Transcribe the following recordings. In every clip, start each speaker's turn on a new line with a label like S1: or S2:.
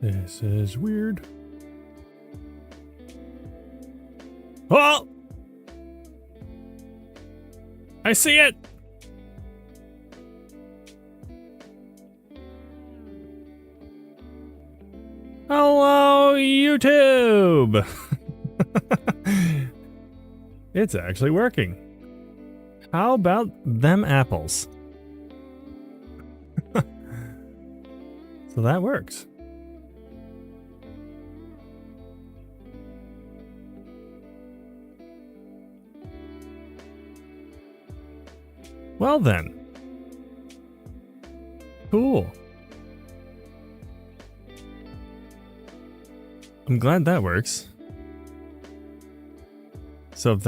S1: This is weird. Oh! I see it! Hello, YouTube! It's actually working. How about them apples? So that works. Well then. Cool. I'm glad that works. So if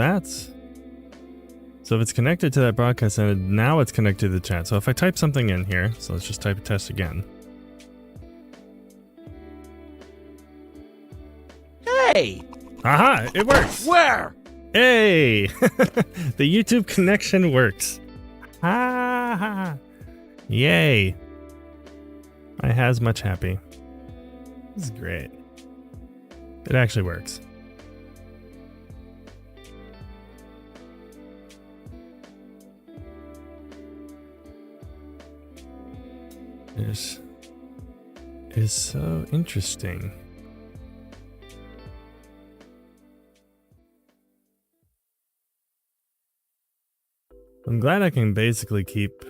S1: it's connected to that broadcast and now it's connected to the chat. So if I type something in here, so let's just type a test again.
S2: Hey!
S1: Aha, it works.
S2: Where?
S1: Hey! The YouTube connection works. Ha ha. Yay. I has much happy. This is great. It actually works. This is so interesting. I'm glad I can basically keep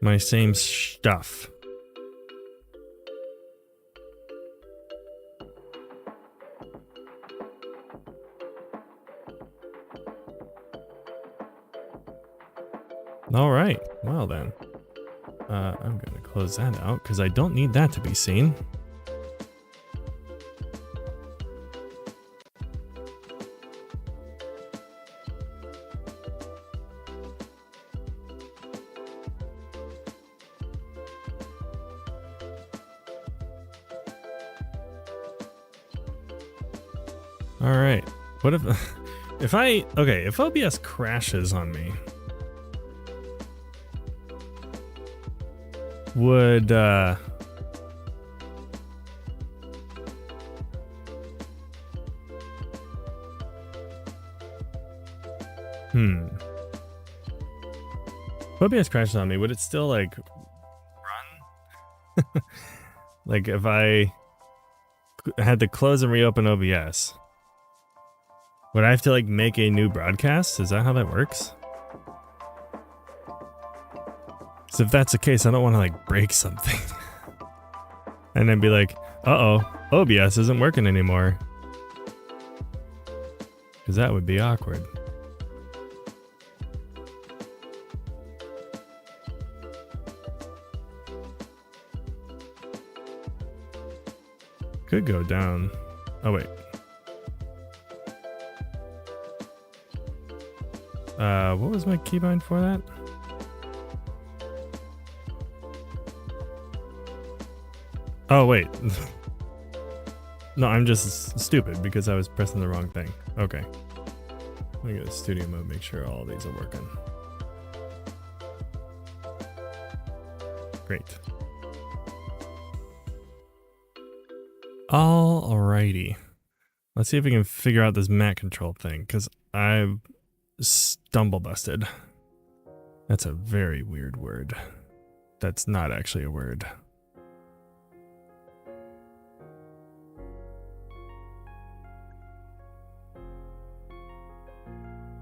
S1: my same stuff. All right, well then, I'm gonna close that out because I don't need that to be seen. All right, what if OBS crashes on me? Would if OBS crashes on me, would it still like run? Like if I had to close and reopen OBS, would I have to like make a new broadcast? Is that how that works? So if that's the case, I don't want to like break something and then be like, uh-oh, OBS isn't working anymore. Because that would be awkward. Could go down. Oh, wait. What was my keybind for that? Oh, wait. No, I'm just stupid because I was pressing the wrong thing. Okay. Let me go to studio mode, make sure all these are working. Great. Alrighty. Let's see if we can figure out this Mac control thing, because I've stumble busted. That's a very weird word. That's not actually a word.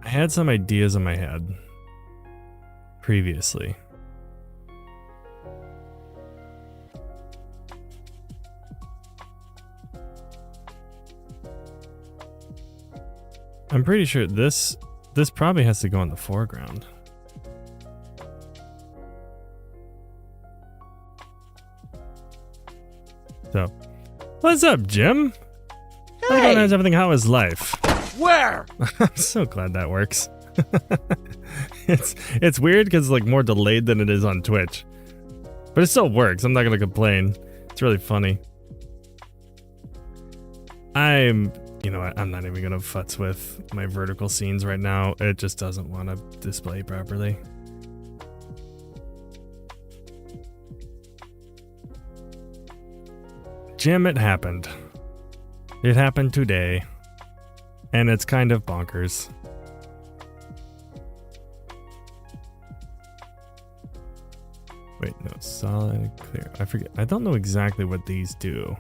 S1: I had some ideas in my head previously. I'm pretty sure this probably has to go in the foreground. So, what's up, Jim?
S2: Hey!
S1: How's everything? How is life?
S2: Where?
S1: I'm so glad that works. It's weird because it's like more delayed than it is on Twitch, but it still works. I'm not gonna complain. It's really funny. You know what? I'm not even gonna futz with my vertical scenes right now. It just doesn't want to display properly. Jim, it happened. It happened today. And it's kind of bonkers. Wait, no, solid, clear. I forget. I don't know exactly what these do.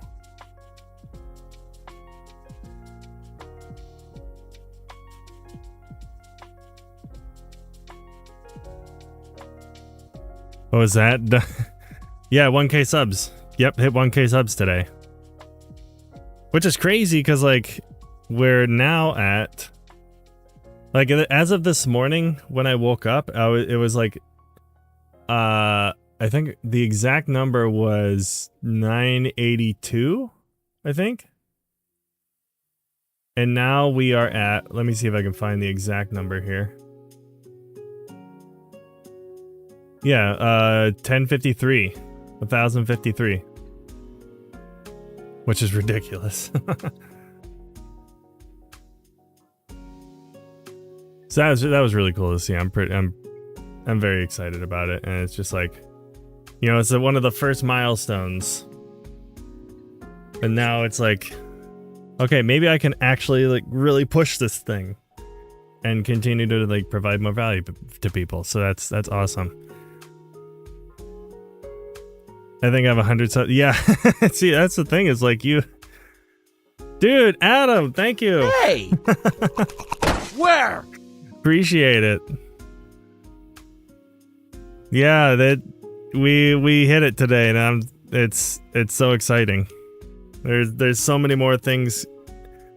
S1: What was that? Yeah, 1K subs. Yep, hit 1K subs today. Which is crazy because, like, we're now at... Like, as of this morning, when I woke up, it was like... I think the exact number was 982, I think. And now we are at... Let me see if I can find the exact number here. Yeah, 1053. 1053. Which is ridiculous. So that was really cool to see. I'm very excited about it, and it's just like, you know, it's one of the first milestones. And now it's like, okay, maybe I can actually like really push this thing and continue to like provide more value to people. So that's awesome. I think I have 100 subs. Yeah. See, that's the thing is like you... Dude, Adam, thank you.
S2: Hey! Where?
S1: Appreciate it. Yeah, that we hit it today, and it's so exciting. There's so many more things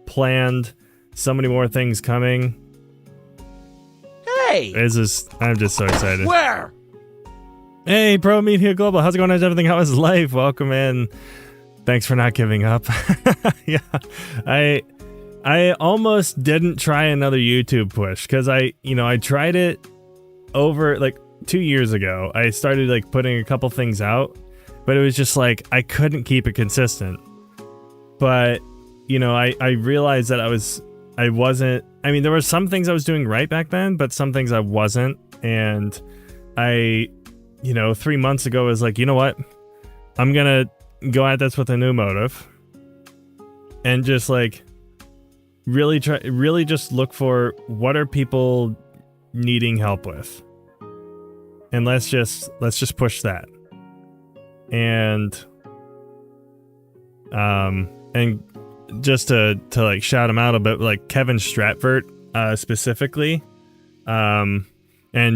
S1: planned, so many more things coming.
S2: Hey!
S1: I'm just so excited.
S2: Where?
S1: Hey, Pro Media Global, how's it going? How's everything? How is life? Welcome in. Thanks for not giving up. Yeah, I almost didn't try another YouTube push because I tried it over like 2 years ago. I started like putting a couple things out, but it was just like I couldn't keep it consistent. But you know, I realized that I wasn't. I mean, there were some things I was doing right back then, but some things I wasn't, and I. 3 months ago, I was like, you know what? I'm gonna go at this with a new motive. And just like really just look for what are people needing help with. And let's just push that. And just to like shout him out a bit, like Kevin Stratford specifically. And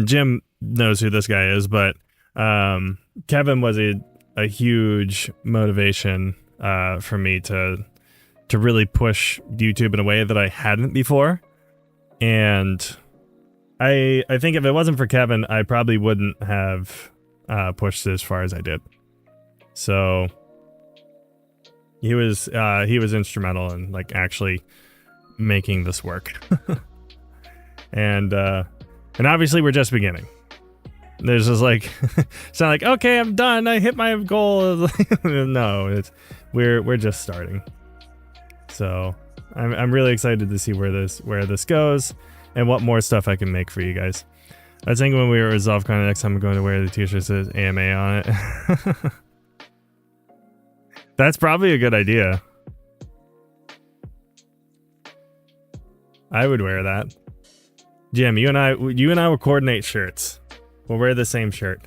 S1: Jim knows who this guy is, but Kevin was a huge motivation for me to really push YouTube in a way that I hadn't before. And I think if it wasn't for Kevin, I probably wouldn't have pushed it as far as I did. So he was instrumental in like actually making this work. And obviously we're just beginning. There's just like, it's not like, okay, I'm done. I hit my goal. No, we're just starting. So I'm really excited to see where this goes and what more stuff I can make for you guys. I was thinking when we were at ResolveCon, next time I'm going to wear the t-shirt that says AMA on it. That's probably a good idea. I would wear that. Jim, you and I will coordinate shirts. We'll wear the same shirt.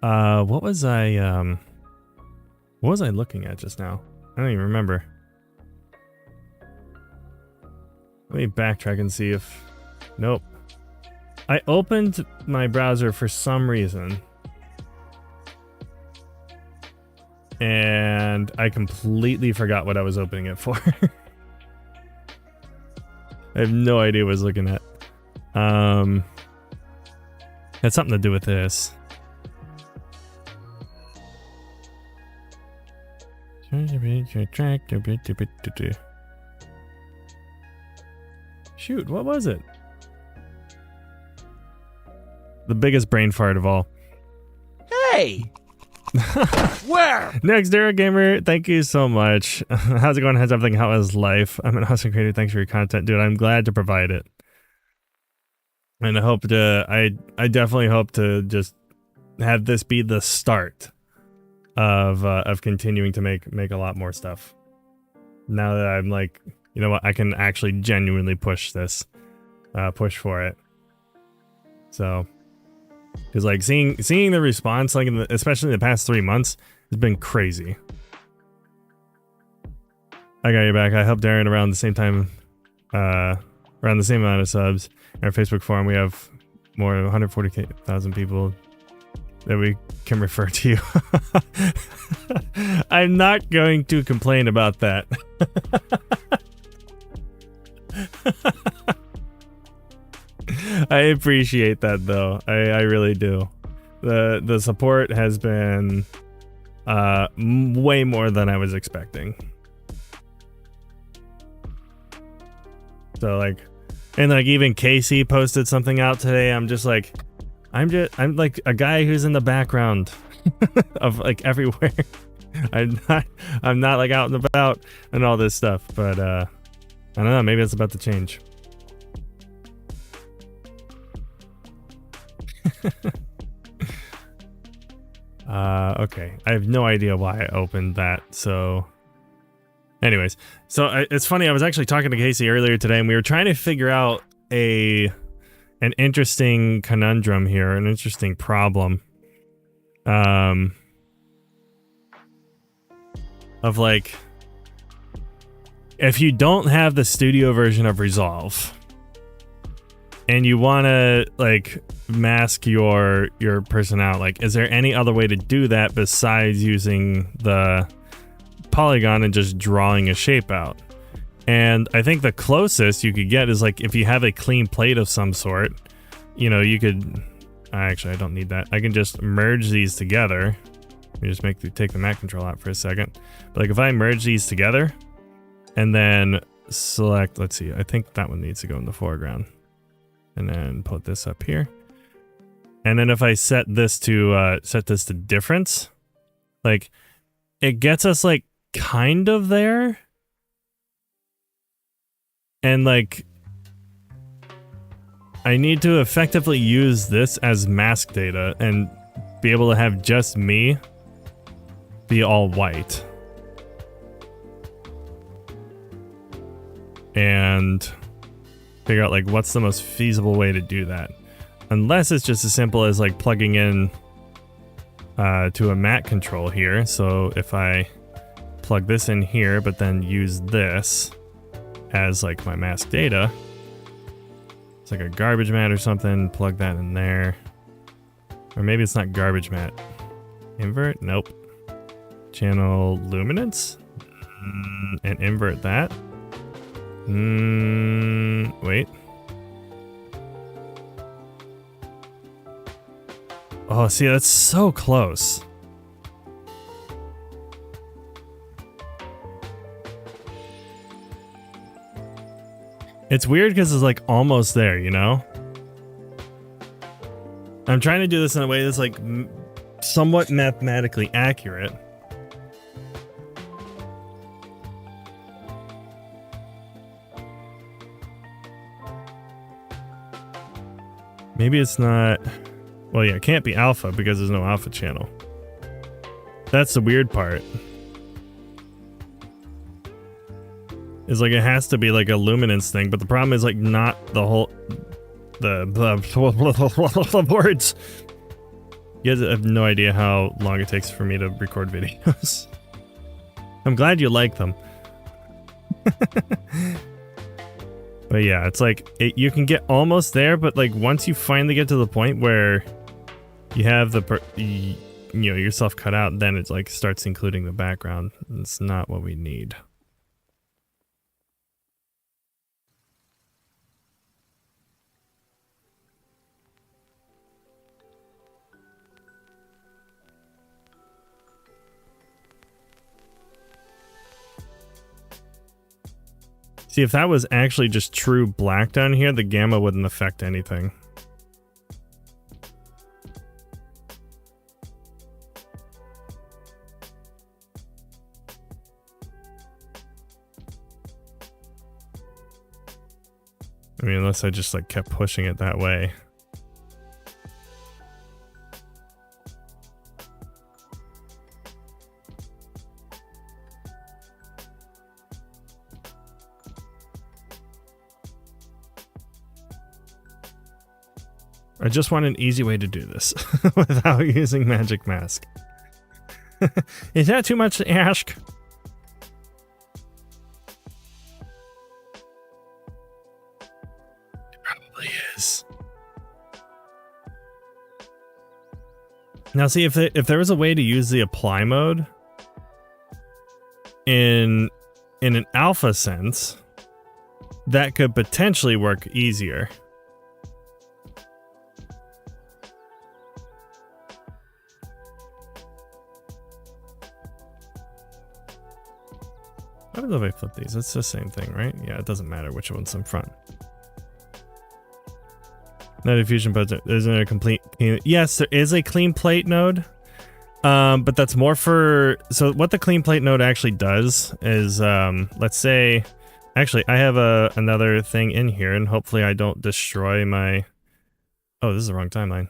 S1: What was I looking at just now? I don't even remember. Let me backtrack and see if... Nope. I opened my browser for some reason. And I completely forgot what I was opening it for. I have no idea what I was looking at. Had something to do with this. Shoot, what was it? The biggest brain fart of all.
S2: Hey! Where?
S1: Next, Derek Gamer, thank you so much. How's it going? How's everything? How is life? I'm an awesome creator. Thanks for your content, dude. I'm glad to provide it. And I definitely hope to just have this be the start of continuing to make a lot more stuff. Now that I'm like, you know what, I can actually genuinely push for it. So, because like seeing the response, like especially in the past 3 months, has been crazy. I got you back. I helped Darren around the same time, around the same amount of subs. In our Facebook forum, we have more than 140,000 people that we can refer to you. I'm not going to complain about that. I appreciate that though. I really do. The support has been way more than I was expecting. So like, and like even Casey posted something out today. I'm like a guy who's in the background of like everywhere. I'm not like out and about and all this stuff, but I don't know, maybe it's about to change. Okay. I have no idea why I opened that. So anyways, it's funny, I was actually talking to Casey earlier today and we were trying to figure out an interesting conundrum here, an interesting problem. Of like, if you don't have the studio version of Resolve and you want to like mask your person out, like is there any other way to do that besides using the polygon and just drawing a shape out? And I think the closest you could get is like if you have a clean plate of some sort, you know, you could actually, I don't need that. I can just merge these together. Let me just take the Mac control out for a second. But like if I merge these together and then select, let's see, I think that one needs to go in the foreground. And then put this up here. And then if I set this to difference, like it gets us like kind of there. And like I need to effectively use this as mask data and be able to have just me be all white. And figure out like what's the most feasible way to do that. Unless it's just as simple as like plugging in to a Mac control here. So if I plug this in here, but then use this as like my mask data, it's like a garbage mat or something, plug that in there. Or maybe it's not garbage mat. Invert? Nope. Channel luminance? And invert that. Wait. Oh, see, that's so close. It's weird because it's like almost there, you know? I'm trying to do this in a way that's like somewhat mathematically accurate. Maybe it's not... Well, yeah, it can't be alpha because there's no alpha channel. That's the weird part. Is like it has to be like a luminance thing, but the problem is like not the whole... The words. You guys have no idea how long it takes for me to record videos. I'm glad you like them. But yeah, it's like you can get almost there, but like once you finally get to the point where you have you know, yourself cut out, then it like starts including the background. It's not what we need. See, if that was actually just true black down here, the gamma wouldn't affect anything. I mean, unless I just like kept pushing it that way. I just want an easy way to do this without using Magic Mask. Is that too much to ask? It probably is. Now see, if there was a way to use the apply mode in an alpha sense, that could potentially work easier. I don't know if I flip these. It's the same thing, right? Yeah, it doesn't matter which one's in front. No diffusion buds. Isn't there a complete? Yes, there is a clean plate node, but that's more for. So what the clean plate node actually does is, let's say, actually, I have another thing in here, and hopefully I don't destroy my. Oh, this is the wrong timeline.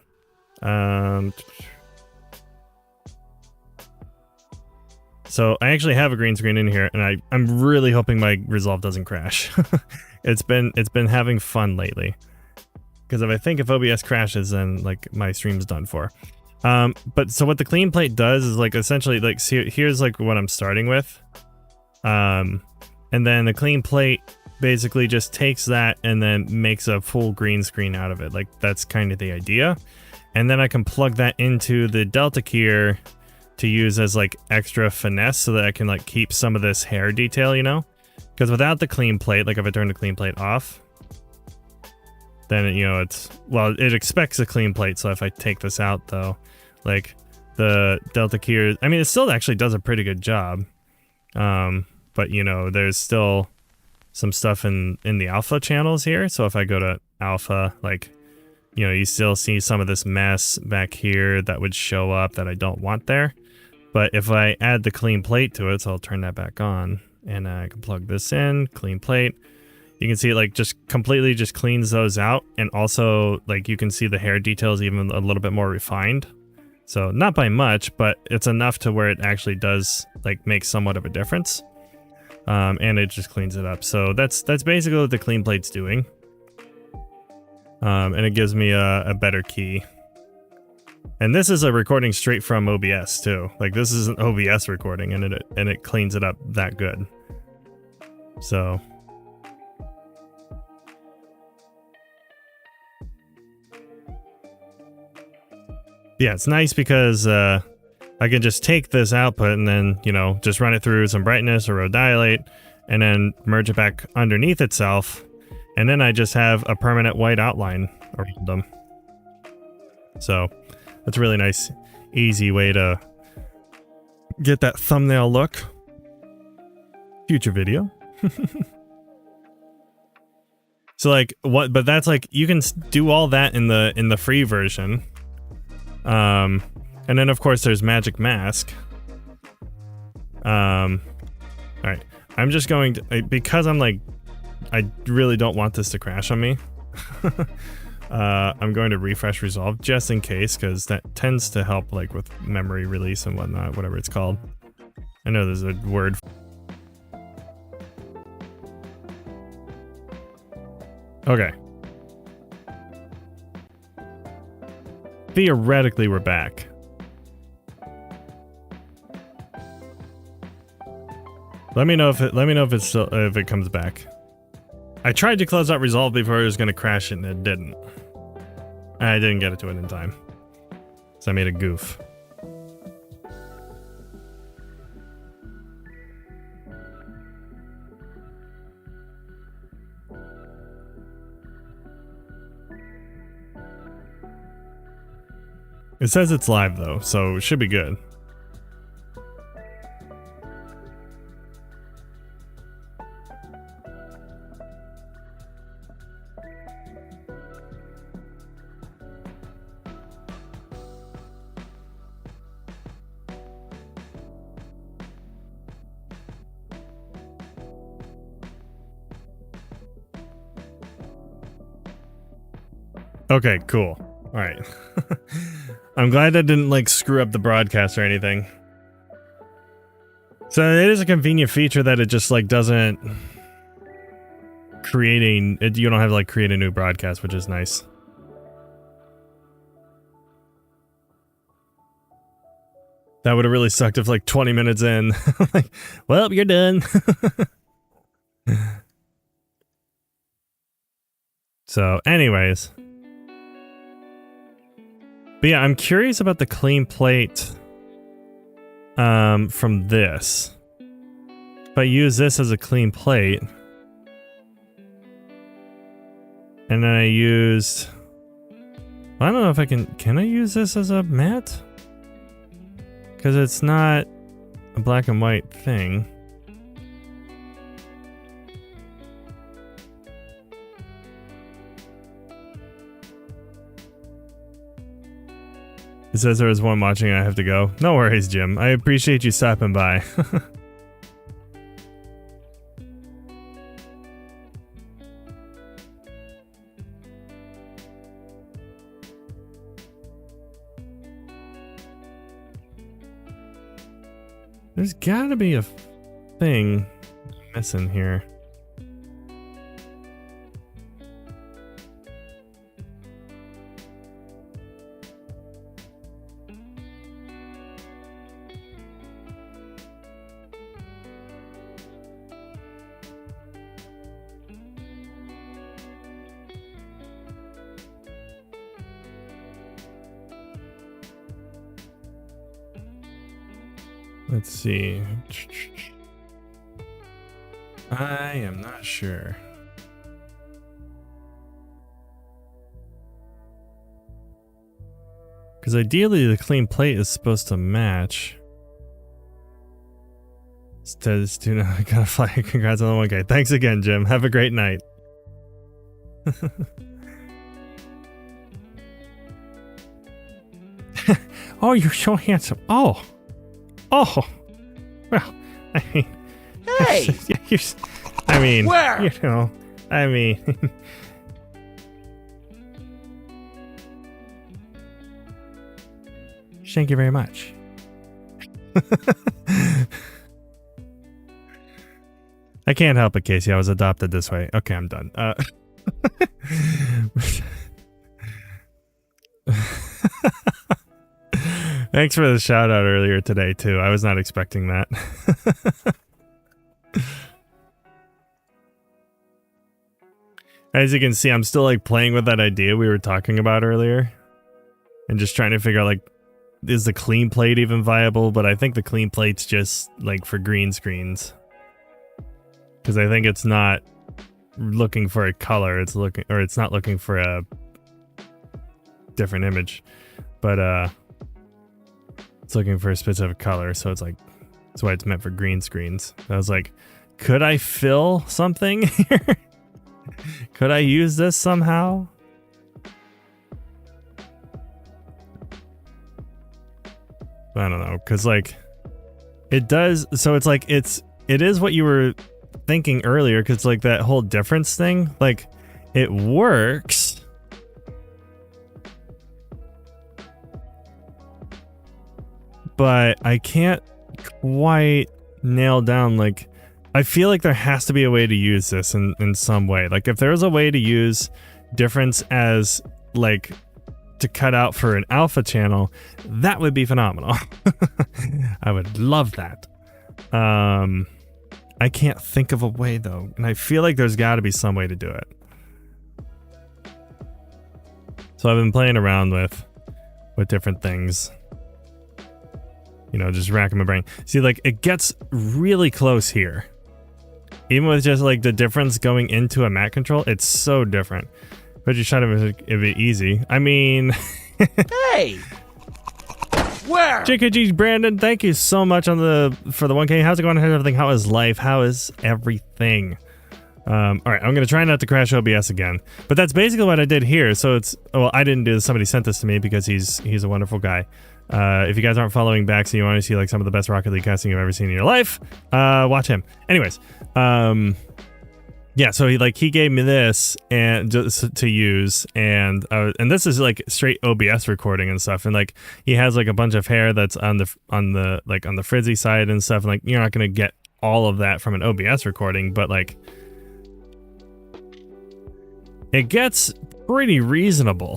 S1: So I actually have a green screen in here, and I'm really hoping my resolve doesn't crash. It's been having fun lately, because if OBS crashes, then like my stream's done for. But so what the clean plate does is like essentially like here's like what I'm starting with, and then the clean plate basically just takes that and then makes a full green screen out of it. Like that's kind of the idea, and then I can plug that into the Delta keyer to use as like extra finesse so that I can like keep some of this hair detail, you know? Because without the clean plate, like if I turn the clean plate off, then it, you know, it expects a clean plate. So if I take this out though, like the Delta keyer, I mean, it still actually does a pretty good job. But you know, there's still some stuff in the alpha channels here. So if I go to alpha, like, you know, you still see some of this mess back here that would show up that I don't want there. But if I add the clean plate to it, so I'll turn that back on, and I can plug this in, clean plate. You can see it like just completely just cleans those out, and also like you can see the hair details even a little bit more refined. So not by much, but it's enough to where it actually does like make somewhat of a difference. And it just cleans it up. So that's basically what the clean plate's doing. And it gives me a better key. And this is a recording straight from OBS too. Like this is an OBS recording, and it cleans it up that good. So yeah, it's nice because I can just take this output and then, you know, just run it through some brightness or row dilate, and then merge it back underneath itself, and then I just have a permanent white outline around them. So that's a really nice, easy way to get that thumbnail look. Future video. So like what? But that's like you can do all that in the free version. And then of course there's Magic Mask. All right, I'm just going to, because I'm like, I really don't want this to crash on me. I'm going to refresh resolve just in case, because that tends to help like with memory release and whatnot, whatever it's called. I know there's a word. Okay. Theoretically, we're back. Let me know if it comes back. I tried to close out resolve before it was going to crash it, and it didn't. I didn't get it to it in time, so I made a goof. It says it's live though, so it should be good. Okay, cool. All right. I'm glad I didn't like screw up the broadcast or anything. So it is a convenient feature that it just like doesn't you don't have to like create a new broadcast, which is nice. That would have really sucked if like 20 minutes in, like, well, you're done. So anyways. But yeah, I'm curious about the clean plate from this. If I use this as a clean plate, and then I used, I don't know if I can I use this as a matte? Because it's not a black and white thing. It says there was one watching and I have to go. No worries, Jim. I appreciate you stopping by. There's gotta be a thing missing here. Let's see. I am not sure. Because ideally the clean plate is supposed to match. Says, do not gotta fly. Congrats on the 1K. Thanks again, Jim. Have a great night. Oh, you're so handsome. Oh. Oh. Well, I mean.
S2: Hey!
S1: I mean,
S2: Where?
S1: you know, I mean. Thank you very much. I can't help it, Casey. I was adopted this way. Okay, I'm done. Thanks for the shout out earlier today, too. I was not expecting that. As you can see, I'm still like playing with that idea we were talking about earlier. And just trying to figure out like, is the clean plate even viable? But I think the clean plate's just like for green screens. Because I think it's not looking for a color, it's not looking for a different image. But it's looking for a specific color, so it's like that's why it's meant for green screens. I was like, could I fill something here? Could I use this somehow? I don't know, because like it does, so it's like it is what you were thinking earlier, because like that whole difference thing, like it works, but I can't quite nail down, like I feel like there has to be a way to use this in some way. Like if there was a way to use difference as like to cut out for an alpha channel, that would be phenomenal. I would love that. I can't think of a way though, and I feel like there's got to be some way to do it. So I've been playing around with different things. You know, just racking my brain. See, like it gets really close here. Even with just like the difference going into a matte control, it's so different. But you try to make it easy. I mean,
S2: Hey! Where?
S1: JKG Brandon, thank you so much for the 1K. How's it going? How's everything? How is life? How is everything? All right, I'm gonna try not to crash OBS again. But that's basically what I did here. So it's, well, I didn't do this. Somebody sent this to me because he's a wonderful guy. If you guys aren't following back, so you want to see like some of the best Rocket League casting you've ever seen in your life, watch him. Anyways, yeah, so he gave me this and just to use, and this is like straight OBS recording and stuff, and like he has like a bunch of hair that's on the frizzy side and stuff, and like you're not gonna get all of that from an OBS recording, but like it gets pretty reasonable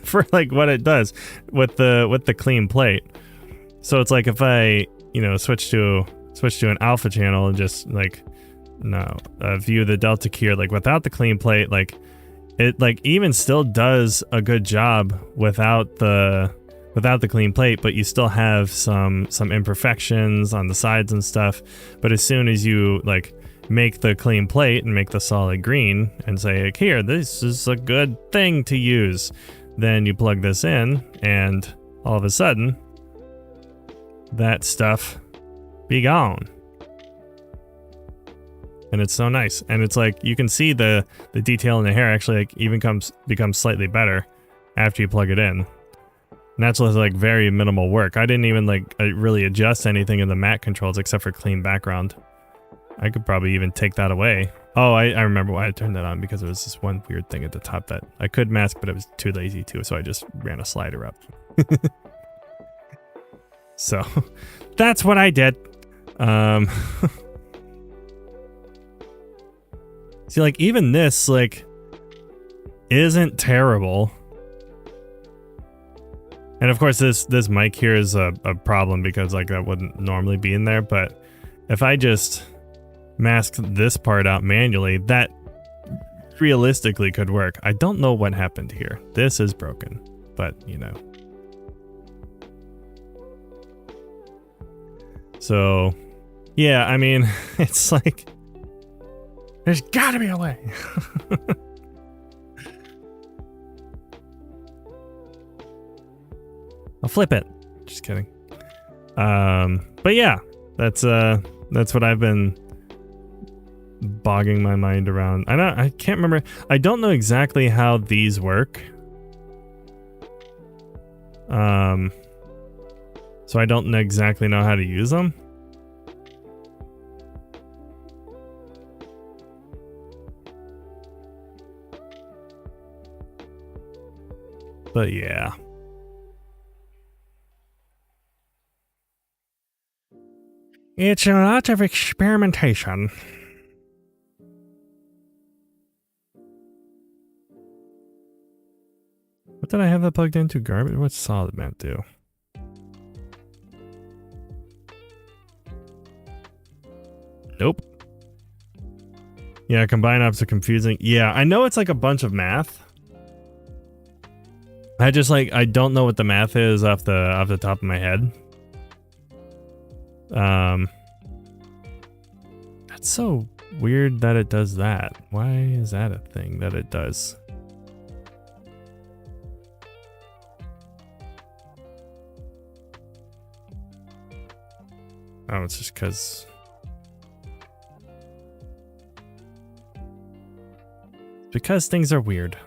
S1: for like what it does with the clean plate. So it's like if I switch to an alpha channel and just like view the delta keyer like without the clean plate, like it like even still does a good job without the clean plate, but you still have some imperfections on the sides and stuff. But as soon as you like make the clean plate and make the solid green and say, like, here, this is a good thing to use, then you plug this in and all of a sudden that stuff be gone. And it's so nice. And it's like you can see the detail in the hair actually like even becomes slightly better after you plug it in. And that's like very minimal work. I didn't even like really adjust anything in the matte controls except for clean background. I could probably even take that away. Oh, I remember why I turned that on, because it was this one weird thing at the top that I could mask, but I was too lazy to, so I just ran a slider up. So that's what I did. See, like even this like isn't terrible. And of course this mic here is a problem because like that wouldn't normally be in there, but if I just mask this part out manually, that realistically could work. I don't know what happened here. This is broken, but So yeah, I mean, it's like there's gotta be a way. I'll flip it. Just kidding. But yeah, that's what I've been bogging my mind around. I can't remember. I don't know exactly how these work. So I don't exactly know how to use them. But yeah. It's a lot of experimentation. What did I have that plugged into? Garbage? What's solid matte do? Nope. Yeah, combine ops are confusing. Yeah, I know it's like a bunch of math. I don't know what the math is off the top of my head. That's so weird that it does that. Why is that a thing that it does? Oh, it's just because things are weird.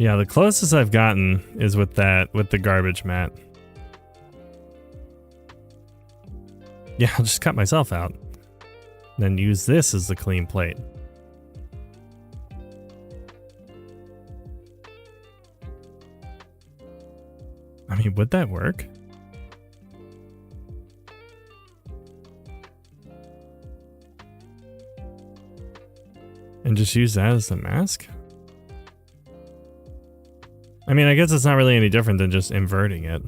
S1: Yeah, the closest I've gotten is with the garbage matte. Yeah, I'll just cut myself out. Then use this as the clean plate. I mean, would that work? And just use that as the mask? I mean, I guess it's not really any different than just inverting it.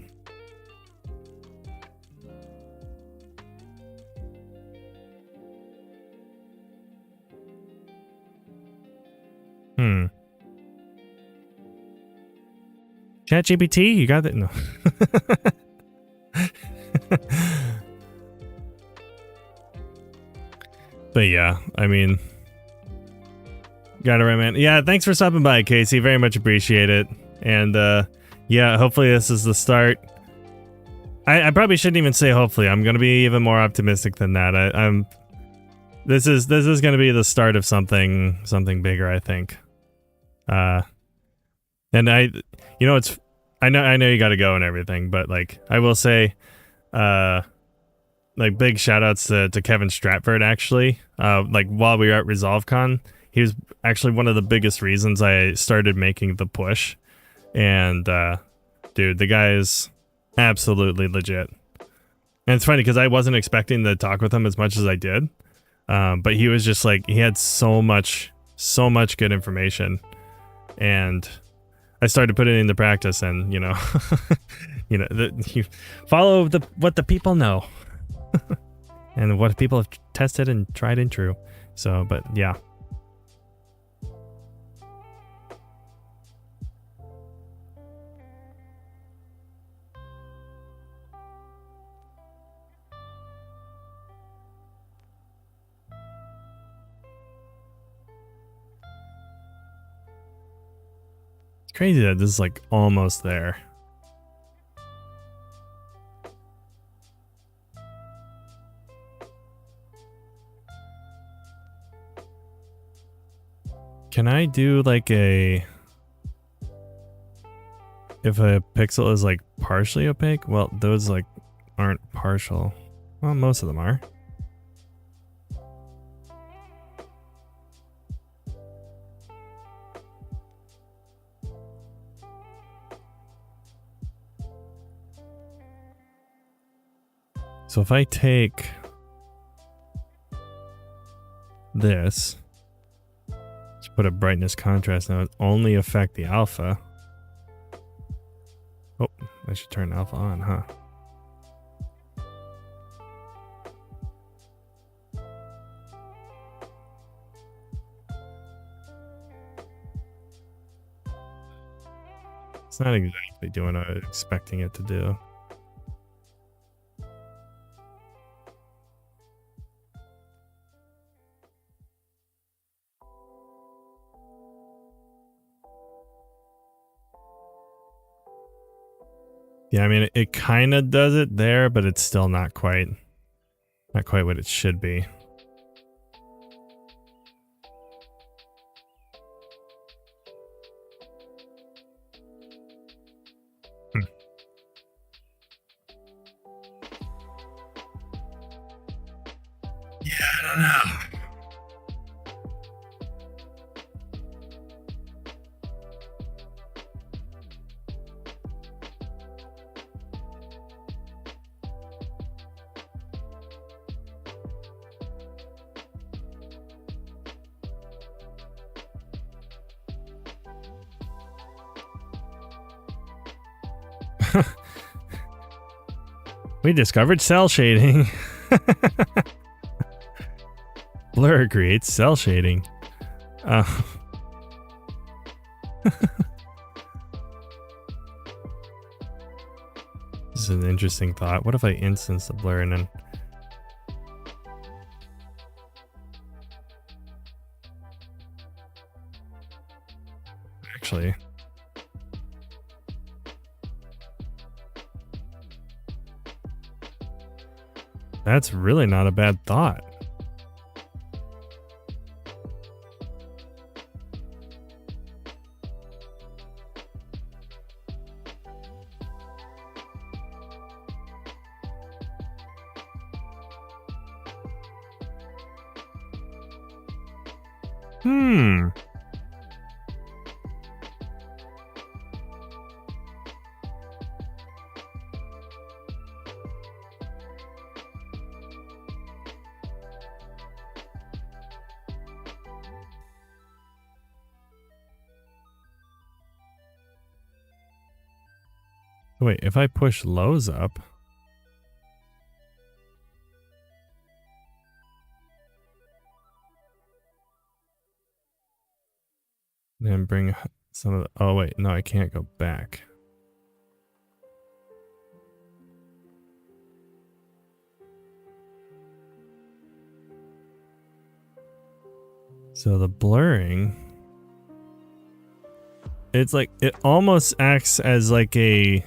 S1: ChatGPT, you got it? No. But yeah, I mean, got it right, man. Yeah, thanks for stopping by, Casey. Very much appreciate it. And yeah, hopefully this is the start. I probably shouldn't even say hopefully. I'm gonna be even more optimistic than that. This is gonna be the start of something bigger, I think. And it's I know you got to go and everything, but like I will say, like big shout outs to Kevin Stratford actually. Like while we were at ResolveCon, he was actually one of the biggest reasons I started making the push. And dude, the guy is absolutely legit. And it's funny because I wasn't expecting to talk with him as much as I did. But he was just like, he had so much good information. And I started putting it into practice, and you know, you follow what the people know, and what people have tested and tried and true. So, but yeah. It's crazy that this is like almost there. Can I do like if a pixel is like partially opaque? Well, those like aren't partial. Well, most of them are. So if I take this, just put a brightness contrast now, it only affect the alpha. Oh, I should turn alpha on, huh? It's not exactly doing what I was expecting it to do. Yeah, I mean, it kind of does it there, but it's still not quite what it should be. Yeah, I don't know. We discovered cell shading. Blur creates cell shading. This is an interesting thought. What if I instance the blur and then... Actually... That's really not a bad thought. Wait, if I push lows up... Then bring some of the... Oh, wait. No, I can't go back. So the blurring... It's like... It almost acts as like a...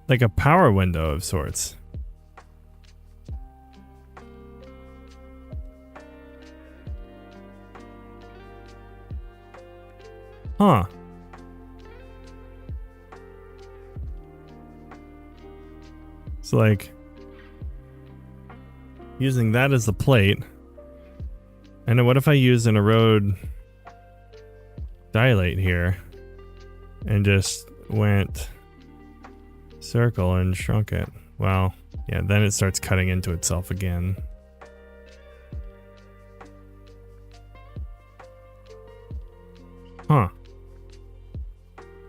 S1: like a power window of sorts. Huh. So like using that as the plate. And then what if I use an erode dilate here and just went circle and shrunk it? Well, yeah, then it starts cutting into itself again. Huh.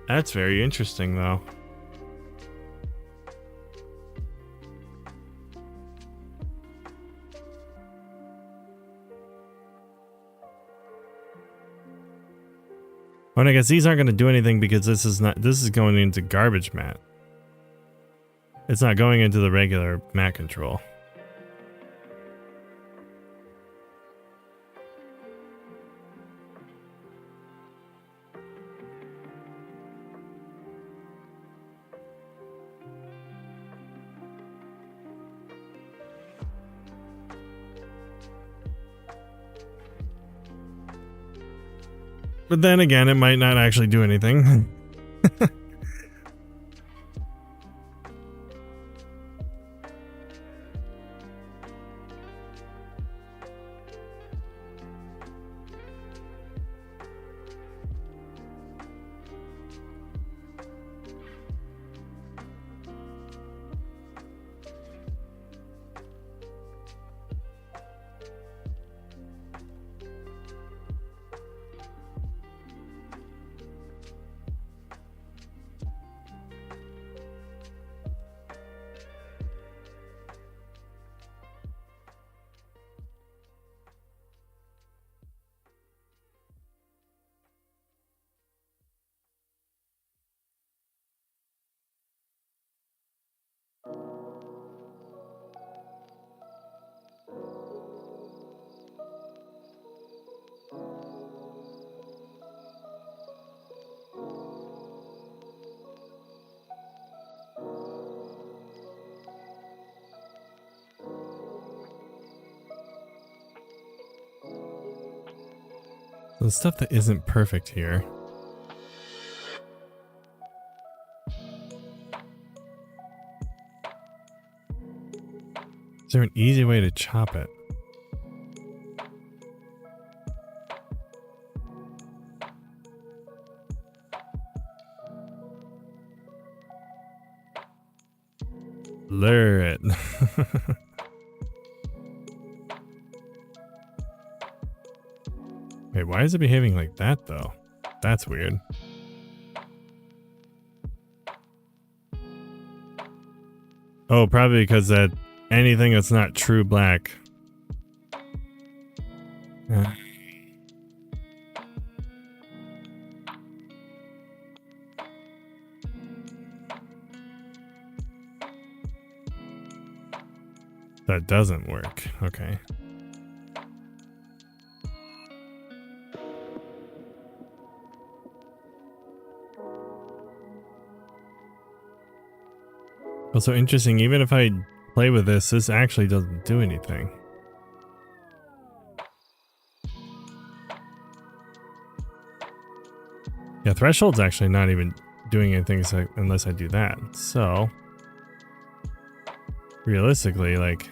S1: That's very interesting though. Well, I guess these aren't going to do anything because this is going into garbage mat. It's not going into the regular mat control. But then again, it might not actually do anything. The stuff that isn't perfect here. Is there an easy way to chop it? Lure it. Wait, why is it behaving like that though? That's weird. Oh, probably because that anything that's not true black. That doesn't work. Okay. Also interesting, even if I play with this, this actually doesn't do anything. Yeah, threshold's actually not even doing anything unless I do that. So, realistically, like...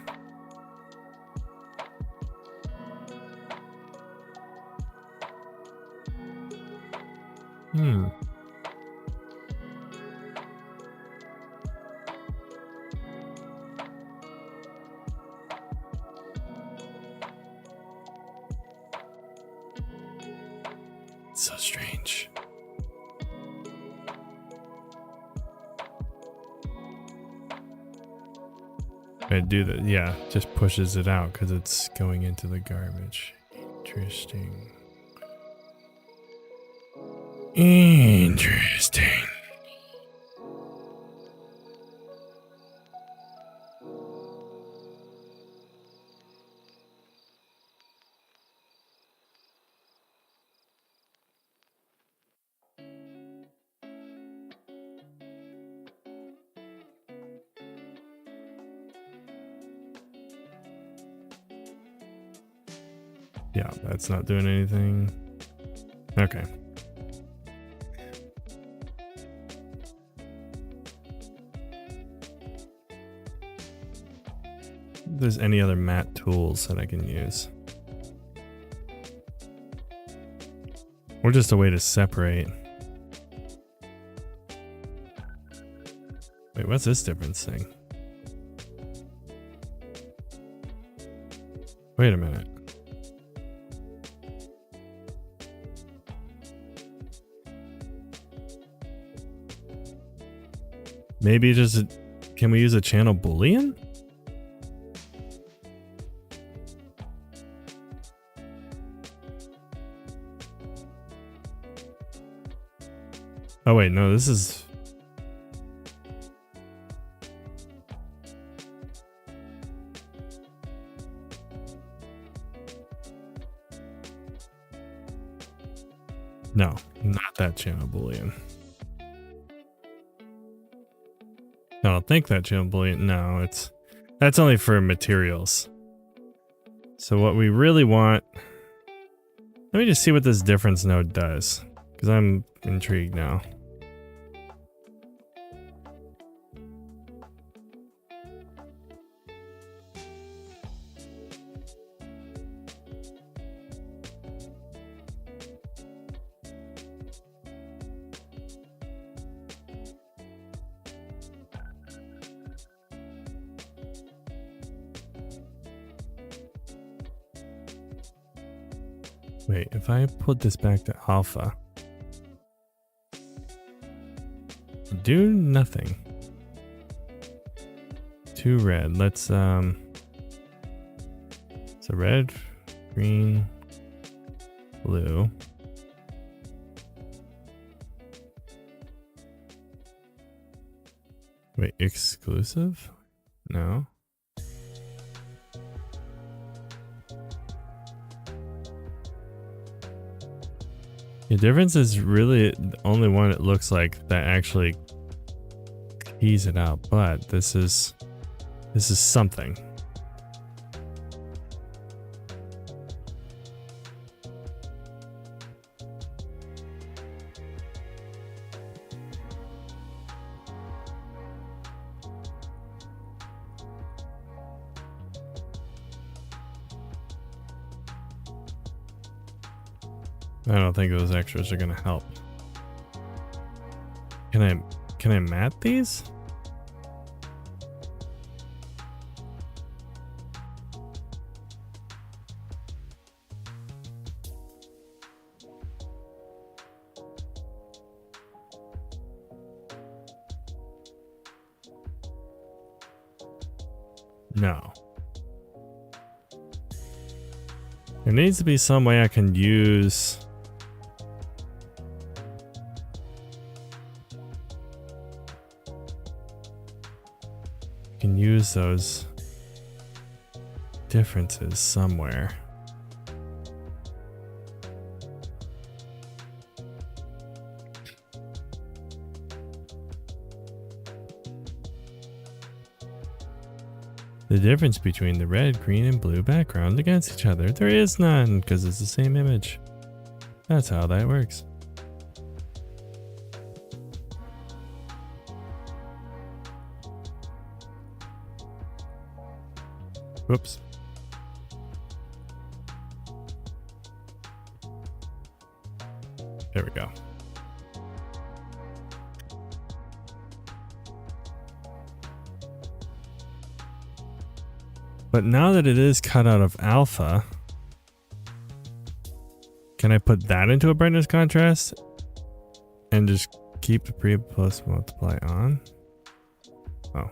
S1: So strange. I do that, yeah, just pushes it out because it's going into the garbage. Interesting. Interesting. Yeah, that's not doing anything. Okay. if there's any other matte tools that I can use. Or just a way to separate. Wait, what's this difference thing? Wait a minute. Maybe just can we use a channel boolean? Oh wait, no, this is... No, not that channel boolean. I don't think that channel boolean. No, that's only for materials. So what we really want... Let me just see what this difference node does, because I'm intrigued now. Wait, if I put this back to alpha, do nothing. To red. Let's so red, green, blue. Wait, exclusive? No. The difference is really the only one it looks like that actually keys it out, but this is something. I don't think those extras are gonna help. Can I matte these? No. There needs to be some way I can use... use those differences somewhere. The difference between the red, green, and blue background against each other. There is none, because it's the same image. That's how that works. Whoops. There we go. But now that it is cut out of alpha, can I put that into a brightness contrast and just keep the pre plus multiply on? Oh.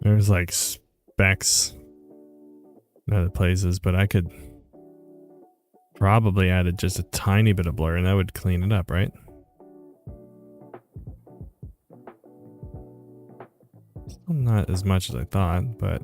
S1: There's like specks in other places, but I could probably add just a tiny bit of blur and that would clean it up, right? Still not as much as I thought, but...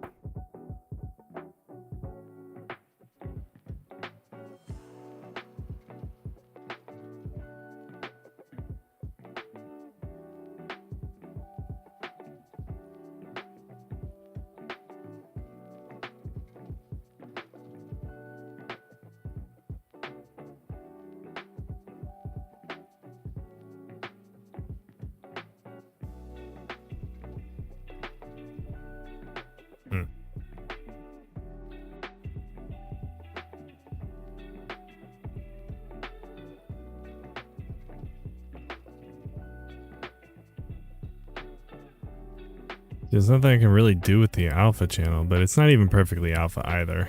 S1: There's nothing I can really do with the alpha channel, but it's not even perfectly alpha either.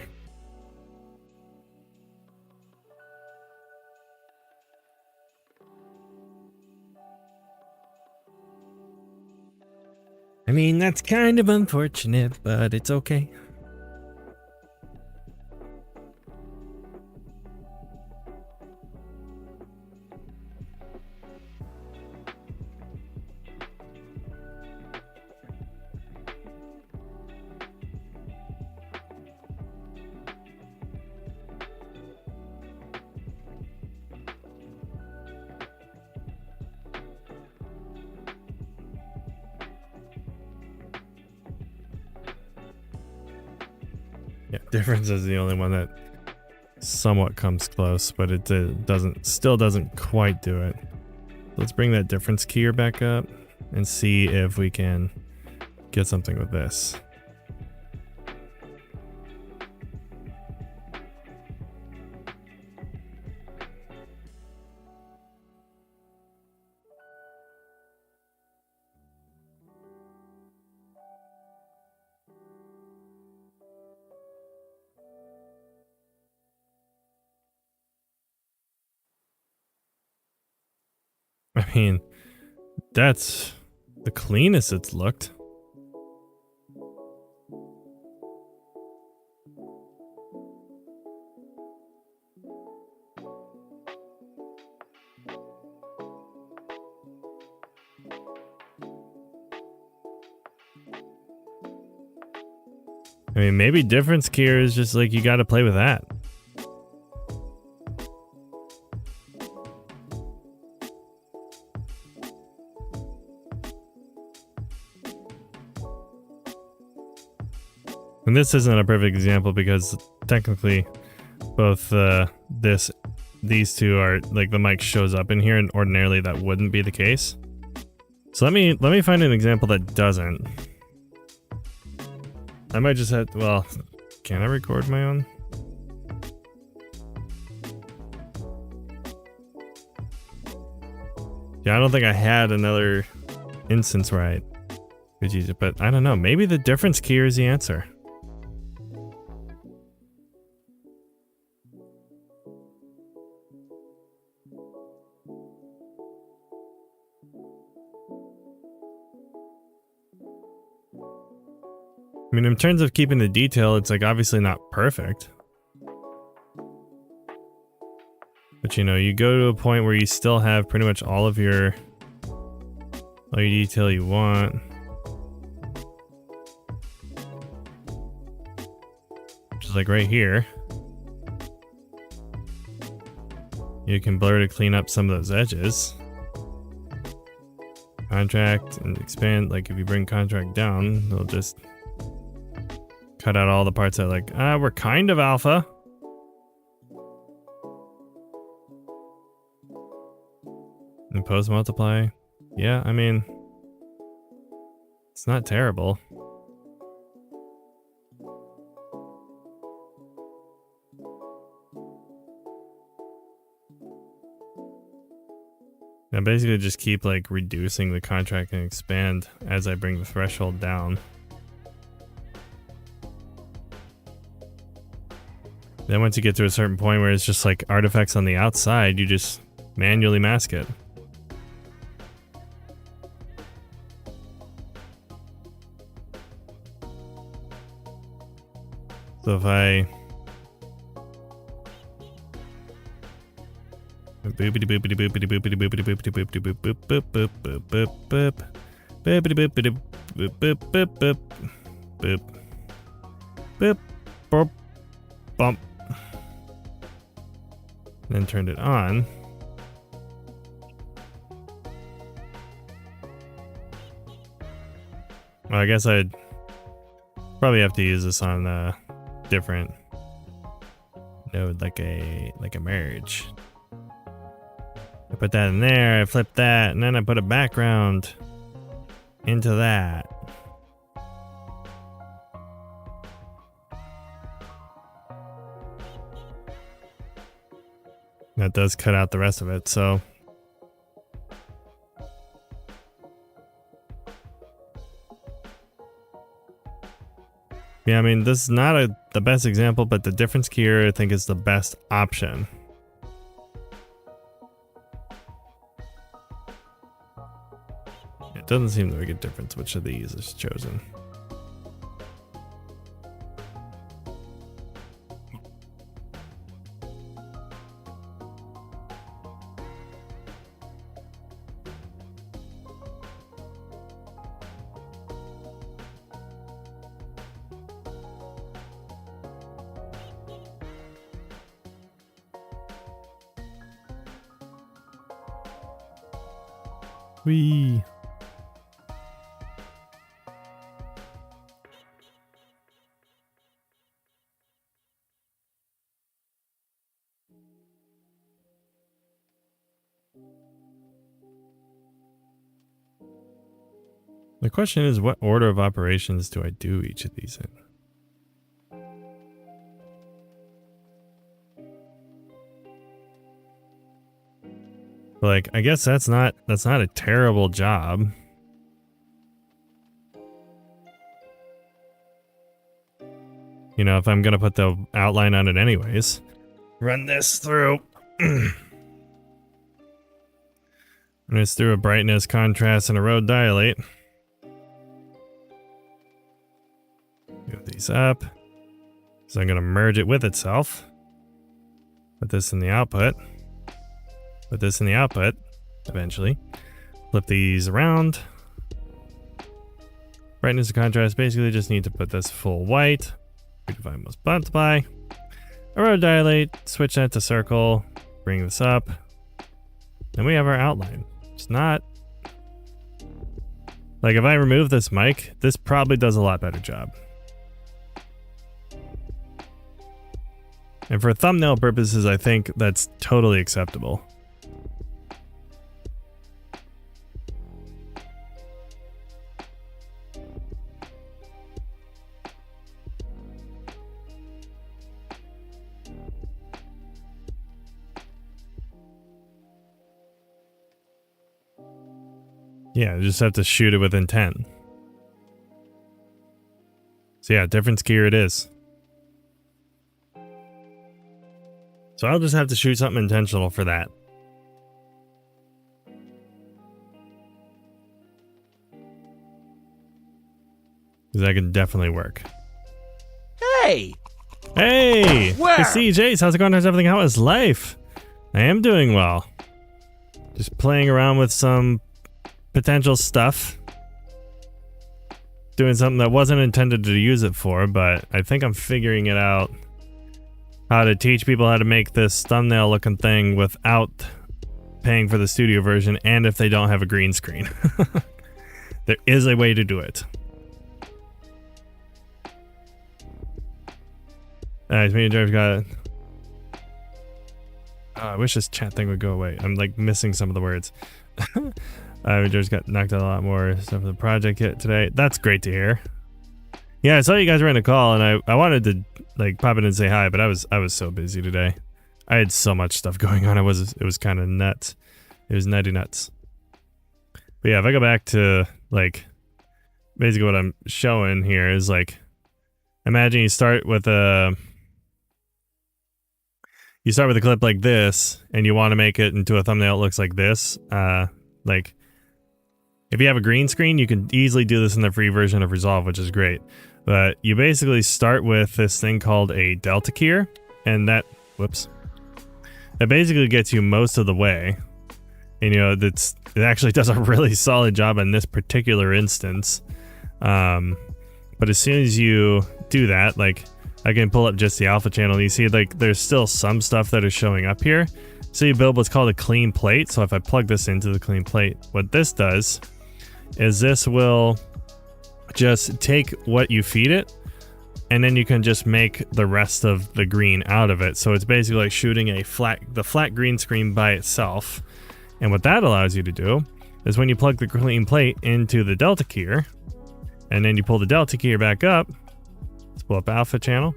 S1: I mean, that's kind of unfortunate, but it's okay. Yeah, difference is the only one that somewhat comes close, but it still doesn't quite do it. Let's bring that difference keyer back up and see if we can get something with this. I mean, that's the cleanest it's looked. I mean, maybe difference keyer is just like you got to play with that. And this isn't a perfect example because technically both these two are like the mic shows up in here, and ordinarily that wouldn't be the case. So let me find an example that doesn't. I might just have, well, can I record my own? Yeah, I don't think I had another instance where I could use it, but I don't know. Maybe the difference keyer is the answer. I mean, in terms of keeping the detail, it's like obviously not perfect. But you know, you go to a point where you still have pretty much all your detail you want. Which is like right here. You can blur to clean up some of those edges. Contract and expand, like if you bring contract down, it'll just cut out all the parts that like, we're kind of alpha. And post multiply. Yeah, I mean, it's not terrible. I basically just keep like reducing the contract and expand as I bring the threshold down. Then once you get to a certain point where it's just like artifacts on the outside, you just manually mask it. So if I boopity boopity boopity boopity boopity boopity boopity boop boop boop boop boop boop boop boopity boopity boop boop boop boop boop boop boop bump. Then turned it on. Well, I guess I'd probably have to use this on a different node, like a merge. I put that in there, I flip that, and then I put a background into that. That does cut out the rest of it, so. Yeah, I mean, this is not the best example, but the difference key here I think is the best option. It doesn't seem to make a difference which of these is chosen. Whee! The question is, what order of operations do I do each of these in? Like, I guess that's not a terrible job. You know, if I'm gonna put the outline on it anyways. Run this through. Run this through a brightness, contrast, and a road dilate. Move these up. So I'm gonna merge it with itself. Put this in the output. Put this in the output, eventually. Flip these around. Brightness and contrast, basically just need to put this full white. Redefine most multiply. A road dilate, switch that to circle, bring this up. Then we have our outline. It's not... Like, if I remove this mic, this probably does a lot better job. And for thumbnail purposes, I think that's totally acceptable. Yeah, you just have to shoot it with intent. So yeah, difference key here it is. So I'll just have to shoot something intentional for that. Because that can definitely work.
S2: Hey!
S1: Hey!
S2: Where?
S1: Good to see you, Jace. How's it going? How's everything? How is life? I am doing well. Just playing around with some potential stuff. Doing something that wasn't intended to use it for, but I think I'm figuring it out. How to teach people how to make this thumbnail looking thing without paying for the studio version and if they don't have a green screen. There is a way to do it. Alright, me and James got it. I wish this chat thing would go away. I'm like missing some of the words. Just got knocked out a lot more stuff for the project kit today. That's great to hear. Yeah, I saw you guys were in a call, and I wanted to like pop in and say hi, but I was so busy today. I had so much stuff going on. It was kind of nuts. It was nutty nuts. But yeah, if I go back to like basically what I'm showing here is like, imagine you start with a clip like this, and you want to make it into a thumbnail that looks like this. Like, if you have a green screen, you can easily do this in the free version of Resolve, which is great. But you basically start with this thing called a delta keyer, and that basically gets you most of the way. And you know, it actually does a really solid job in this particular instance. But as soon as you do that, like, I can pull up just the alpha channel, and you see like there's still some stuff that is showing up here. So you build what's called a clean plate. So if I plug this into the clean plate, what this does is this will just take what you feed it, and then you can just make the rest of the green out of it. So it's basically like shooting the flat green screen by itself. And what that allows you to do is when you plug the clean plate into the delta keyer, and then you pull the delta keyer back up, let's pull up alpha channel,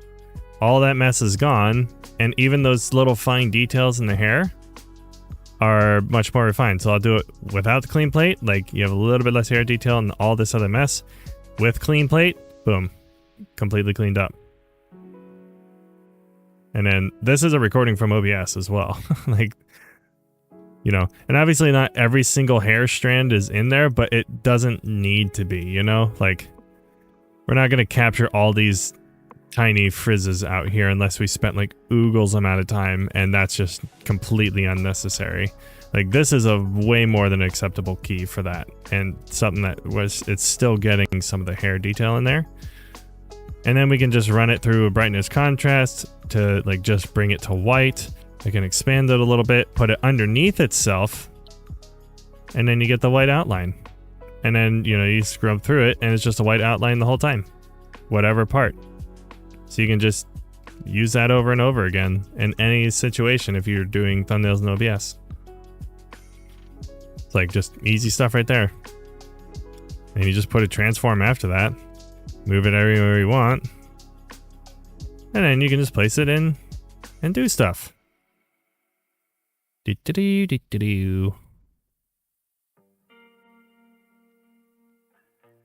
S1: all that mess is gone, and even those little fine details in the hair are much more refined. So I'll do it without the clean plate, like you have a little bit less hair detail and all this other mess. With clean plate, boom, completely cleaned up. And then this is a recording from OBS as well. Like, you know, and obviously not every single hair strand is in there, but it doesn't need to be, you know? Like, we're not going to capture all these tiny frizzes out here unless we spent like oogles amount of time, and that's just completely unnecessary. Like, this is a way more than acceptable key for that, and something that it's still getting some of the hair detail in there. And then we can just run it through a brightness contrast to like just bring it to white. I can expand it a little bit, put it underneath itself, and then you get the white outline. And then, you know, you scrub through it and it's just a white outline the whole time, whatever part. So you can just use that over and over again in any situation if you're doing thumbnails in OBS. It's like just easy stuff right there. And you just put a transform after that, move it everywhere you want, and then you can just place it in and do stuff. Do-do-do-do-do-do.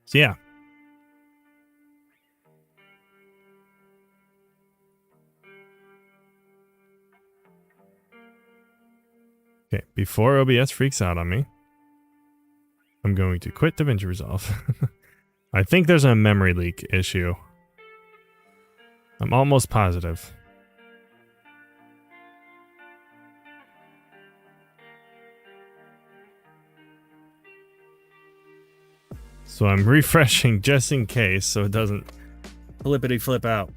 S1: So yeah. Okay, before OBS freaks out on me, I'm going to quit DaVinci Resolve. I think there's a memory leak issue. I'm almost positive. So I'm refreshing just in case so it doesn't flippity flip out.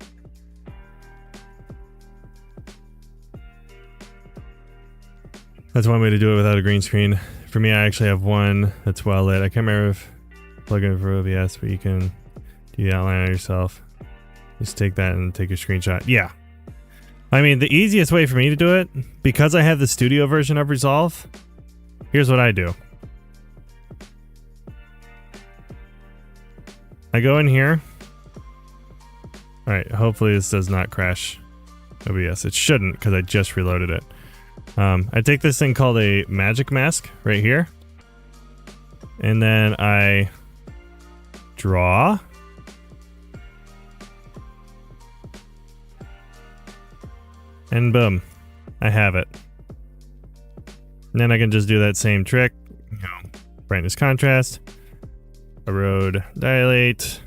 S1: That's one way to do it without a green screen. For me, I actually have one that's well lit. I can't remember if plugin for OBS, but you can do the outline on yourself. Just take that and take a screenshot. Yeah. I mean, the easiest way for me to do it, because I have the studio version of Resolve, here's what I do. I go in here. Alright, hopefully this does not crash OBS. It shouldn't, because I just reloaded it. I take this thing called a magic mask right here. And then I draw. And boom, I have it. And then I can just do that same trick. You know, brightness contrast. Erode, dilate,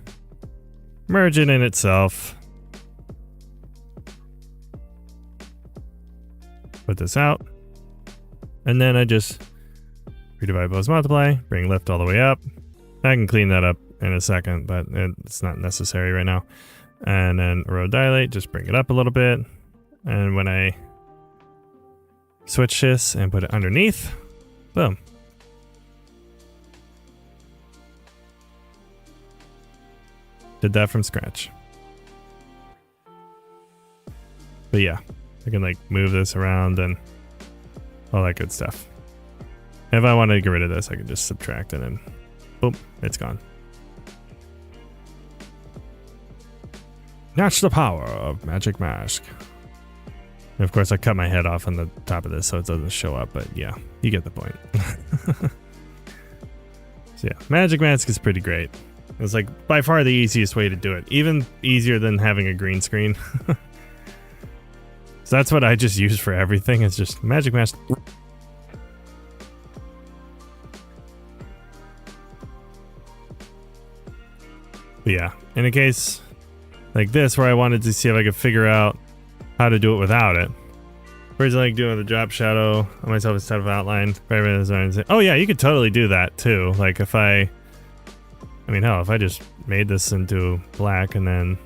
S1: merge it in itself. Put this out. And then I just redivide, pose, multiply, bring lift all the way up. I can clean that up in a second, but it's not necessary right now. And then erode, dilate, just bring it up a little bit. And when I switch this and put it underneath, boom. Did that from scratch. But yeah, I can like move this around and all that good stuff. If I want to get rid of this, I can just subtract it and boom, it's gone. That's the power of Magic Mask. And of course, I cut my head off on the top of this so it doesn't show up, but yeah, you get the point. So yeah, Magic Mask is pretty great. It's like by far the easiest way to do it. Even easier than having a green screen. So that's what I just use for everything. It's just Magic Mask. But yeah, in a case like this where I wanted to see if I could figure out how to do it without it. Whereas I like doing the drop shadow on myself instead of outline. Oh yeah, you could totally do that too. Like if I mean, hell, if I just made this into black and then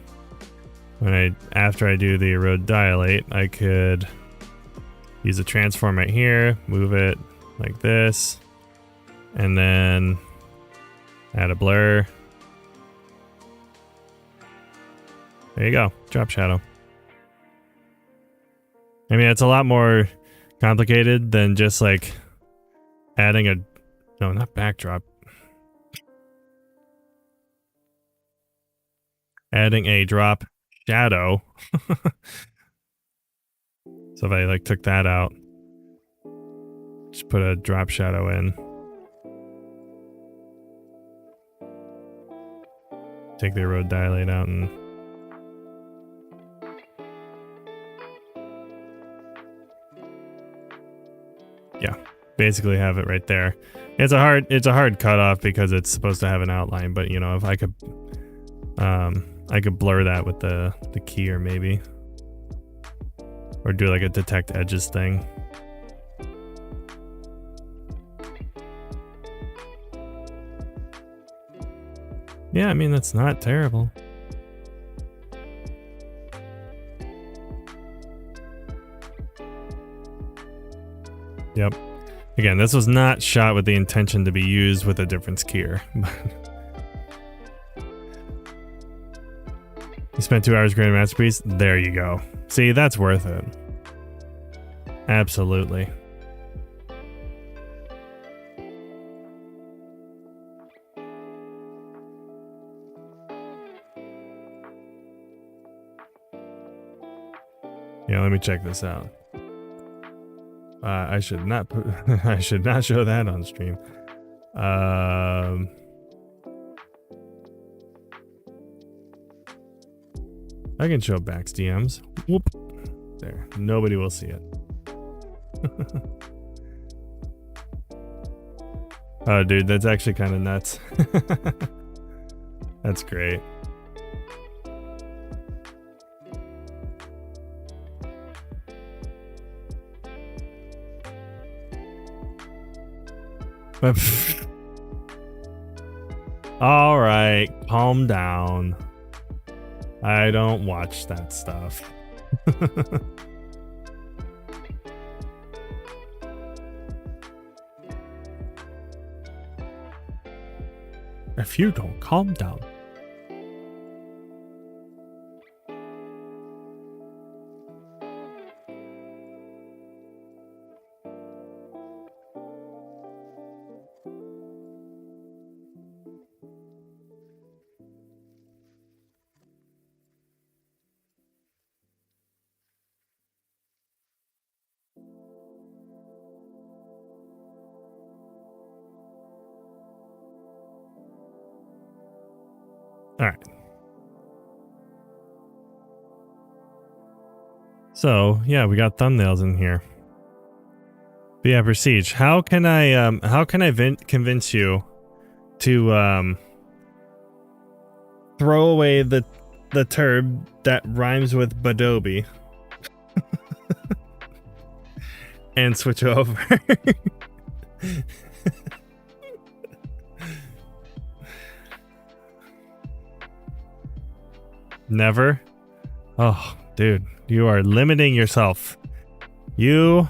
S1: after I do the erode dilate, I could use a transform right here, move it like this, and then add a blur. There you go, drop shadow. I mean, it's a lot more complicated than just like adding a, no, not backdrop. Adding a drop shadow. So if I like took that out, just put a drop shadow in. Take the erode dilate out and basically have it right there. It's a hard cutoff because it's supposed to have an outline, but you know, if I could blur that with the keyer maybe. Or do like a detect edges thing. Yeah, I mean, that's not terrible. Yep. Again, this was not shot with the intention to be used with a difference keyer. You spent 2 hours creating a masterpiece? There you go. See, that's worth it. Absolutely. Yeah, let me check this out. I should not put I should not show that on stream. I can show Bax DMs. Whoop. There. Nobody will see it. Oh, dude, that's actually kind of nuts. That's great. All right, calm down. I don't watch that stuff. If you don't calm down. All right. So, yeah, we got thumbnails in here. But yeah, Prestige, how can I convince you to throw away the term that rhymes with Badobi and switch over? Never? Oh, dude, you are limiting yourself. You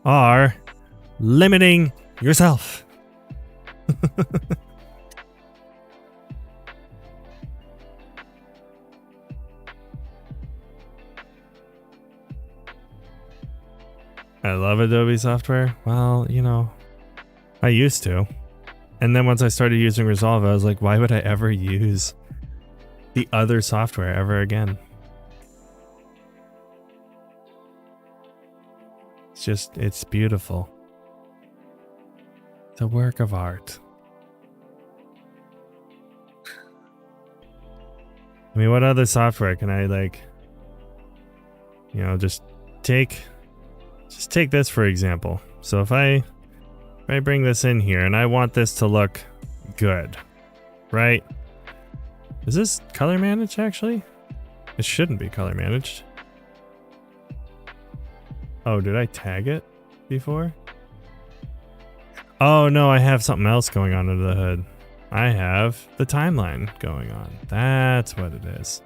S1: are limiting yourself. I love Adobe software. Well, you know, I used to. And then once I started using Resolve, I was like, why would I ever use the other software ever again? It's just, it's beautiful. It's a work of art. I mean, what other software can I, like, you know, just take this for example. So if I bring this in here and I want this to look good, right? Is this color managed actually? It shouldn't be color managed. Oh, did I tag it before? Oh no, I have something else going on under the hood. I have the timeline going on. That's what it is.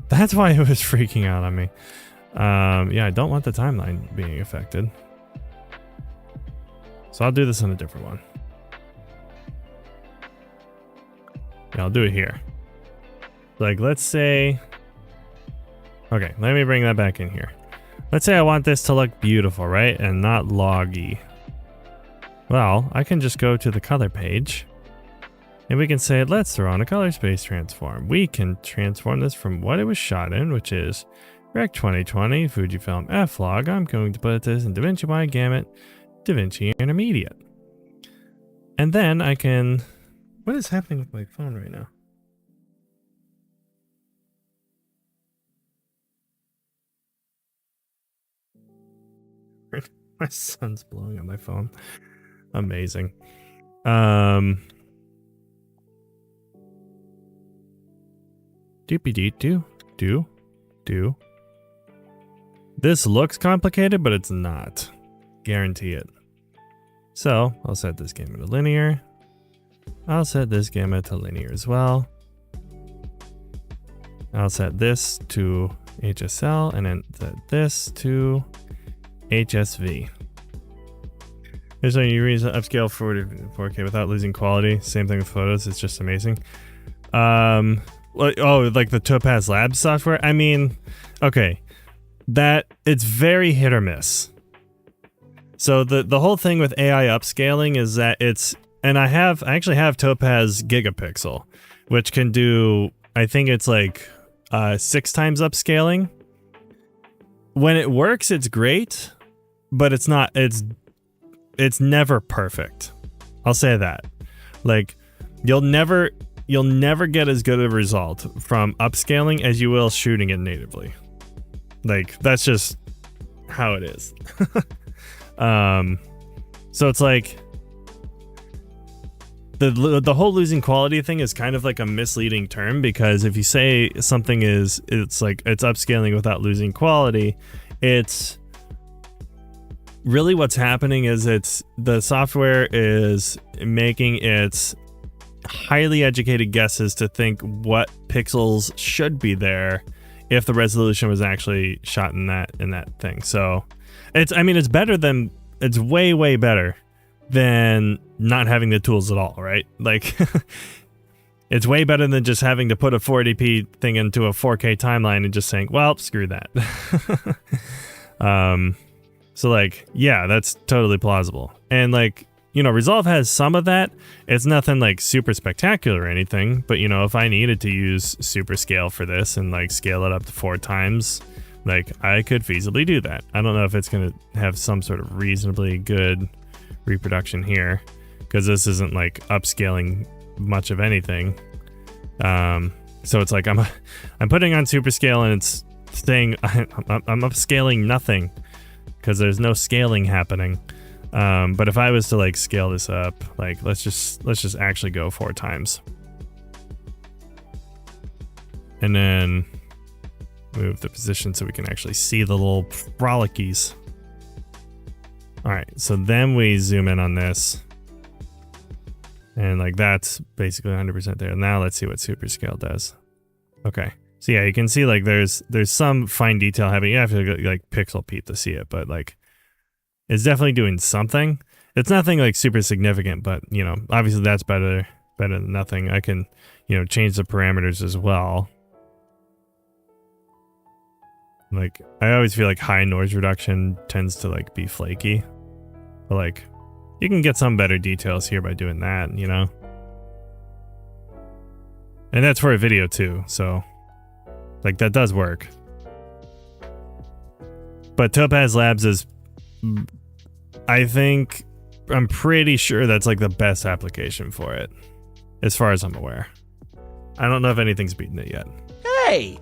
S1: That's why it was freaking out on me. Yeah, I don't want the timeline being affected. So I'll do this on a different one. Yeah, I'll do it here. Like, let's say... Okay, let me bring that back in here. Let's say I want this to look beautiful, right? And not loggy. Well, I can just go to the color page. And we can say, let's throw on a color space transform. We can transform this from what it was shot in, which is Rec 2020, Fujifilm F-Log. I'm going to put this in DaVinci Wide Gamut, DaVinci Intermediate. And then I can... What is happening with my phone right now? My son's blowing up my phone. Amazing. Doopy do. This looks complicated, but it's not. Guarantee it. So I'll set this gamma to linear. I'll set this gamma to linear as well. I'll set this to HSL and then set this to HSV. Here's how you upscale 4K without losing quality. Same thing with photos. It's just amazing. Like the Topaz Labs software. I mean, okay, that it's very hit or miss. So the whole thing with AI upscaling is that it's, and I actually have Topaz Gigapixel, which can do, I think it's like 6 times upscaling. When it works, it's great, but it's not. It's never perfect. I'll say that. Like, you'll never get as good a result from upscaling as you will shooting it natively. Like, that's just how it is. So it's like the whole losing quality thing is kind of like a misleading term, because if you say something it's upscaling without losing quality, it's really what's happening is the software is making its highly educated guesses to think what pixels should be there if the resolution was actually shot in that thing. So it's way better than not having the tools at all, right? Like it's way better than just having to put a 480p thing into a 4K timeline and just saying, well, screw that. So like, yeah, that's totally plausible. And like, you know, Resolve has some of that. It's nothing like super spectacular or anything, but you know, if I needed to use super scale for this and like scale it up to 4 times, like I could feasibly do that. I don't know if it's going to have some sort of reasonably good reproduction here, because this isn't like upscaling much of anything. So it's like I'm putting on super scale and it's saying I'm upscaling nothing because there's no scaling happening. But if I was to like scale this up, like let's just actually go 4 times, and then move the position so we can actually see the little frolikies. All right, so then we zoom in on this, and like that's basically 100% there. Now let's see what super scale does. Okay, so yeah, you can see like there's some fine detail happening. You have to like pixel peep to see it, but like it's definitely doing something. It's nothing like super significant, but you know, obviously that's better than nothing. I can, you know, change the parameters as well. Like I always feel like high noise reduction tends to like be flaky, but like you can get some better details here by doing that, you know. And that's for a video too, so like that does work. But Topaz Labs is, I'm pretty sure that's like the best application for it, as far as I'm aware. I don't know if anything's beaten it yet.
S2: Hey!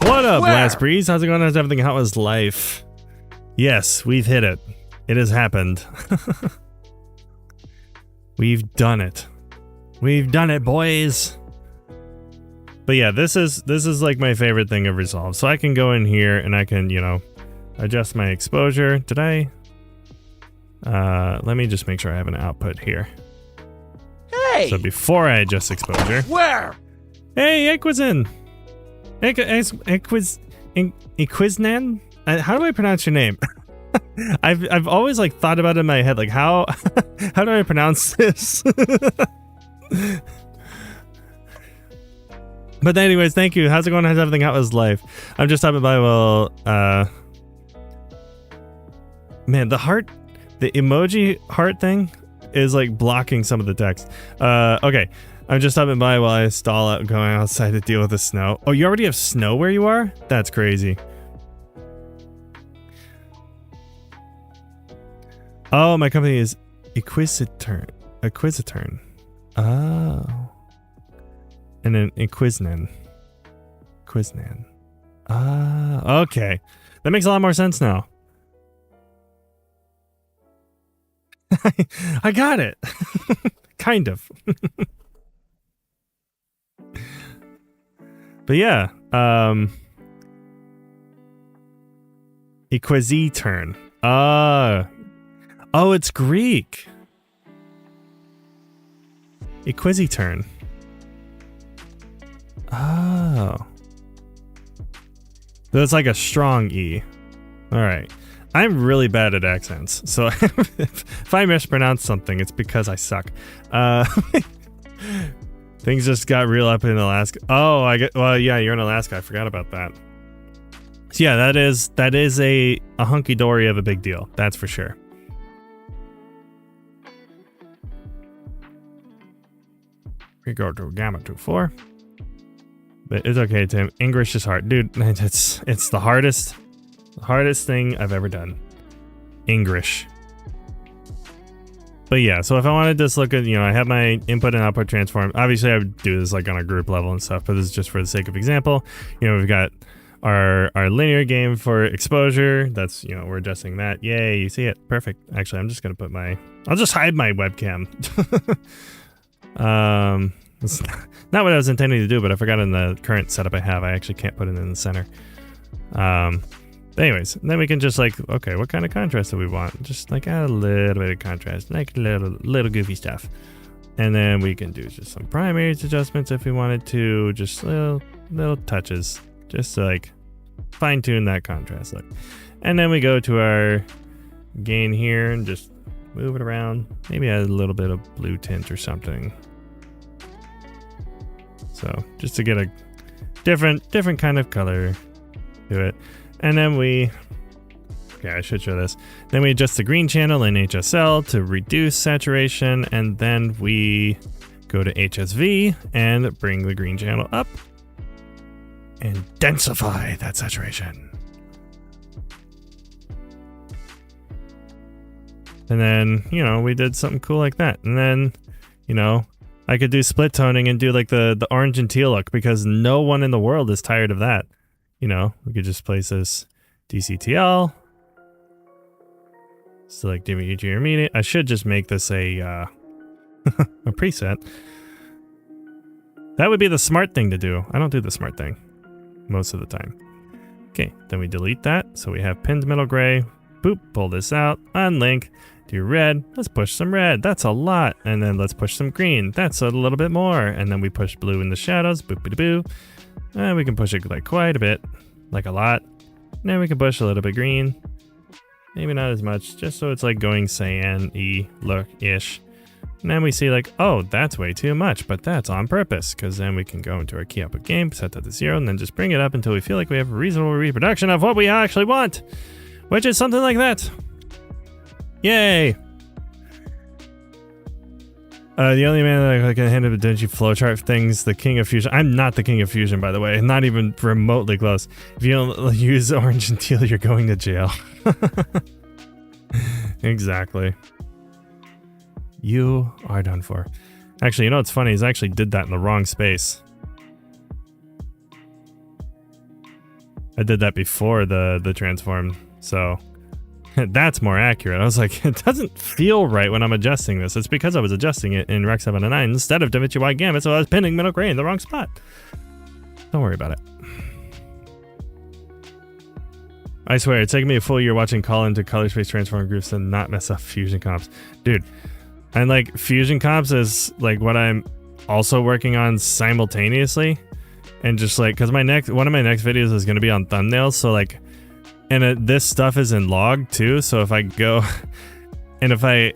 S1: What up,
S2: Where?
S1: Last Breeze? How's it going? How's everything? How is life? Yes, we've hit it. It has happened. We've done it. We've done it, boys. But yeah, this is like my favorite thing of Resolve. So I can go in here and I can, you know, adjust my exposure. Did I? Let me just make sure I have an output here.
S2: Hey!
S1: So before I adjust exposure.
S2: Where?
S1: Hey, Equizin! Equiznan? How do I pronounce your name? I've always like thought about it in my head, like how do I pronounce this? But anyways, thank you. How's it going? How's everything? How is life? I'm just stopping by. Well, man, the emoji heart thing is like blocking some of the text. Okay. I'm just stopping by while I stall out going outside to deal with the snow. Oh, you already have snow where you are? That's crazy. Oh, my company is Equizitern. Oh. And then Equiznan. Ah, okay. That makes a lot more sense now. I got it. Kind of. But yeah, equisiturn. Oh, it's Greek. Equisiturn. Oh. So it's like a strong E. Alright. I'm really bad at accents, so if I mispronounce something, it's because I suck. Things just got real up in Alaska. Oh, well, yeah, you're in Alaska. I forgot about that. So yeah, that is a hunky-dory of a big deal. That's for sure. We go to gamma 2-4. But it's okay, Tim. English is hard. Dude, it's the hardest thing I've ever done. English. But yeah, so if I want to just look at, I have my input and output transform. Obviously, I would do this like on a group level and stuff, but this is just for the sake of example. We've got our linear game for exposure. That's, we're adjusting that. Yay, you see it. Perfect. Actually, I'm just going to put I'll just hide my webcam. It's not what I was intending to do, but I forgot in the current setup I have, I actually can't put it in the center. Anyways, then we can just okay, what kind of contrast do we want? Just add a little bit of contrast, little goofy stuff. And then we can do just some primaries adjustments if we wanted to, just little touches, just to fine tune that contrast look. And then we go to our gain here and just move it around, maybe add a little bit of blue tint or something. So just to get a different kind of color to it. And then I should show this. Then we adjust the green channel in HSL to reduce saturation, and then we go to HSV and bring the green channel up and densify that saturation. And then, we did something cool like that. And then, I could do split toning and do the orange and teal look, because no one in the world is tired of that. We could just place this DCTL. Select DaVinci Intermediate. I should just make this a preset. That would be the smart thing to do. I don't do the smart thing most of the time. Okay, then we delete that. So we have pinned middle gray. Boop, pull this out, unlink, do red. Let's push some red. That's a lot. And then let's push some green. That's a little bit more. And then we push blue in the shadows. Boop-a-doo. And we can push it quite a bit, a lot. And then we can push a little bit green. Maybe not as much, just so it's going cyan-y look-ish. And then we see oh, that's way too much, but that's on purpose, because then we can go into our key output game, set that to 0, and then just bring it up until we feel like we have a reasonable reproduction of what we actually want, which is something like that. Yay! The only man that can handle the DaVinci flowchart things, the king of fusion. I'm not the king of fusion, by the way. Not even remotely close. If you don't use orange and teal, you're going to jail. Exactly. You are done for. Actually, what's funny is I actually did that in the wrong space. I did that before the transform, so that's more accurate. I was like, it doesn't feel right when I'm adjusting this. It's because I was adjusting it in Rec 7 and 9 instead of DaVinci Wide Gamut, so I was pinning middle gray in the wrong spot. Don't worry about it. I swear, it's taken me a full year watching Call into color space transform groups and not mess up fusion comps. Dude, and fusion comps is what I'm also working on simultaneously. And just because one of my next videos is going to be on thumbnails, so and this stuff is in log too, so if I go and if I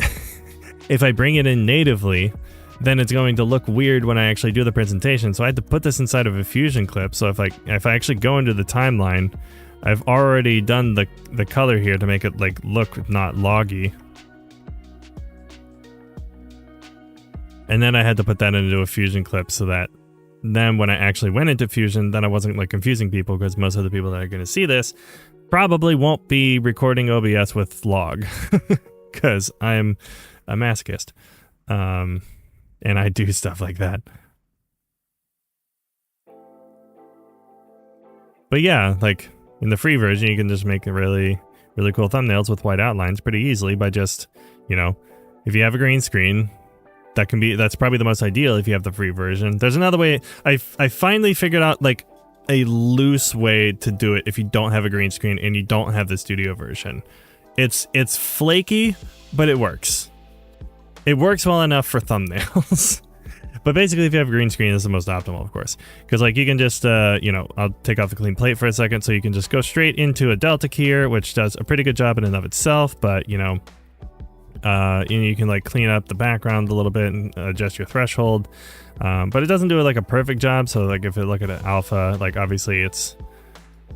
S1: bring it in natively, then it's going to look weird when I actually do the presentation. So I had to put this inside of a fusion clip. So if I actually go into the timeline, I've already done the color here to make it look not loggy. And then I had to put that into a fusion clip so that then when I actually went into fusion, then I wasn't confusing people, because most of the people that are going to see this probably won't be recording OBS with log, because I'm a masochist, and I do stuff like that. But yeah, in the free version, you can just make really cool thumbnails with white outlines pretty easily by just, if you have a green screen, that's probably the most ideal if you have the free version. There's another way. I finally figured out like a loose way to do it if you don't have a green screen and you don't have the studio version. It's flaky, but it works. It works well enough for thumbnails. But basically, if you have a green screen, it's the most optimal, of course. Because like you can just, I'll take off the clean plate for a second, so you can just go straight into a delta keyer, which does a pretty good job in and of itself. But you can like clean up the background a little bit and adjust your threshold. But it doesn't do like a perfect job. So like if you look at an alpha, like obviously it's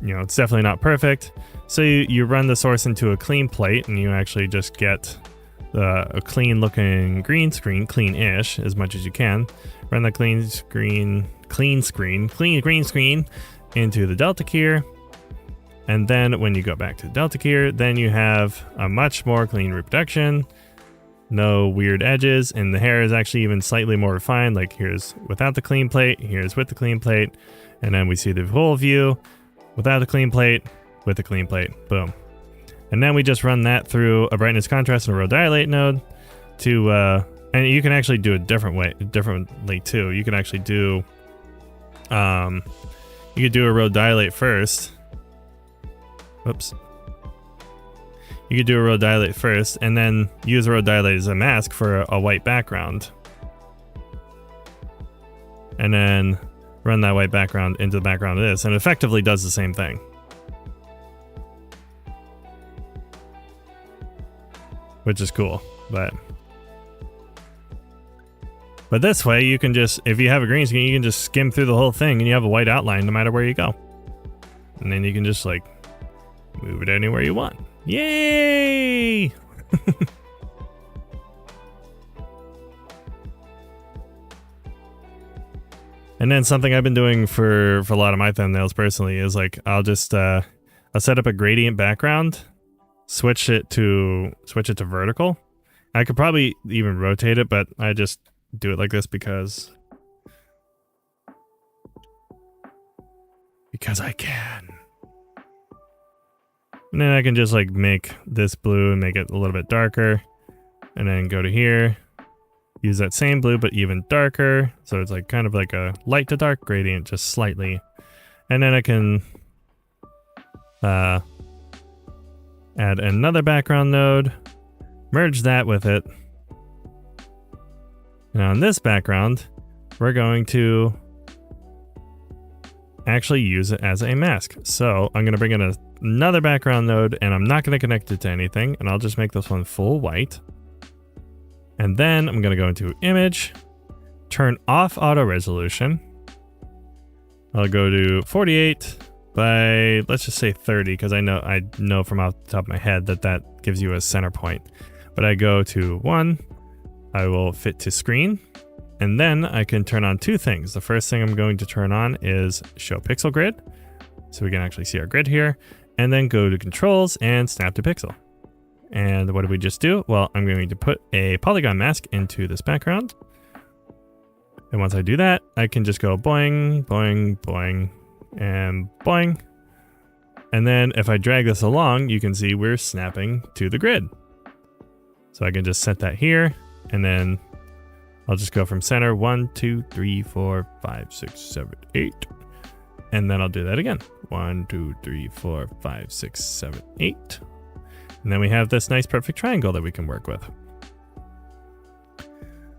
S1: definitely not perfect. So you run the source into a clean plate and you actually just get a clean looking green screen, clean-ish as much as you can. Run the clean green screen into the delta keyer. And then when you go back to the delta keyer, then you have a much more clean reproduction. No weird edges, and the hair is actually even slightly more refined. Like here's without the clean plate, here's with the clean plate, and then we see the whole view without the clean plate, with the clean plate. Boom. And then we just run that through a brightness contrast and a row dilate node to and you can actually do it differently too. You can actually do you could do a row dilate first. Whoops. You could do a row dilate first and then use a row dilate as a mask for a white background. And then run that white background into the background of this, and it effectively does the same thing. Which is cool, but this way you can just, if you have a green screen, you can just skim through the whole thing and you have a white outline no matter where you go. And then you can just like move it anywhere you want. Yay! And then something I've been doing for a lot of my thumbnails personally is like I'll just I'll set up a gradient background, switch it to vertical. I could probably even rotate it, but I just do it like this because I can. And then I can just like make this blue and make it a little bit darker, and then go to here, use that same blue but even darker, so it's like kind of like a light to dark gradient, just slightly. And then I can add another background node, merge that with it. Now on this background, we're going to actually use it as a mask. So I'm going to bring in another background node, and I'm not going to connect it to anything, and I'll just make this one full white. And then I'm going to go into image, turn off auto resolution. I'll go to 48 by, let's just say 30, because I know from off the top of my head that gives you a center point. But I go to 1, I will fit to screen, and then I can turn on two things. The first thing I'm going to turn on is show pixel grid, so we can actually see our grid here, and then go to controls and snap to pixel. And what did we just do? Well, I'm going to put a polygon mask into this background. And once I do that, I can just go boing, boing, boing, and boing. And then if I drag this along, you can see we're snapping to the grid. So I can just set that here, and then I'll just go from center 1, 2, 3, 4, 5, 6, 7, 8. And then I'll do that again. 1, 2, 3, 4, 5, 6, 7, 8. And then we have this nice perfect triangle that we can work with.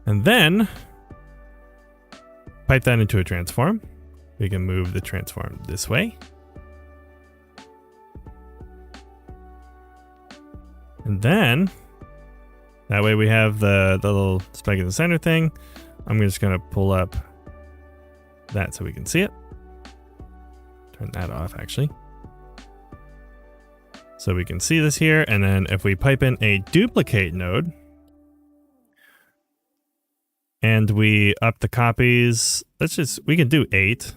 S1: And then pipe that into a transform. We can move the transform this way. And then that way we have the little spike in the center thing. I'm just going to pull up that so we can see it. Turn that off actually. So we can see this here, and then if we pipe in a duplicate node, and we up the copies, we can do 8.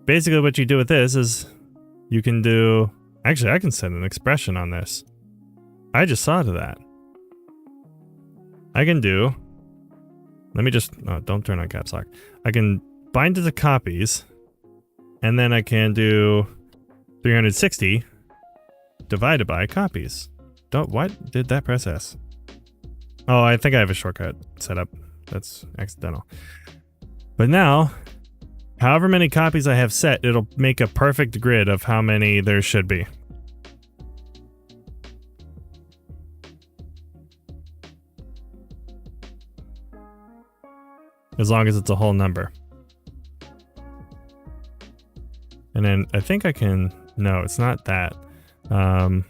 S1: Basically what you do with this is you can do, actually I can set an expression on this. I just saw to that. I can do, don't turn on caps lock. I can bind to the copies, and then I can do 360 divided by copies. What did that press S? Oh, I think I have a shortcut set up. That's accidental. But now, however many copies I have set, it'll make a perfect grid of how many there should be. As long as it's a whole number. And then I think I can... No, it's not that. Oh,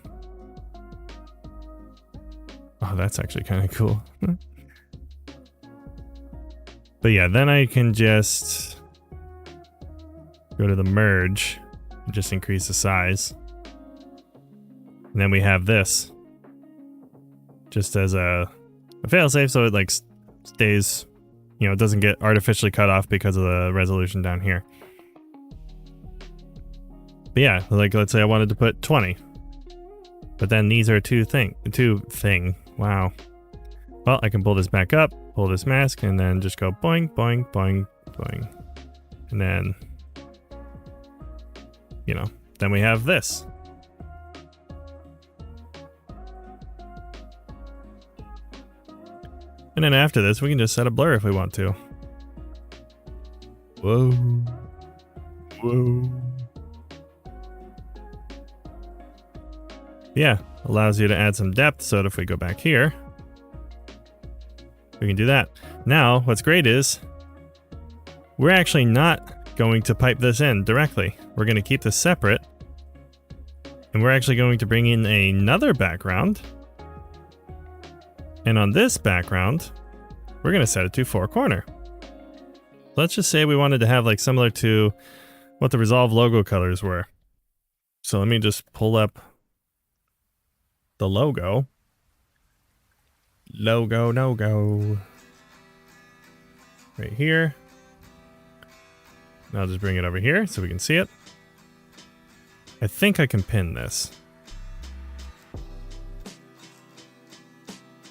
S1: that's actually kind of cool. But yeah, then I can just go to the merge and just increase the size. And then we have this just as a failsafe, so it like stays, you know, it doesn't get artificially cut off because of the resolution down here. But yeah, like let's say I wanted to put 20. But then these are two thing. Wow. Well, I can pull this back up, pull this mask, and then just go boing, boing, boing, boing. And then, you know, then we have this. And then after this, we can just set a blur if we want to. Whoa. Whoa. Yeah, allows you to add some depth, so that if we go back here, we can do that. Now, what's great is, we're actually not going to pipe this in directly. We're going to keep this separate, and we're actually going to bring in another background. And on this background, we're going to set it to 4-corner. Let's just say we wanted to have like similar to what the Resolve logo colors were. So let me just pull up the logo. Logo, no go. Right here. Now I'll just bring it over here so we can see it. I think I can pin this.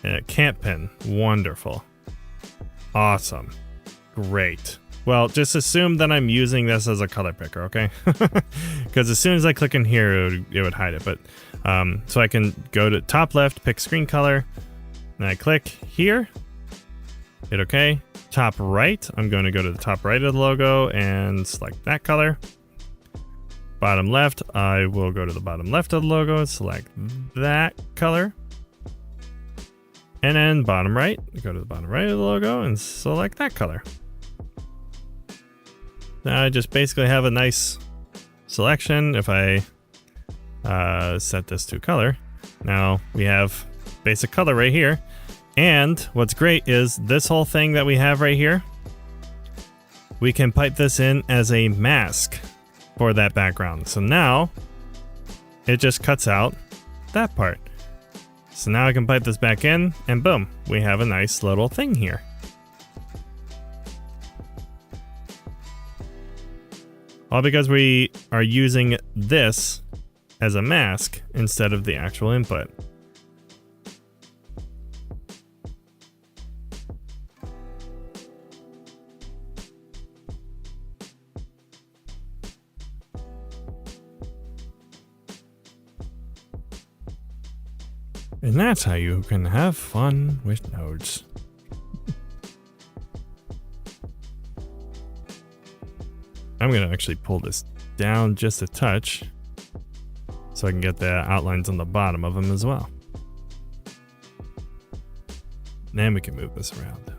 S1: And it can't pin. Wonderful. Awesome. Great. Well, just assume that I'm using this as a color picker, okay? Because as soon as I click in here, it would hide it. But so I can go to top left, pick screen color, and I click here. Hit OK. Top right, I'm going to go to the top right of the logo and select that color. Bottom left, I will go to the bottom left of the logo and select that color. And then bottom right, go to the bottom right of the logo and select that color. Now I just basically have a nice selection if I set this to color. Now we have basic color right here. And what's great is this whole thing that we have right here, we can pipe this in as a mask for that background. So now it just cuts out that part. So now I can pipe this back in and boom, we have a nice little thing here. All because we are using this as a mask instead of the actual input. And that's how you can have fun with nodes. I'm going to actually pull this down just a touch so I can get the outlines on the bottom of them as well. Then we can move this around.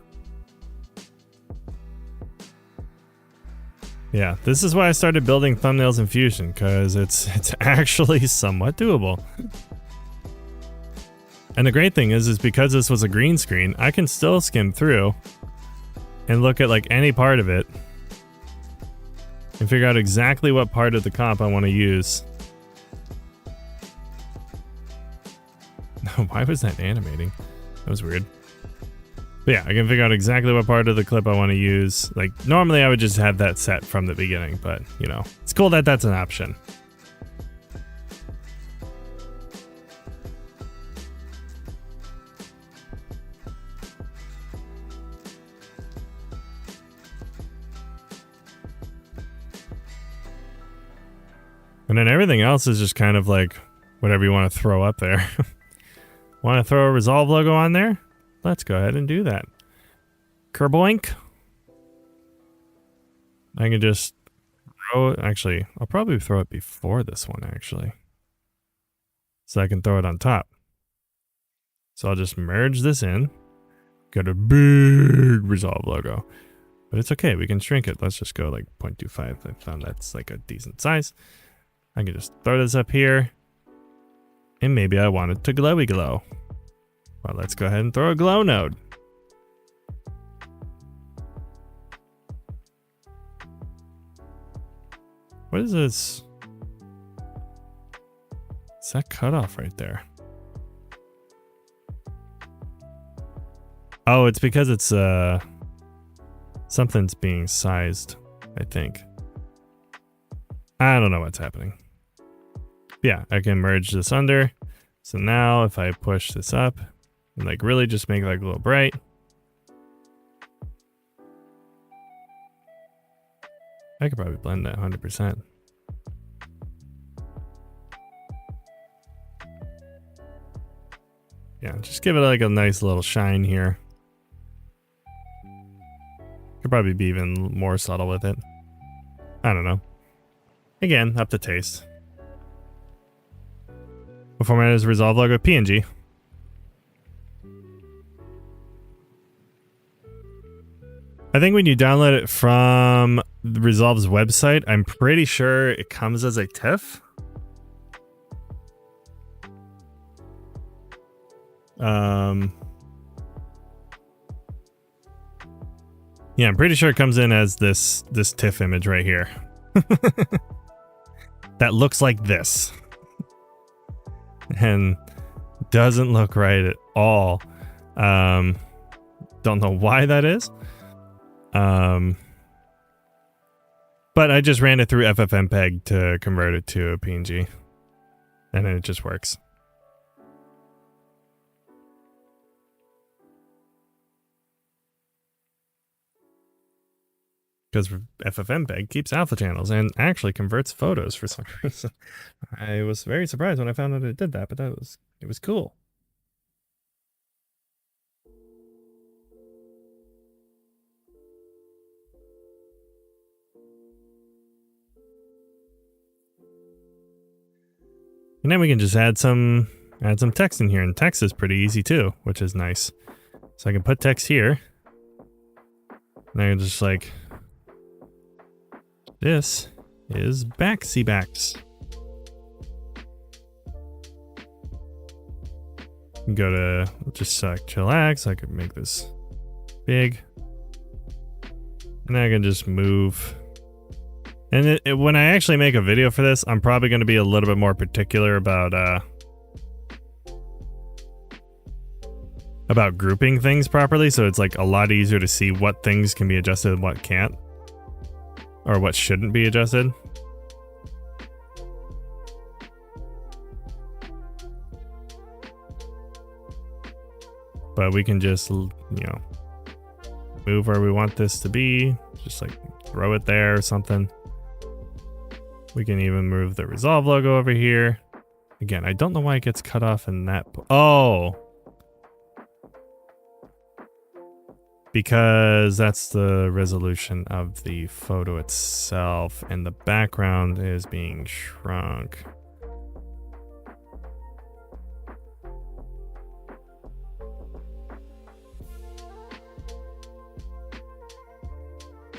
S1: Yeah, this is why I started building thumbnails in Fusion, because it's actually somewhat doable. And the great thing is because this was a green screen, I can still skim through and look at like any part of it and figure out exactly what part of the comp I want to use. Why was that animating? That was weird. But yeah, I can figure out exactly what part of the clip I want to use. Like normally I would just have that set from the beginning, but you know, it's cool that that's an option. And then everything else is just kind of like whatever you want to throw up there. Want to throw a Resolve logo on there? let's go ahead and do that. Kerboink. I can just throw it. Actually, I'll probably throw it before this one, actually. So I can throw it on top. So I'll just merge this in. Got a big resolve logo. But it's okay, we can shrink it. Let's just go like 0.25. I found that's like a decent size. I can just throw this up here. And maybe I want it to glowy glow. Well, let's go ahead and throw a glow node. What is this? Is that cutoff right there? Oh, it's because it's something's being sized, I think. I don't know what's happening. Yeah, I can merge this under. So now if I push this up and like really just make it like a little bright. I could probably blend that 100%. Yeah, just give it like a nice little shine here. Could probably be even more subtle with it. I don't know. Again, up to taste. What format is Resolve logo? PNG. I think when you download it from the Resolve's website, I'm pretty sure it comes as a TIFF. Yeah, I'm pretty sure it comes in as this TIFF image right here. That looks like this. And doesn't look right at all. Don't know why that is. But I just ran it through FFmpeg to convert it to a PNG. And then it just works. Because FFmpeg keeps alpha channels and actually converts photos for some reason. I was very surprised when I found out it did that, but it was cool. And then we can just add some text in here, and text is pretty easy too, which is nice. So I can put text here. And I can just like, this is Baxy Bax. Go to just select chillax. I could make this big. And I can just move. And when I actually make a video for this, I'm probably going to be a little bit more particular about grouping things properly. So it's like a lot easier to see what things can be adjusted and what can't. Or what shouldn't be adjusted. But we can just, you know, move where we want this to be. Just like throw it there or something. We can even move the Resolve logo over here. Again, I don't know why it gets cut off in that. Oh. Because that's the resolution of the photo itself, and the background is being shrunk.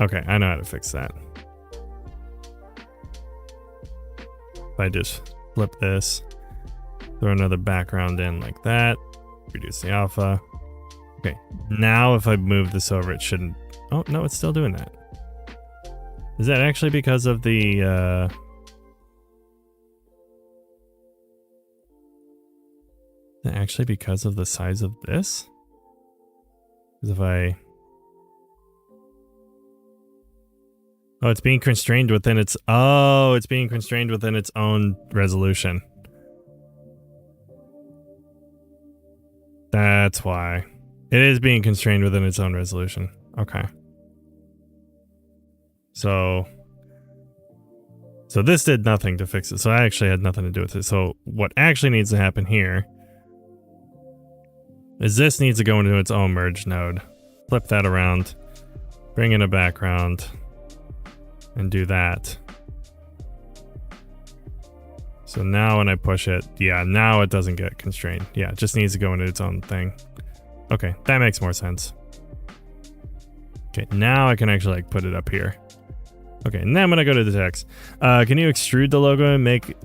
S1: Okay, I know how to fix that. If I just flip this, throw another background in like that, reduce the alpha. Okay, now if I move this over, it shouldn't... Oh, no, it's still doing that. Is that actually because of the... Is that actually because of the size of this? Because if I... Oh, it's being constrained within its... Oh, it's being constrained within its own resolution. That's why. It is being constrained within its own resolution. Okay. So this did nothing to fix it. So I actually had nothing to do with it. So what actually needs to happen here is this needs to go into its own merge node. Flip that around, bring in a background, and do that. So now when I push it, yeah, now it doesn't get constrained. Yeah, it just needs to go into its own thing. Okay, that makes more sense. Okay, now I can actually like put it up here. Okay, and then when I go to the text, can you extrude the logo and make,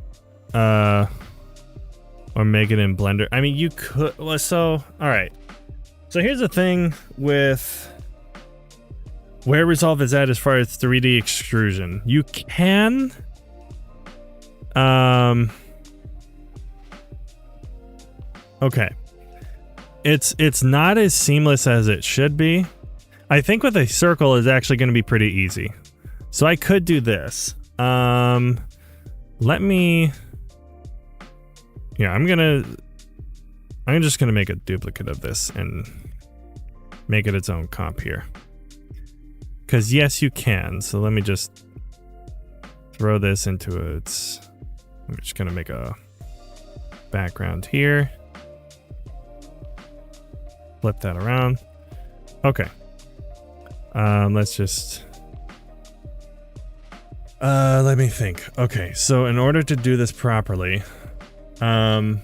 S1: or make it in Blender? I mean, you could, well, so, all right. So here's the thing with where Resolve is at as far as 3D extrusion. You can, okay. It's not as seamless as it should be. I think with a circle is actually going to be pretty easy. So I could do this. Let me, yeah, I'm just gonna make a duplicate of this and make it its own comp here. Cause yes, you can. So let me just throw this into its, I'm just gonna make a background here. Flip that around. Okay. Let's just, let me think. Okay, so in order to do this properly, do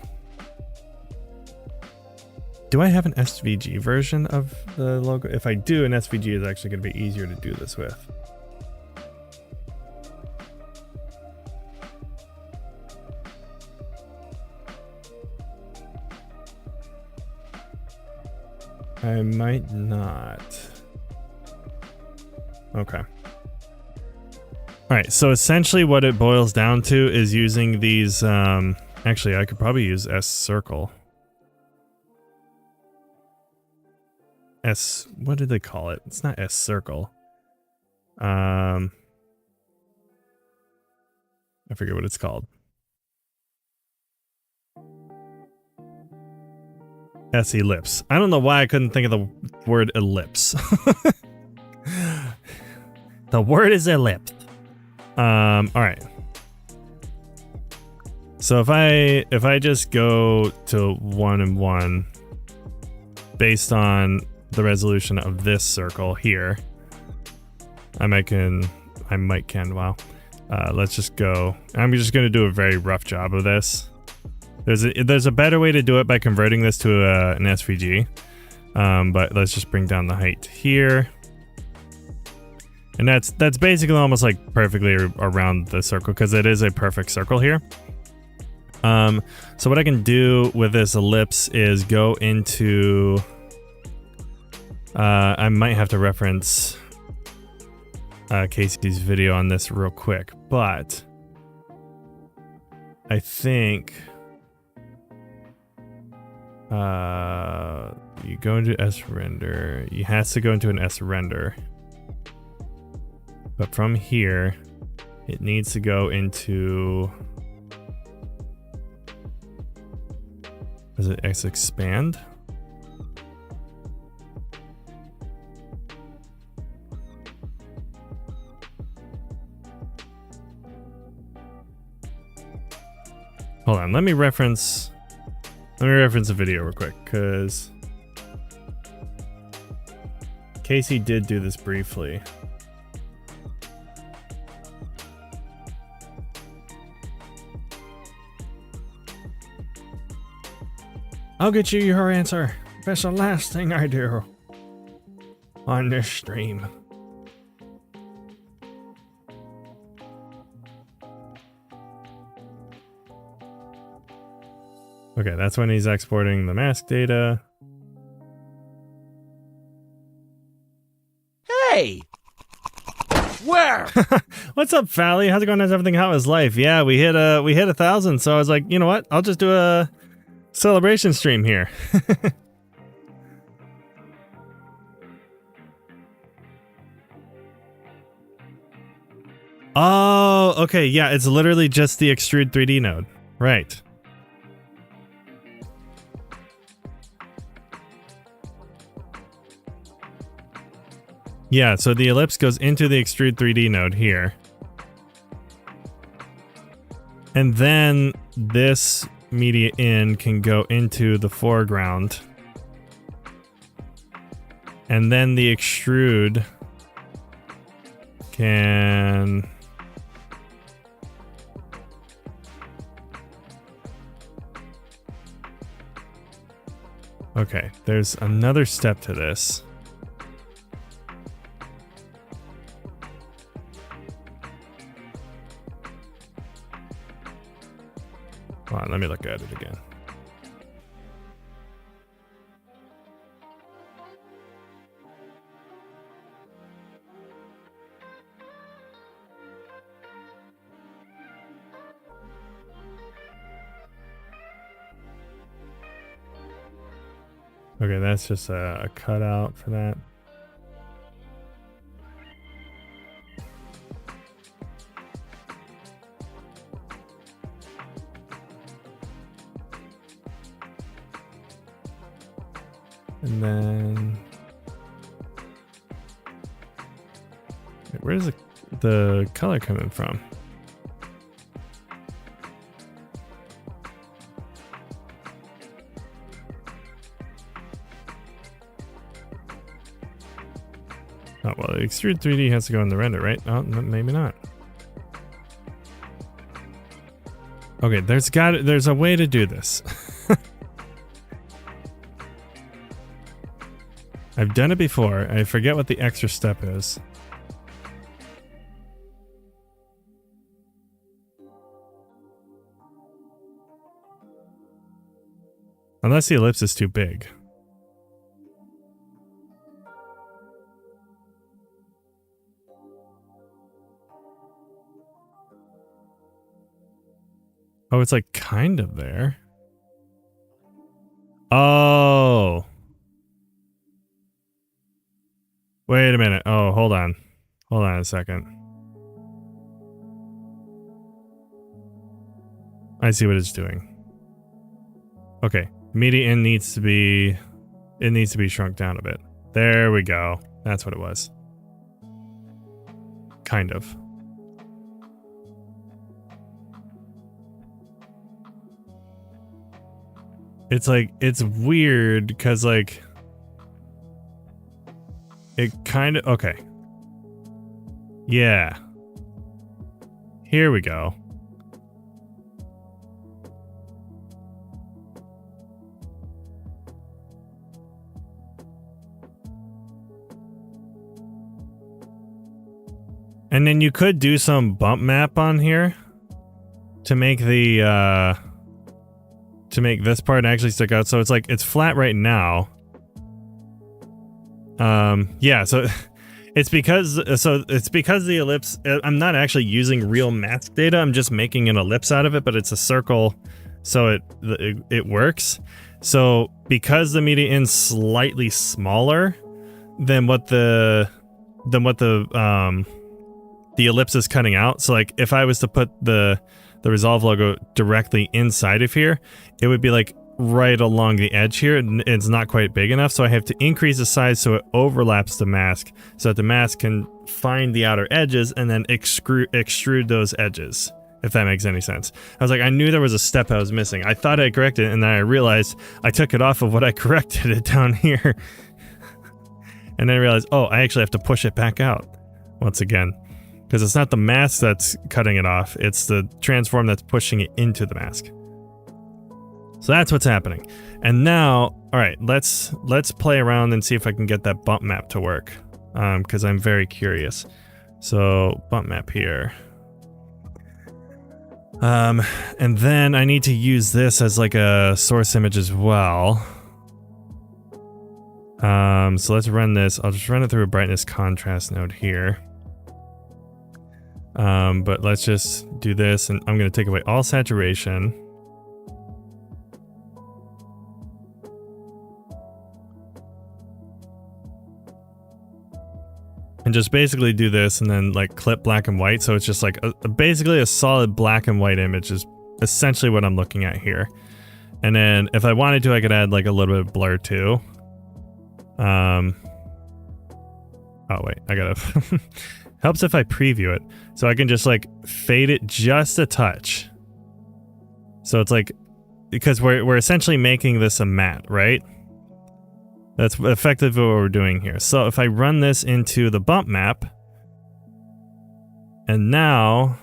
S1: I have an SVG version of the logo? If I do, an SVG is actually going to be easier to do this with. I might not. Okay. Alright, so essentially what it boils down to is using these, actually I could probably use S circle. What did they call it? It's not S circle. I forget what it's called. S ellipse. I don't know why I couldn't think of the word ellipse. The word is ellipse. All right. So if I just go to 1 and 1 based on the resolution of this circle here, I might can, wow. Let's just go. I'm just going to do a very rough job of this. There's a better way to do it by converting this to an SVG. But let's just bring down the height here. And that's basically almost like perfectly around the circle because it is a perfect circle here. So what I can do with this ellipse is go into, I might have to reference Casey's video on this real quick, but I think you go into S render, you has to go into an S render. But from here, it needs to go into, is it S expand? Hold on, let me reference a video real quick, because Casey did do this briefly. I'll get you your answer. That's the last thing I do on this stream. Okay, that's when he's exporting the mask data.
S2: Hey! Where?
S1: What's up, Fally? How's it going? How's everything? How is life? Yeah, we hit 1,000, so I was like, you know what? I'll just do a celebration stream here. Oh, okay, yeah, it's literally just the extrude 3D node. Right. Yeah, so the ellipse goes into the extrude 3D node here. And then this media in can go into the foreground And then the extrude can... Okay, there's another step to this. Hold on, let me look at it again. Okay, that's just a cutout for that. And then... Wait, where's the color coming from? Oh, well, the extrude 3D has to go in the render, right? Oh, maybe not. Okay, there's a way to do this. I've done it before. I forget what the extra step is. Unless the ellipse is too big. Oh, it's like kind of there. Oh. Wait a minute. Oh, hold on. Hold on a second. I see what it's doing. Okay. Median needs to be... It needs to be shrunk down a bit. There we go. That's what it was. Kind of. It's like, it's weird because like... It kind of... Okay. Yeah. Here we go. And then you could do some bump map on here to make the to make this part actually stick out. So it's like it's flat right now. Yeah, so it's because the ellipse, I'm not actually using real mask data. I'm just making an ellipse out of it, but it's a circle, so it works. So because the median's slightly smaller than what the ellipse is cutting out. So like if I was to put the Resolve logo directly inside of here, it would be like right along the edge here, and it's not quite big enough. So I have to increase the size so it overlaps the mask, so that the mask can find the outer edges and then extrude those edges, if that makes any sense. I was like, I knew there was a step I was missing. I thought I corrected it, and then I realized I took it off of what I corrected it down here. And then I realized, oh, I actually have to push it back out once again. Because it's not the mask that's cutting it off, it's the transform that's pushing it into the mask. So that's what's happening. And now, all right, let's play around and see if I can get that bump map to work. Because I'm very curious. So bump map here. And then I need to use this as like a source image as well. So let's run this. I'll just run it through a brightness contrast node here. But let's just do this, and I'm going to take away all saturation. And just basically do this and then like clip black and white, so it's just like basically a solid black and white image is essentially what I'm looking at here. And then if I wanted to, I could add like a little bit of blur too. Oh wait, I gotta... Helps if I preview it. So I can just like fade it just a touch. So it's like, because we're essentially making this a matte, right? That's effectively what we're doing here. So if I run this into the bump map, and now,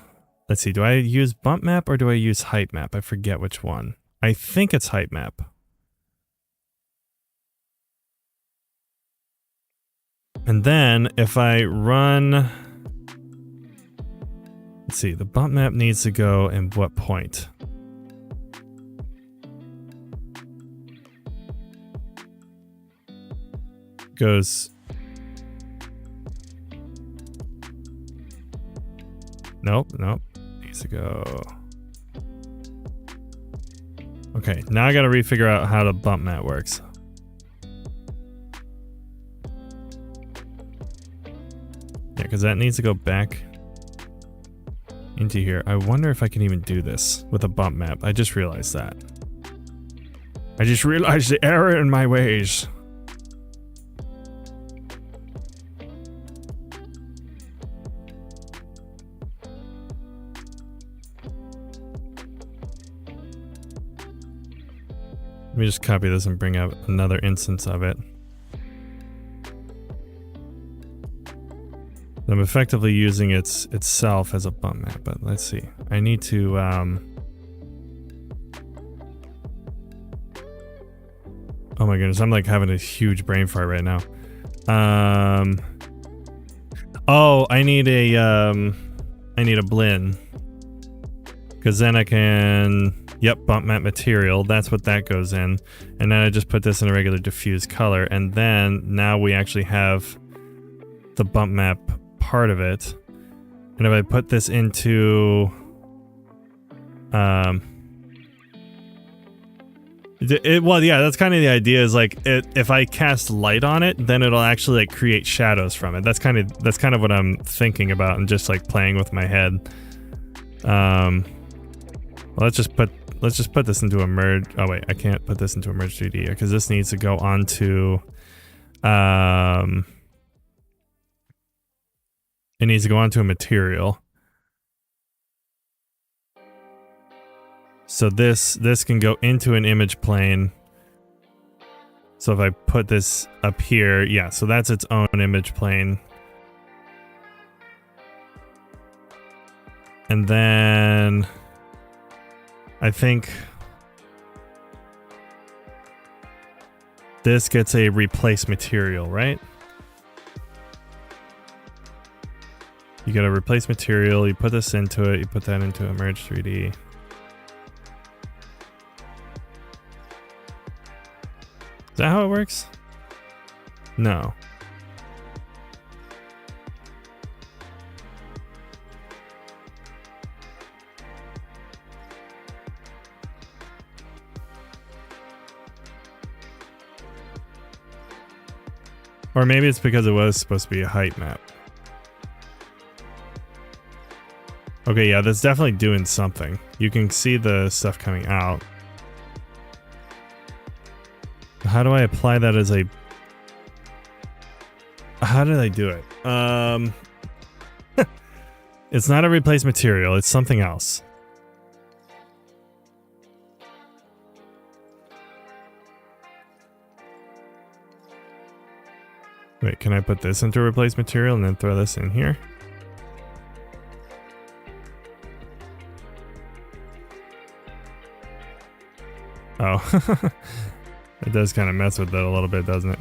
S1: let's see, do I use bump map or do I use height map? I forget which one. I think it's height map. And then if I run, let's see, the bump map needs to go in what point? Goes, nope, needs to go. Okay, now I gotta refigure out how the bump map works. Yeah, because that needs to go back into here. I wonder if I can even do this with a bump map. I just realized that. I just realized the error in my ways. Let me just copy this and bring up another instance of it. I'm effectively using itself as a bump map, but let's see. I need to oh my goodness, I'm like having a huge brain fart right now. Oh, I need a blend. Cause then I can, yep, bump map material, that's what that goes in. And then I just put this in a regular diffuse color, and then now we actually have the bump map part of it. And if I put this into well, yeah, that's kind of the idea, is like if I cast light on it, then it'll actually like create shadows from it. That's kind of what I'm thinking about and just like playing with my head. Well, let's just put this into a merge. Oh wait, I can't put this into a merge 3D because this needs to go onto it needs to go onto a material. So this can go into an image plane. So if I put this up here, yeah, so that's its own image plane. And then I think this gets a replace material, right? You gotta replace material, you put this into it, you put that into a merge 3D. Is that how it works? No. Or maybe it's because it was supposed to be a height map. Okay, yeah, that's definitely doing something. You can see the stuff coming out. How do I apply that as a... How did I do it? It's not a replace material, it's something else. Wait, can I put this into replace material and then throw this in here? Oh. It does kind of mess with it a little bit, doesn't it?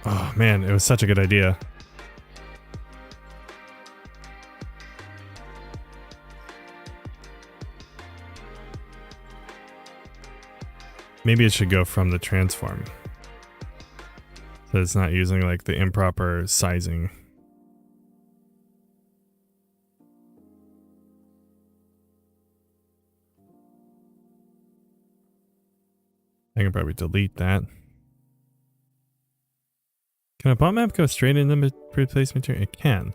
S1: Oh man, it was such a good idea. Maybe it should go from the transform. So it's not using like the improper sizing. I can probably delete that. Can a bump map go straight into the replace material? It can.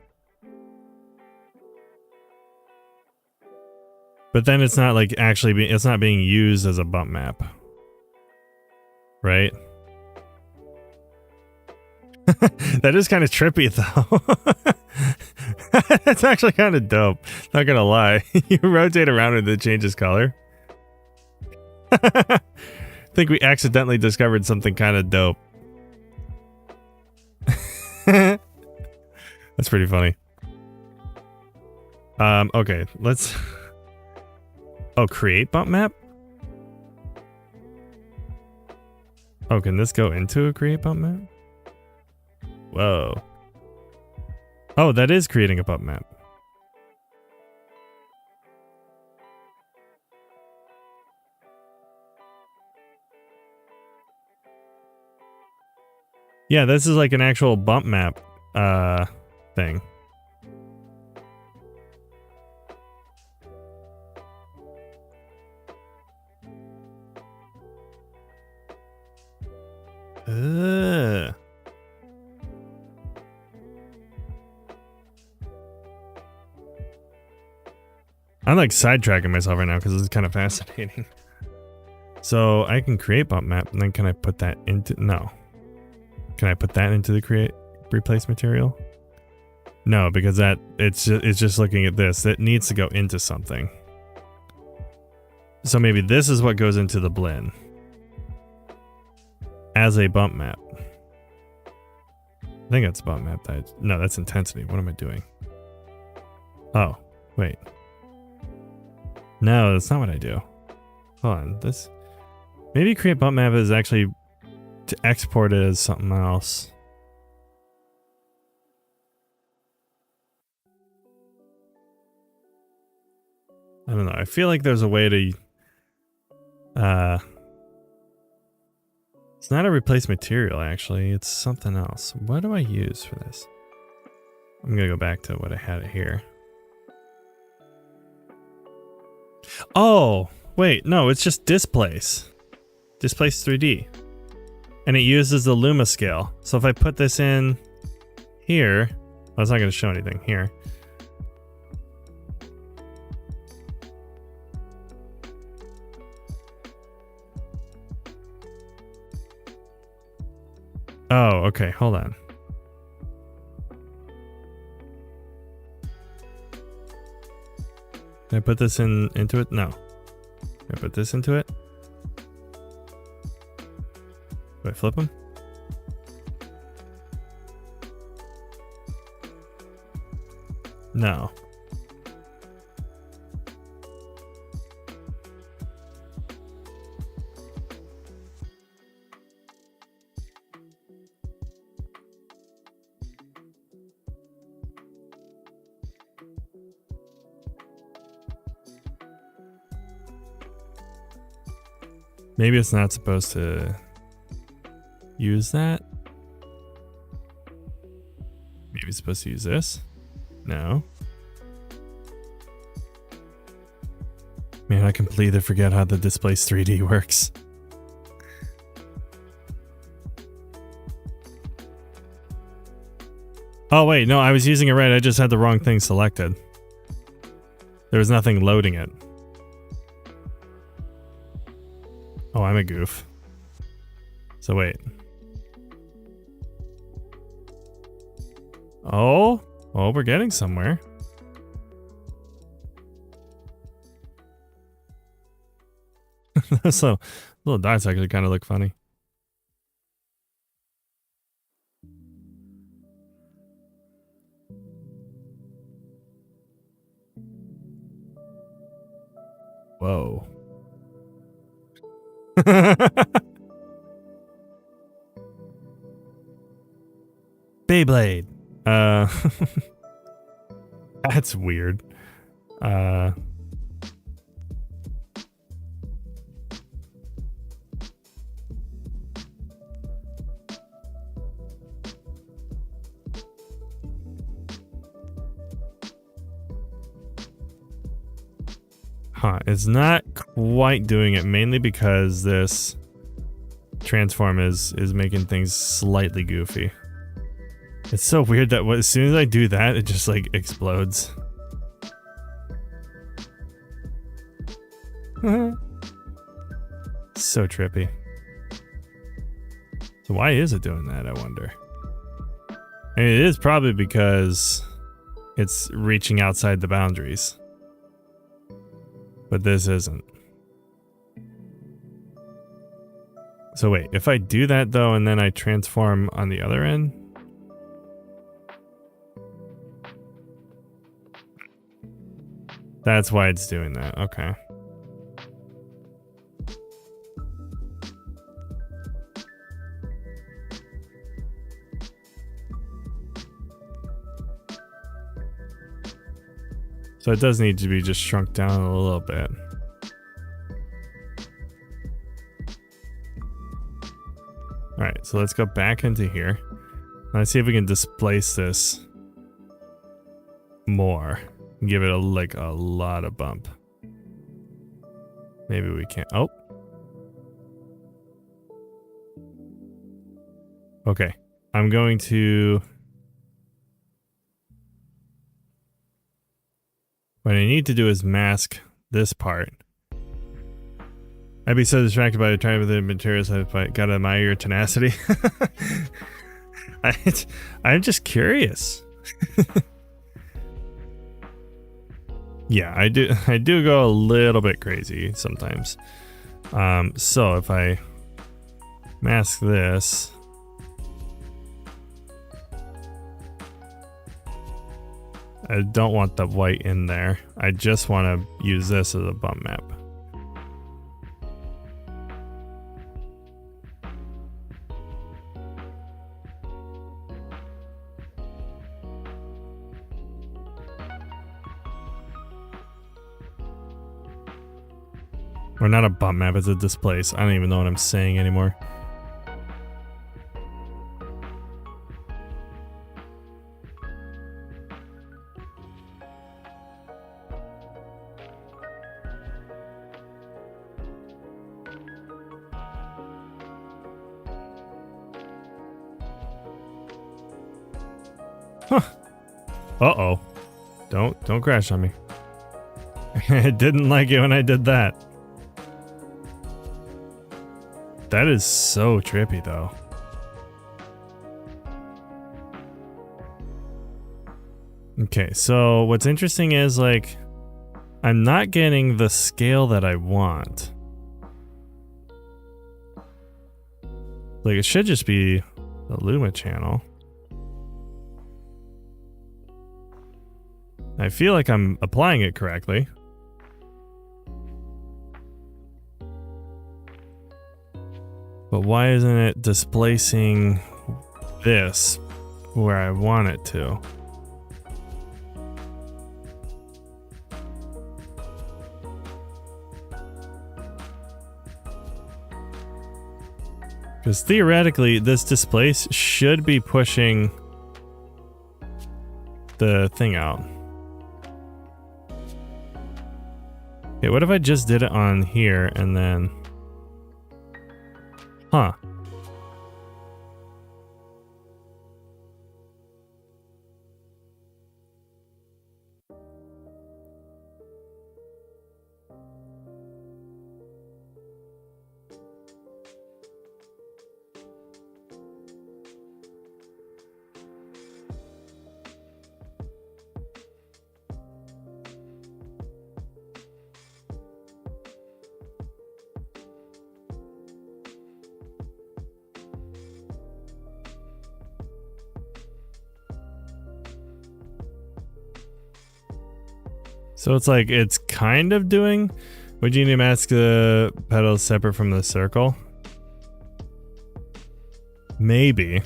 S1: But then it's not like actually it's not being used as a bump map. Right? That is kind of trippy though. That's actually kind of dope. Not gonna lie. You rotate around and it changes color. I think we accidentally discovered something kind of dope. That's pretty funny. Okay, let's... Oh, create bump map? Oh, can this go into a create bump map? Whoa. Oh, that is creating a bump map. Yeah, this is like an actual bump map thing. I'm like sidetracking myself right now because this is kind of fascinating. So I can create bump map, and then can I put that into... No. Can I put that into the create replace material? No, because that it's just looking at this. It needs to go into something. So maybe this is what goes into the blend as a bump map. I think that's bump map. No, that's intensity. What am I doing? Oh, wait. No, that's not what I do. Hold on. This maybe create bump map is actually to export it as something else. I don't know. I feel like there's a way to it's not a replace material actually. It's something else. What do I use for this? I'm gonna go back to what I had it here. Oh, wait, no, it's just displace. Displace 3D. And it uses the Luma scale. So if I put this in here, well, it's not going to show anything here. Oh, okay, hold on. Can I put this into it? No. Can I put this into it? Do I flip them? No. Maybe it's not supposed to use that. Maybe it's supposed to use this. No. Man, I completely forget how the displace 3D works. Oh wait, no, I was using it right. I just had the wrong thing selected. There was nothing loading it. Oh, I'm a goof. So wait. Oh, well, we're getting somewhere. So, little dots actually kind of look funny. Whoa. Beyblade. That's weird. Huh, it's not quite doing it, mainly because this transform is making things slightly goofy. It's so weird that as soon as I do that, it just like explodes. So trippy. So why is it doing that, I wonder? I mean, it is probably because it's reaching outside the boundaries. But this isn't. So wait, if I do that though, and then I transform on the other end? That's why it's doing that, okay. So it does need to be just shrunk down a little bit. Alright, so let's go back into here. Let's see if we can displace this more. Give it a lot of bump. Maybe we can't. Oh. Okay. I'm going to... What I need to do is mask this part. I'd be so distracted by the trying of the materials if I got to admire your tenacity. I'm just curious. Yeah, I do go a little bit crazy sometimes. So if I mask this, I don't want the white in there. I just want to use this as a bump map. Or not a bump map, it's a displace. I don't even know what I'm saying anymore. Huh. Uh-oh. Don't crash on me. I didn't like it when I did that. That is so trippy, though. Okay, so what's interesting is, like, I'm not getting the scale that I want. Like, it should just be the Luma channel. I feel like I'm applying it correctly. But why isn't it displacing this where I want it to? Because theoretically, this displace should be pushing the thing out. Okay, what if I just did it on here and then... Huh. So it's like, it's kind of doing... Would you need to mask the pedals separate from the circle? Maybe.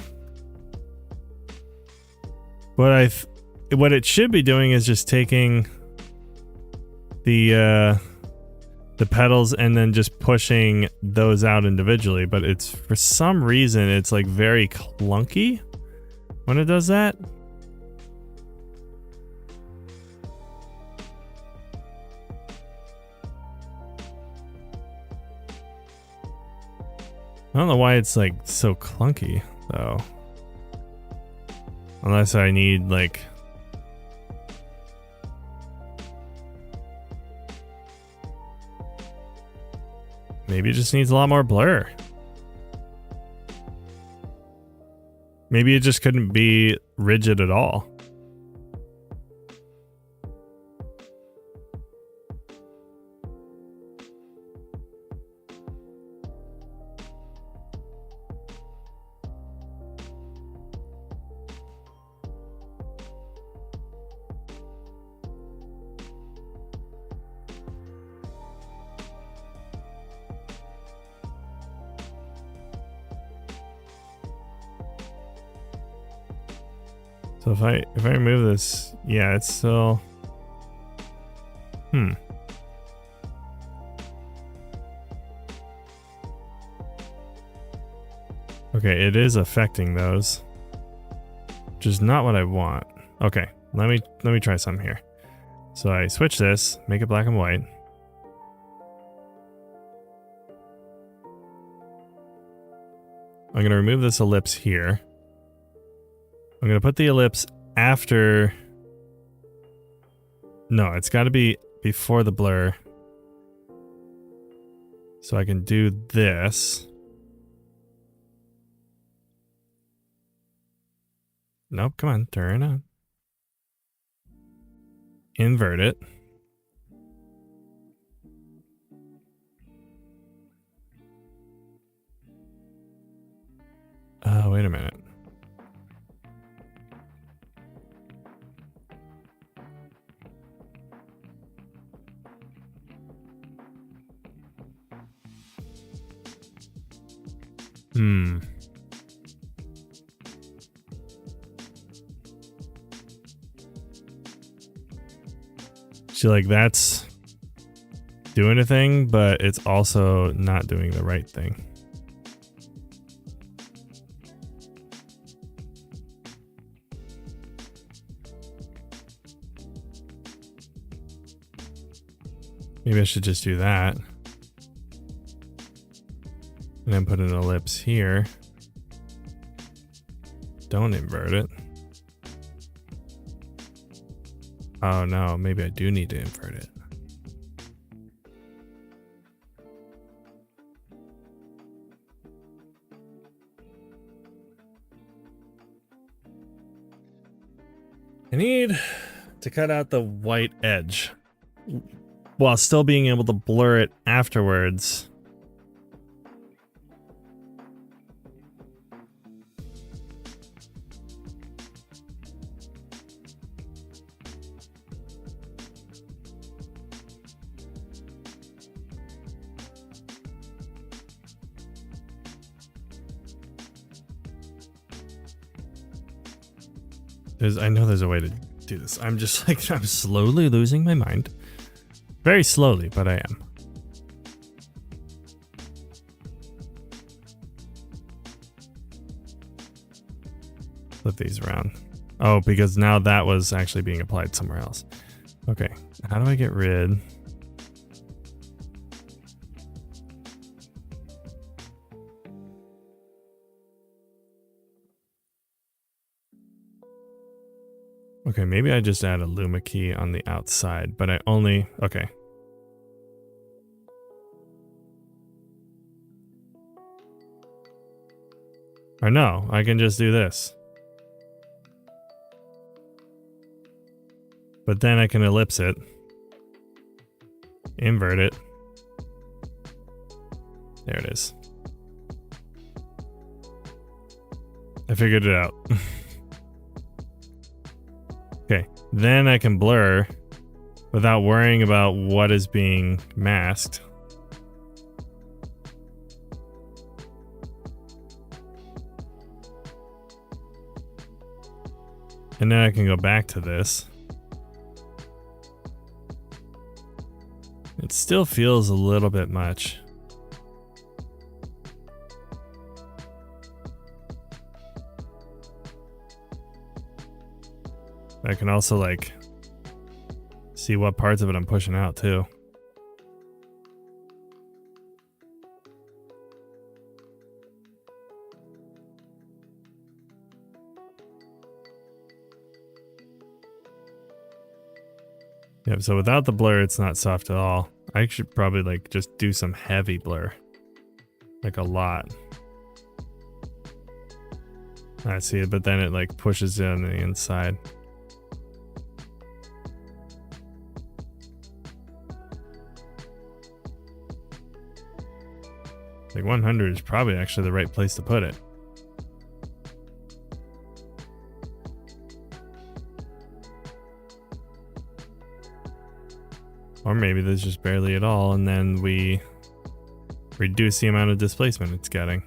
S1: What it should be doing is just taking the pedals and then just pushing those out individually, but it's, for some reason, it's like very clunky when it does that. I don't know why it's like so clunky though. Unless I need like... Maybe it just needs a lot more blur. Maybe it just couldn't be rigid at all. So if I remove this, yeah, it's still. Okay, it is affecting those, which is not what I want. Okay, let me try something here. So I switch this, make it black and white. I'm going to remove this ellipse here. I'm going to put the ellipse after... No, it's got to be before the blur. So I can do this. Nope, come on, turn it on. Invert it. Oh, wait a minute. See, like, that's doing a thing, but it's also not doing the right thing. Maybe I should just do that. And then put an ellipse here. Don't invert it. Oh no, maybe I do need to invert it. I need to cut out the white edge while still being able to blur it afterwards. I know there's a way to do this. I'm just like, I'm slowly losing my mind. Very slowly, but I am. Flip these around. Oh, because now that was actually being applied somewhere else. Okay, how do I get rid? Okay, maybe I just add a Luma key on the outside, but I only... Okay. Or no, I can just do this. But then I can ellipse it. Invert it. There it is. I figured it out. Okay, then I can blur without worrying about what is being masked. And then I can go back to this. It still feels a little bit much. I can also like see what parts of it I'm pushing out too. Yep, so without the blur it's not soft at all. I should probably like just do some heavy blur. Like a lot. I see it, but then it like pushes it on the inside. Like 100 is probably actually the right place to put it. Or maybe there's just barely at all, and then we reduce the amount of displacement it's getting.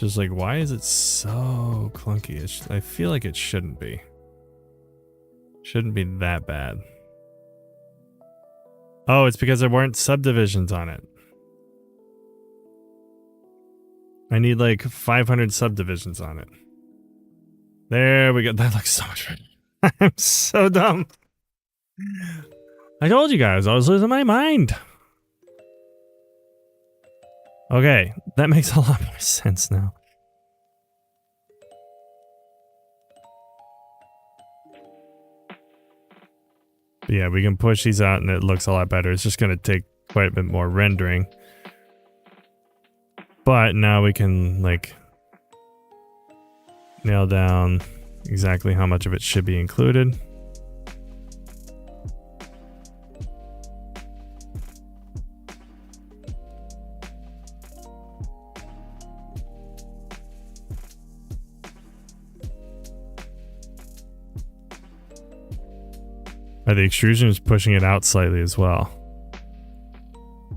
S1: just like, why is it so clunky? I feel like it shouldn't be. Shouldn't be that bad. Oh, it's because there weren't subdivisions on it. I need like 500 subdivisions on it. There we go. That looks so much better. I'm so dumb. I told you guys I was losing my mind. Okay, that makes a lot more sense now. But yeah, we can push these out and it looks a lot better. It's just going to take quite a bit more rendering. But now we can like nail down exactly how much of it should be included. The extrusion is pushing it out slightly as well.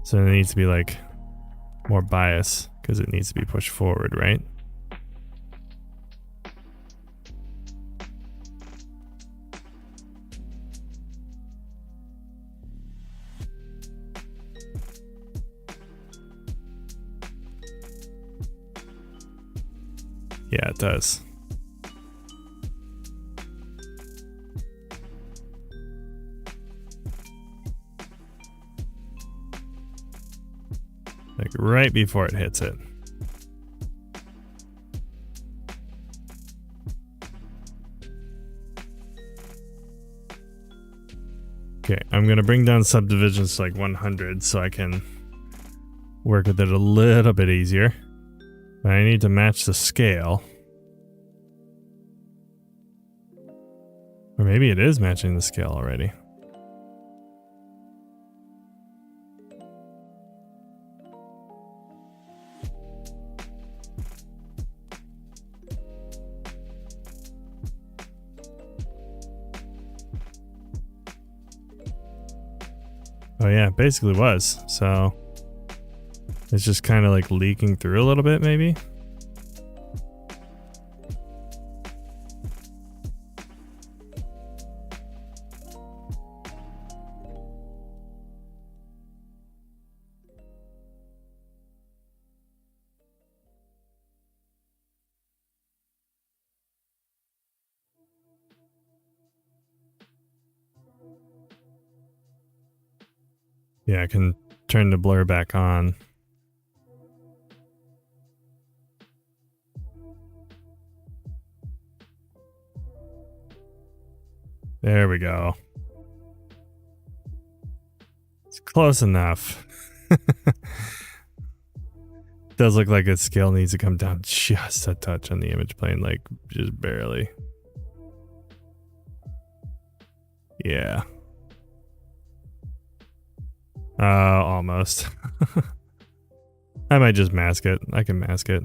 S1: So it needs to be like more bias because it needs to be pushed forward, right? Yeah, it does. Like right before it hits it. Okay, I'm gonna bring down subdivisions to like 100 so I can work with it a little bit easier. But I need to match the scale. Or maybe it is matching the scale already. Oh yeah, basically was. So it's just kind of like leaking through a little bit maybe. Yeah, I can turn the blur back on. There we go. It's close enough. Does look like its scale needs to come down just a touch on the image plane, like just barely. Yeah. Almost. I might just mask it. I can mask it.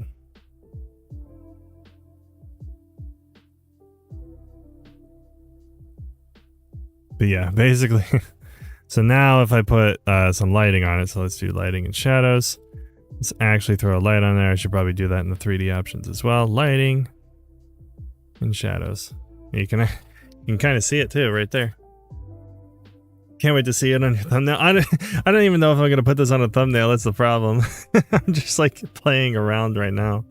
S1: But yeah, basically. So now if I put some lighting on it, so let's do lighting and shadows. Let's actually throw a light on there. I should probably do that in the 3D options as well. Lighting and shadows. You can kind of see it too right there. Can't wait to see it on your thumbnail. I don't even know if I'm gonna put this on a thumbnail. That's the problem. I'm just like playing around right now.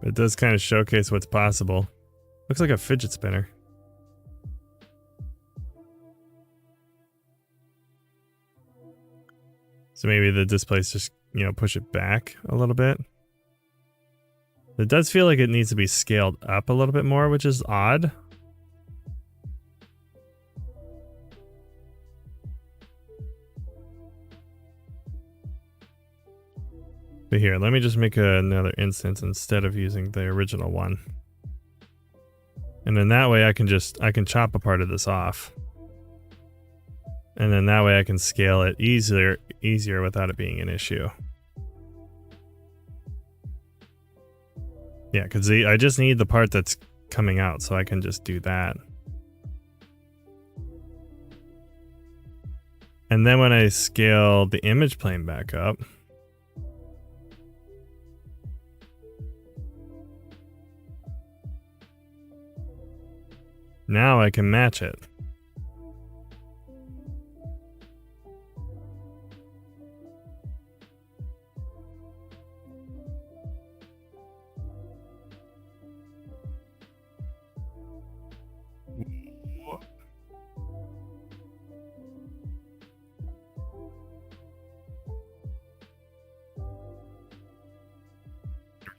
S1: It does kind of showcase what's possible. Looks like a fidget spinner. So maybe the displays just, you know, push it back a little bit. It does feel like it needs to be scaled up a little bit more, which is odd. But here, let me just make another instance instead of using the original one. And then that way I can chop a part of this off. And then that way I can scale it easier without it being an issue. Yeah, because I just need the part that's coming out, so I can just do that. And then when I scale the image plane back up, now I can match it.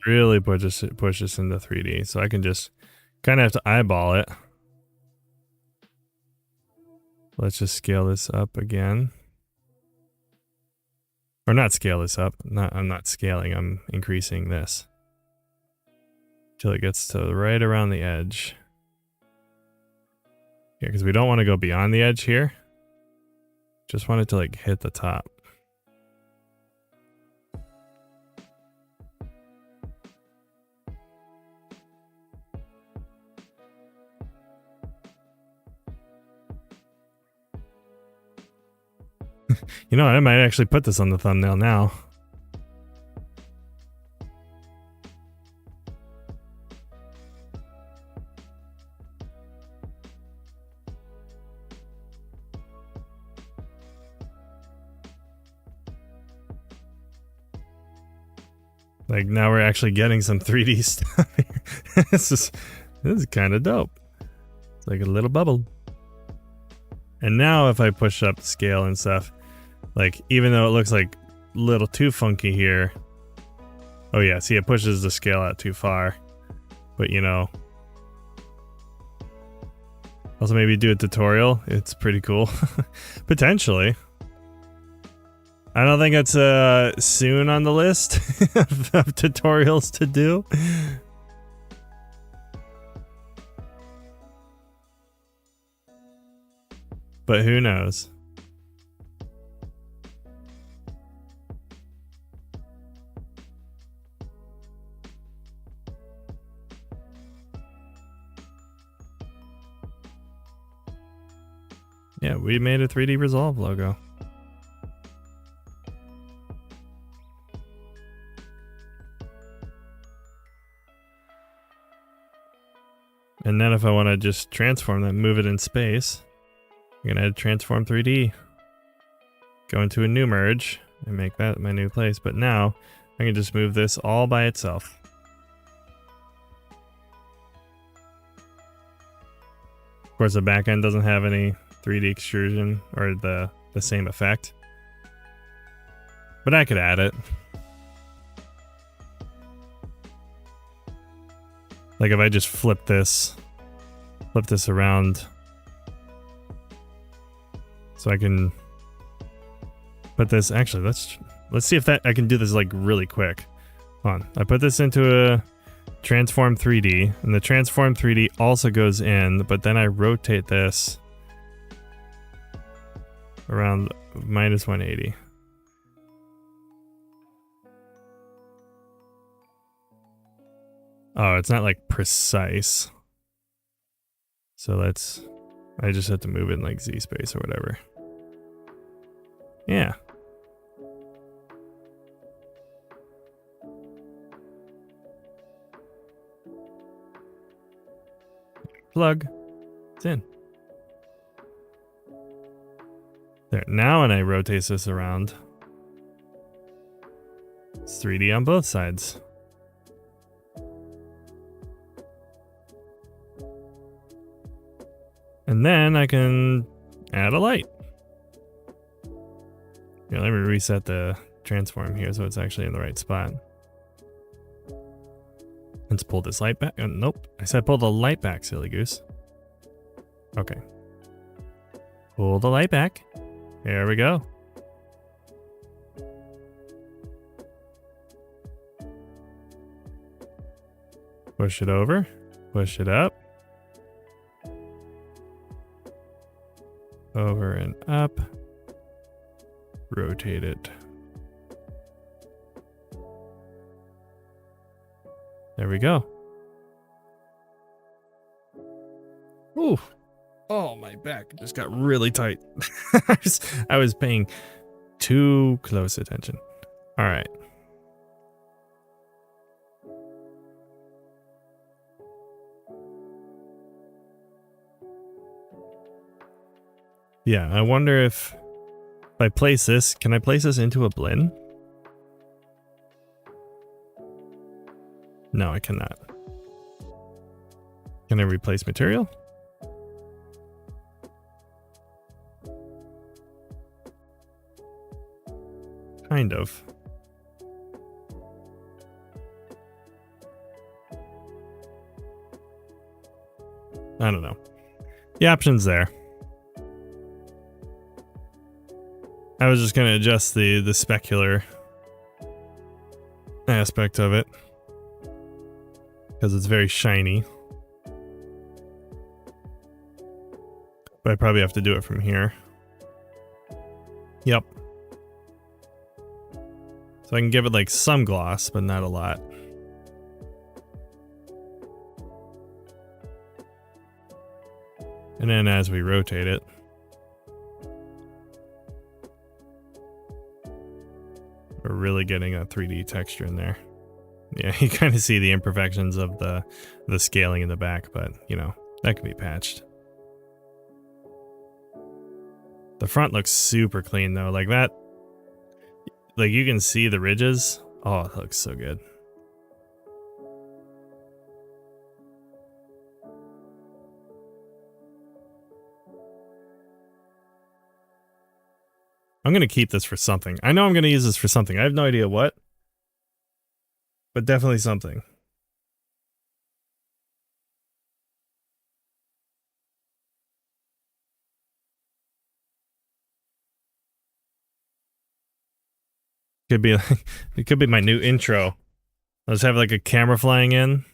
S1: Really push this into 3D, so I can just kind of have to eyeball it. Let's just scale this up again. Or not scale this up. I'm not scaling, I'm increasing this. Till it gets to right around the edge. Yeah, because we don't want to go beyond the edge here. Just want it to like hit the top. You know, I might actually put this on the thumbnail now. Like now we're actually getting some 3D stuff here. this is kind of dope. It's like a little bubble. And now if I push up scale and stuff, like even though it looks like a little too funky here. Oh yeah, see it pushes the scale out too far. But you know. Also maybe do a tutorial. It's pretty cool. Potentially. I don't think it's soon on the list of tutorials to do. But who knows? Yeah, we made a 3D Resolve logo. And then if I want to just transform that, move it in space, I'm going to add transform 3D. Go into a new merge and make that my new place. But now I can just move this all by itself. Of course, the back end doesn't have any 3D extrusion or the same effect. But I could add it. Like if I just flip this around so I can put this, actually let's see if I can do this like really quick. Hold on. I put this into a transform 3D and the transform 3D also goes in, but then I rotate this around minus 180. Oh, it's not like precise. So I just have to move it in like Z space or whatever. Yeah. Plug. It's in. There. Now when I rotate this around, it's 3D on both sides. And then I can add a light. Yeah, let me reset the transform here so it's actually in the right spot. Let's pull this light back. Nope. I said pull the light back, silly goose. Okay. Pull the light back. There we go. Push it over. Push it up. Over and up. Rotate it. There we go. Ooh. Oh, my back just got really tight. I was paying too close attention. All right. Yeah, I wonder if I place this, can I place this into a blend? No, I cannot. Can I replace material? Kind of. I don't know. The option's there. I was just gonna adjust the specular aspect of it because it's very shiny. But I probably have to do it from here. Yep. So I can give it like some gloss, but not a lot. And then as we rotate it, we're really getting a 3D texture in there. Yeah, you kind of see the imperfections of the scaling in the back, but you know, that can be patched. The front looks super clean though, like that. Like you can see the ridges. Oh, it looks so good. I'm going to keep this for something. I know I'm going to use this for something. I have no idea what, but definitely something. Could be like, it could be my new intro. I'll just have like a camera flying in.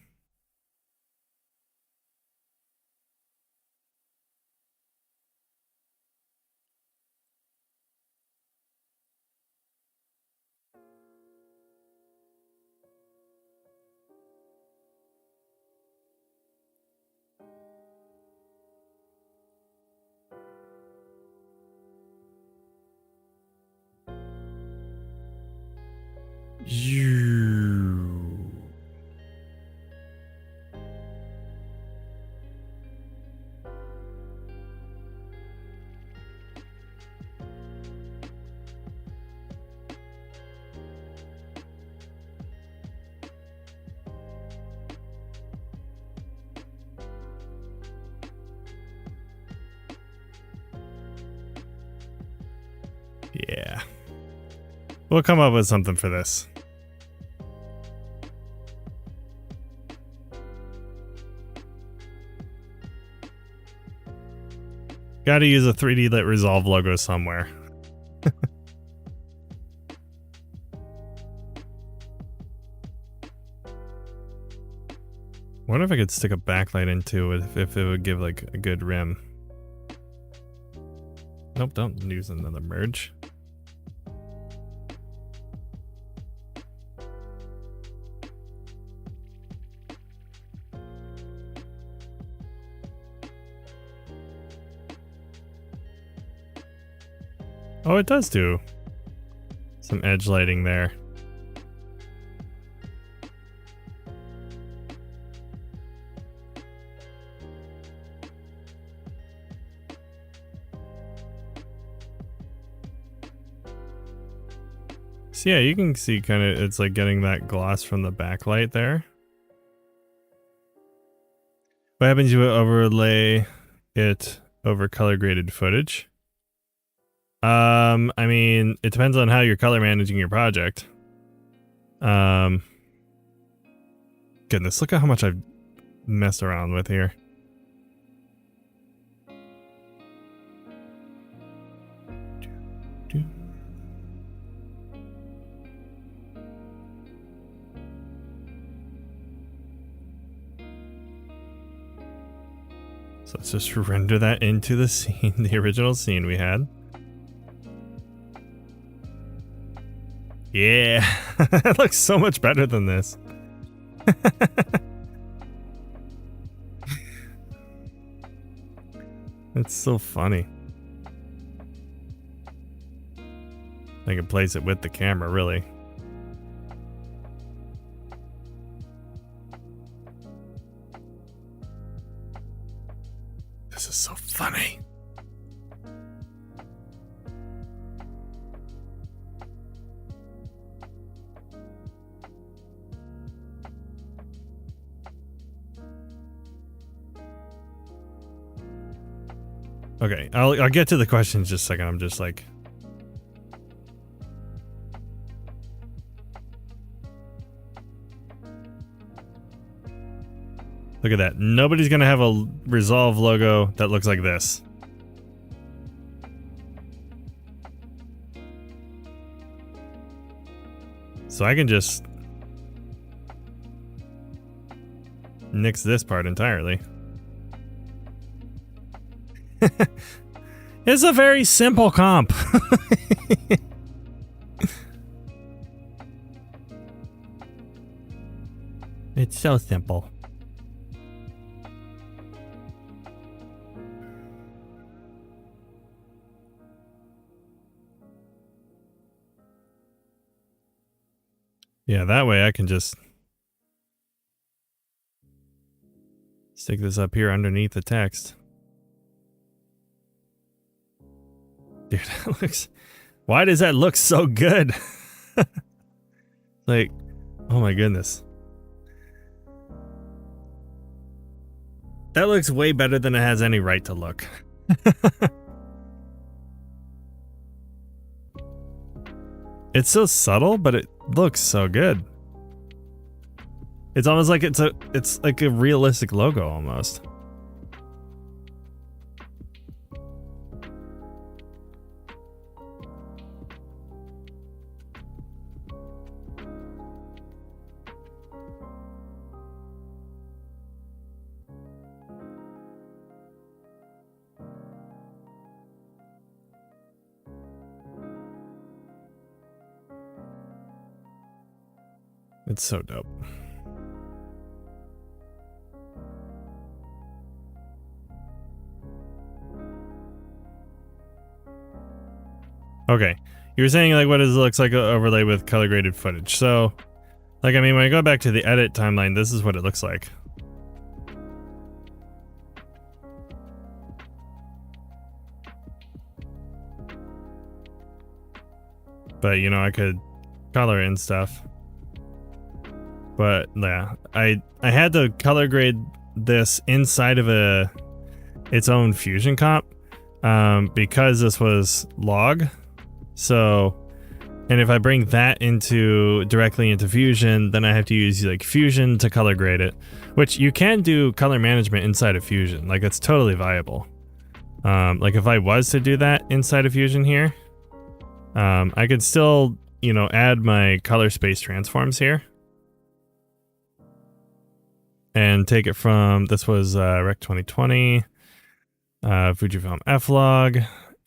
S1: Yeah. We'll come up with something for this. Gotta use a 3D Lit Resolve logo somewhere. Wonder if I could stick a backlight into it if it would give like a good rim. Nope, don't use another merge. Oh, it does do some edge lighting there. So yeah, you can see kind of, it's like getting that gloss from the backlight there. What happens if you overlay it over color graded footage? I mean, it depends on how you're color managing your project. Goodness, look at how much I've messed around with here. So let's just render that into the scene, the original scene we had. Yeah, that looks so much better than this. It's so funny. I can place it with the camera, really. This is so funny. Okay, I'll get to the questions in just a second. I'm just like... Look at that. Nobody's gonna have a Resolve logo that looks like this. So I can just nix this part entirely. It's a very simple comp. It's so simple. Yeah, that way I can just stick this up here underneath the text. Dude, that looks... Why does that look so good? Like, oh my goodness. That looks way better than it has any right to look. It's so subtle, but it looks so good. It's almost like it's like a realistic logo almost. It's so dope. Okay, you were saying like what it looks like overlay with color graded footage. So, like, I mean, when I go back to the edit timeline, this is what it looks like. But you know, I could color in stuff. But yeah, I had to color grade this inside of its own Fusion comp because this was log. So, and if I bring that directly into Fusion, then I have to use like Fusion to color grade it, which you can do color management inside of Fusion. Like, it's totally viable. Like if I was to do that inside of Fusion here, I could still, you know, add my color space transforms here. And take it from, this was Rec 2020, Fujifilm F-Log,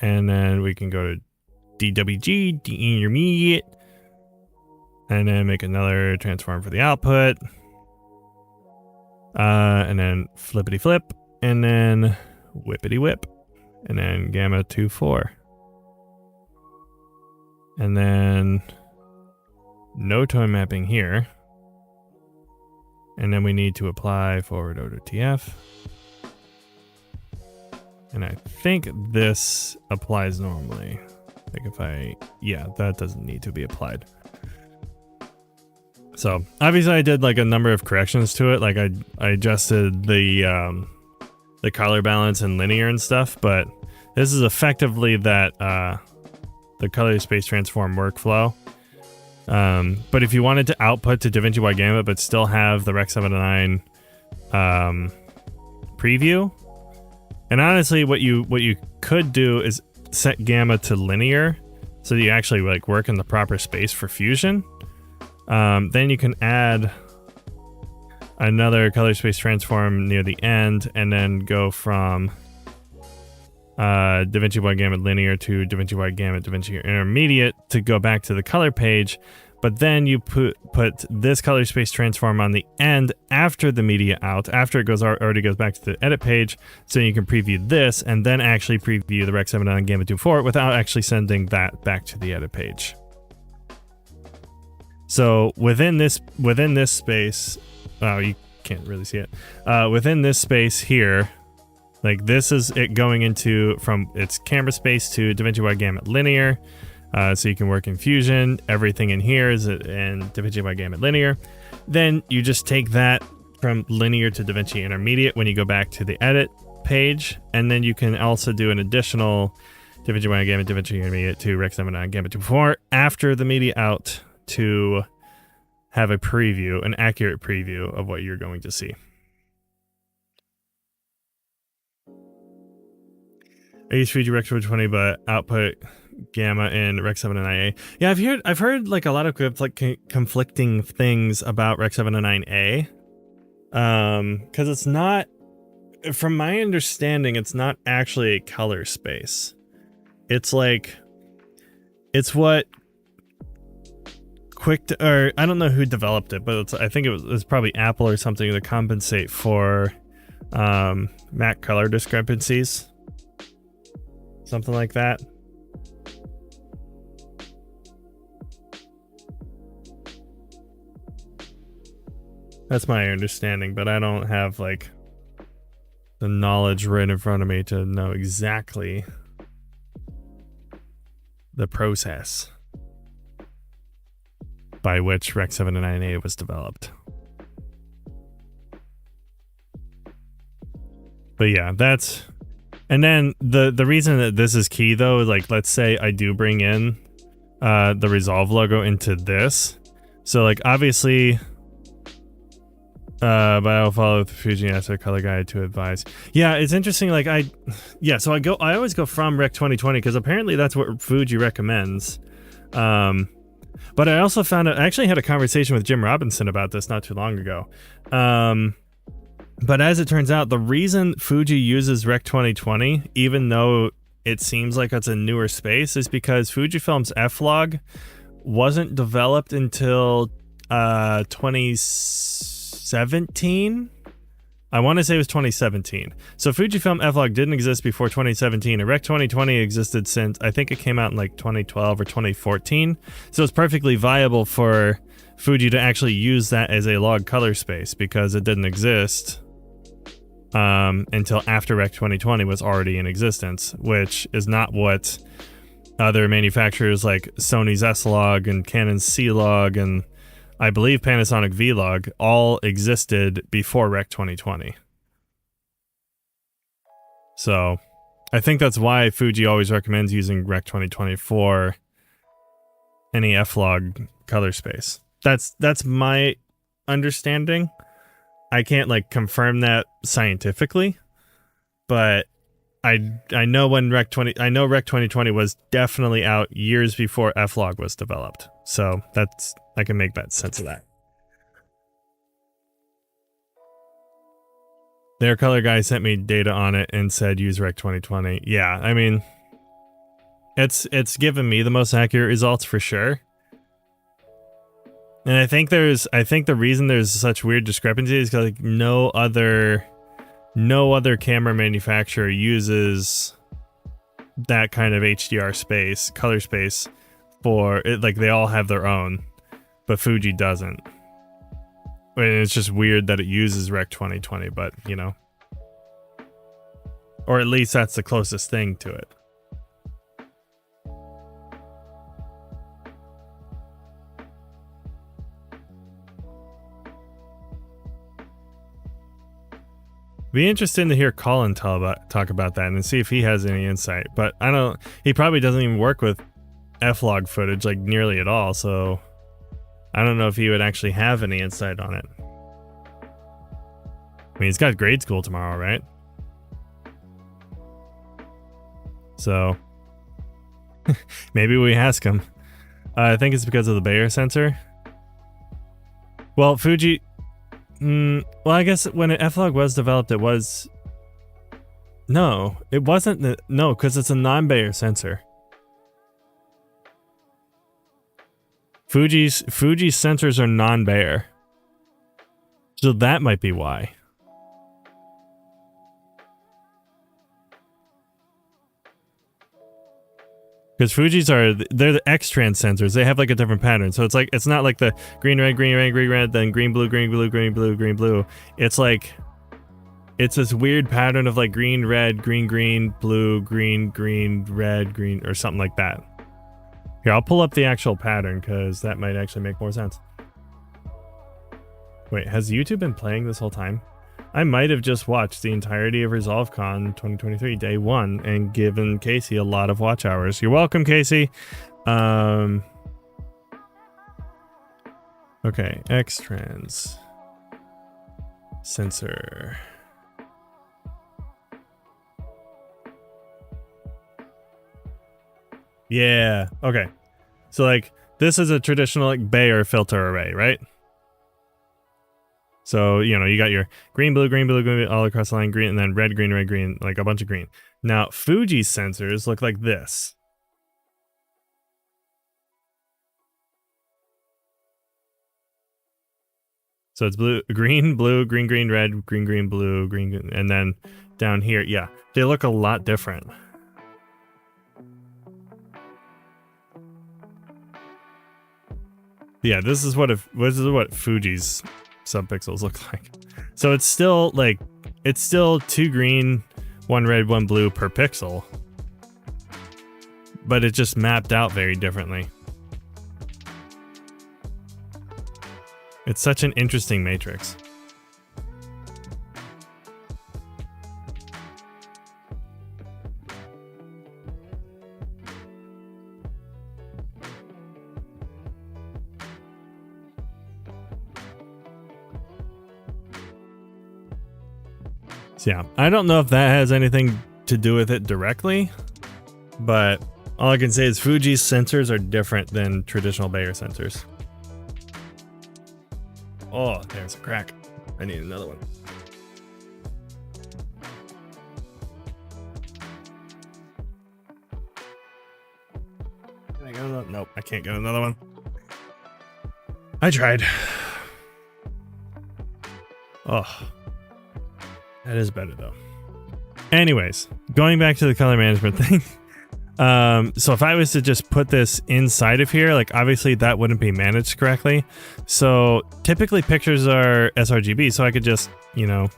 S1: and then we can go to DWG, de-intermediate, and then make another transform for the output, and then flippity flip, and then whippity whip, and then gamma 2.4, and then no tone mapping here. And then we need to apply forward OTF. And I think this applies normally. Like yeah, that doesn't need to be applied. So obviously I did like a number of corrections to it. Like I adjusted the color balance and linear and stuff, but this is effectively that the color space transform workflow. But if you wanted to output to DaVinci Wide Gamut but still have the Rec 709 preview, and honestly what you could do is set gamma to linear so that you actually like work in the proper space for Fusion. Then you can add another color space transform near the end and then go from DaVinci Wide Gamut linear to DaVinci Wide Gamut DaVinci Intermediate to go back to the color page. but then you put this color space transform on the end after the media out, after it already goes back to the edit page, so you can preview this and then actually preview the Rec 709 Gamma 2.4 without actually sending that back to the edit page. So within this space, oh, you can't really see it. Within this space here, like this is it going into from its camera space to DaVinci Wide Gamut Linear. So you can work in Fusion. Everything in here is in DaVinci Wide Gamut Linear. Then you just take that from Linear to DaVinci Intermediate when you go back to the edit page, and then you can also do an additional DaVinci Wide Gamut, DaVinci Intermediate to Rec 709 Gamma 2.4 after the media out to have a preview, an accurate preview of what you're going to see. I use Fuji Rec 2020, but output Gamma in Rec 709A. Yeah, I've heard like a lot of conflicting things about Rec 709A. Because it's not, from my understanding, it's not actually a color space. It's like, it's what or I don't know who developed it, but I think it was probably Apple or something to compensate for Mac color discrepancies. Something like that. That's my understanding, but I don't have like the knowledge right in front of me to know exactly the process by which Rec 709A was developed. But yeah, that's, and then the reason that this is key though, like let's say I do bring in the Resolve logo into this. So like obviously, but I'll follow the Fuji Asset Color Guide to advise. Yeah, it's interesting. Like I always go from Rec 2020 because apparently that's what Fuji recommends. But I also found out, I actually had a conversation with Jim Robinson about this not too long ago. But as it turns out, the reason Fuji uses Rec 2020, even though it seems like it's a newer space, is because Fujifilm's F-Log wasn't developed until 2017. I want to say it was 2017. So Fujifilm F-Log didn't exist before 2017. And Rec 2020 existed since, I think it came out in like 2012 or 2014. So it's perfectly viable for Fuji to actually use that as a log color space because it didn't exist until after Rec 2020 was already in existence, which is not what other manufacturers like Sony's S-Log and Canon's C-Log and I believe Panasonic V-Log all existed before Rec 2020. So I think that's why Fuji always recommends using Rec 2020 for any F-Log color space. That's my understanding. I can't like confirm that scientifically, but I know when Rec 2020 was definitely out years before F-Log was developed. So that's, I can make that sense of that. Their color guy sent me data on it and said use Rec 2020. Yeah, I mean, it's given me the most accurate results for sure. And I think the reason there's such weird discrepancies is because like no other camera manufacturer uses that kind of HDR space, color space for it. Like they all have their own, but Fuji doesn't. And it's just weird that it uses Rec 2020, but you know, or at least that's the closest thing to it. Be interesting to hear Colin talk about that and see if he has any insight. But he probably doesn't even work with F-Log footage like nearly at all, so I don't know if he would actually have any insight on it. I mean, he's got grade school tomorrow, right? So maybe we ask him. I think it's because of the Bayer sensor. Well, Fuji... well, I guess when F-Log was developed, it was... No, it wasn't... No, because it's a non-Bayer sensor. Fuji's sensors are non-Bayer. So that might be why. Because Fuji's they're the X-trans sensors. They have like a different pattern. So it's like, it's not like the green, red, green, red, green, red, then green, blue, green, blue, green, blue, green, blue. It's like, it's this weird pattern of like green, red, green, green, blue, green, green, red, green, or something like that. Here, I'll pull up the actual pattern because that might actually make more sense. Wait, has YouTube been playing this whole time? I might have just watched the entirety of ResolveCon 2023 day 1 and given Casey a lot of watch hours. You're welcome, Casey. Okay, X-trans sensor. Yeah, okay. So like this is a traditional like Bayer filter array, right? So, you know, you got your green, blue, all across the line, green, and then red, green, like a bunch of green. Now, Fuji's sensors look like this. So it's blue, green, red, green, blue, green, and then down here, yeah, they look a lot different. Yeah, this is what Fuji's subpixels look like. So it's still like, it's still 2 green, 1 red, 1 blue per pixel, but it just mapped out very differently. It's such an interesting matrix. So yeah, I don't know if that has anything to do with it directly, but all I can say is Fuji's sensors are different than traditional Bayer sensors. Oh, there's a crack. I need another one. Can I get another? Nope, I can't get another one. I tried. Oh. That is better though. Anyways, going back to the color management thing. So if I was to just put this inside of here, like obviously that wouldn't be managed correctly. So typically pictures are sRGB, so I could just, you know,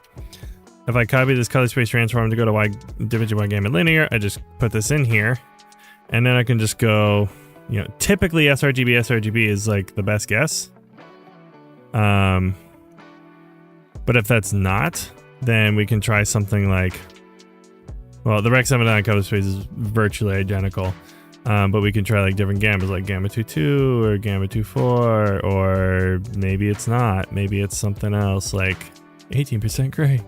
S1: if I copy this color space transform to go to DaVinci wide gamut linear, I just put this in here, and then I can just go, you know, typically sRGB is like the best guess. But if that's not, then we can try something like, well, the Rec 7 color space is virtually identical, but we can try like different gammas, like gamma 2.2 or gamma 2.4, or maybe it's not. Maybe it's something else, like 18% gray.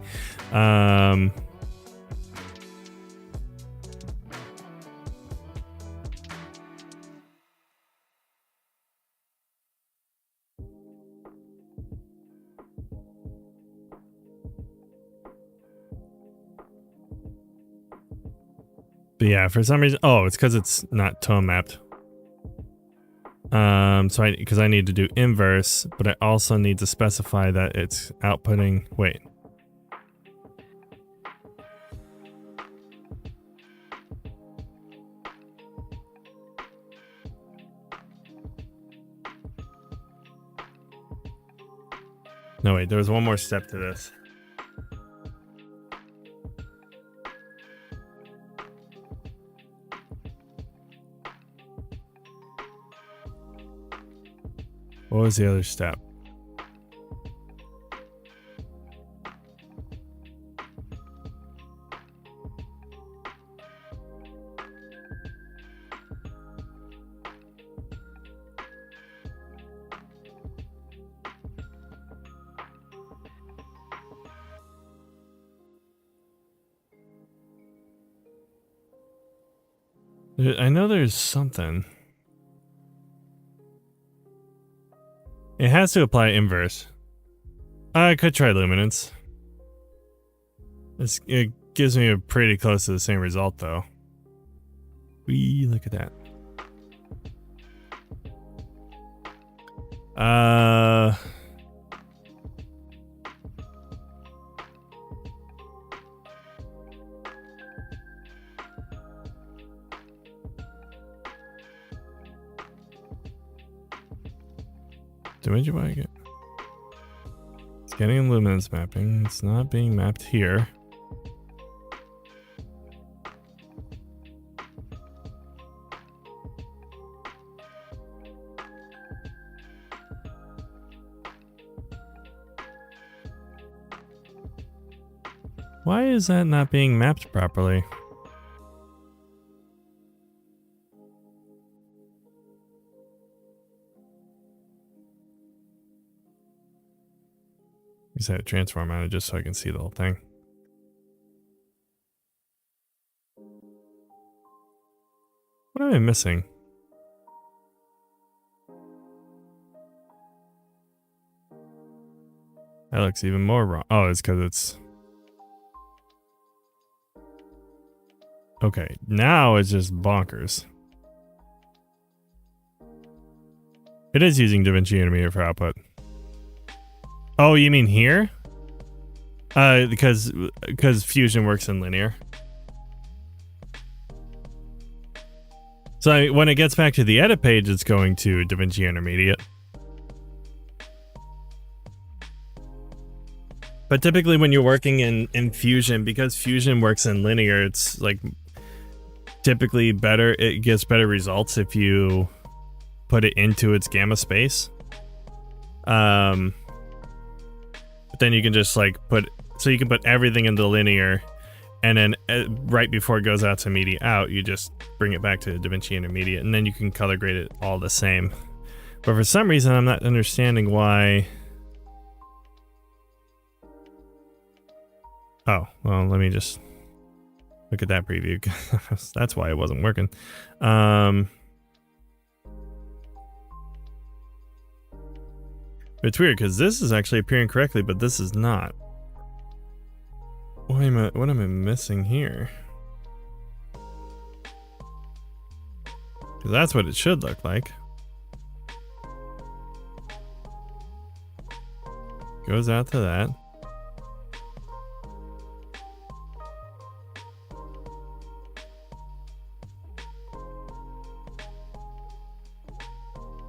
S1: But yeah, for some reason, oh, it's because it's not tone mapped. So because I need to do inverse, but I also need to specify that it's outputting. Wait. No, wait, there was one more step to this. What was the other step? I know there's something. It has to apply inverse. I could try luminance. It gives me a pretty close to the same result though. Wee, look at that. Uh... DaVinci blanket. It's getting luminance mapping. It's not being mapped here. Why is that not being mapped properly? Use that transform on it just so I can see the whole thing. What am I missing? That looks even more wrong. Oh, it's because it's... Okay, now it's just bonkers. It is using DaVinci Animator for output. Oh, you mean here? Because Fusion works in linear. So when it gets back to the edit page, it's going to DaVinci Intermediate. But typically when you're working in Fusion, because Fusion works in linear, it's like typically better, it gets better results if you put it into its gamma space. But then you can just like so you can put everything into linear, and then right before it goes out to media out, you just bring it back to DaVinci Intermediate, and then you can color grade it all the same. But for some reason, I'm not understanding why. Oh, well, let me just look at that preview. That's why it wasn't working. It's weird because this is actually appearing correctly, but this is not. What am I missing here? Because that's what it should look like. Goes out to that.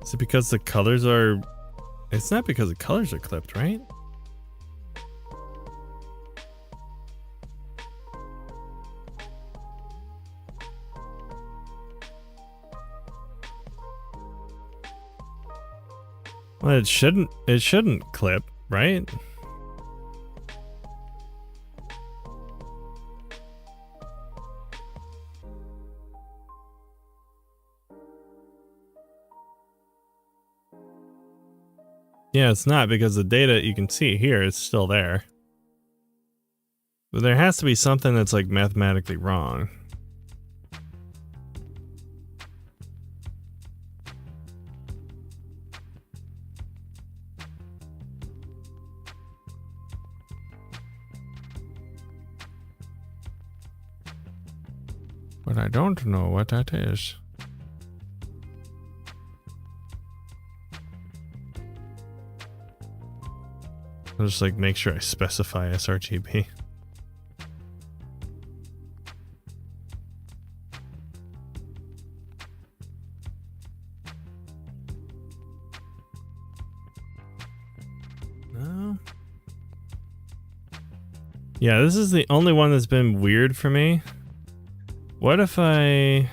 S1: Is it because the colors are... It's not because the colors are clipped, right? Well, it shouldn't clip, right? Yeah, it's not, because the data you can see here is still there. But there has to be something that's like mathematically wrong. But I don't know what that is. I'll just like make sure I specify sRGB. No. Yeah, this is the only one that's been weird for me. What if I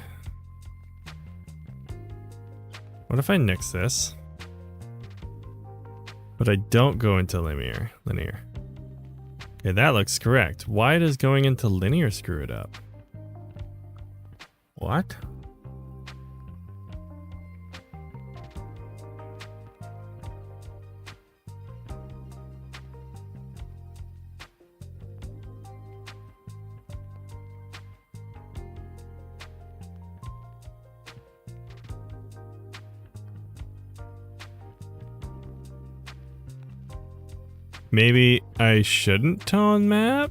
S1: nix this? But I don't go into linear. Okay, that looks correct. Why does going into linear screw it up? What? Maybe I shouldn't tone map?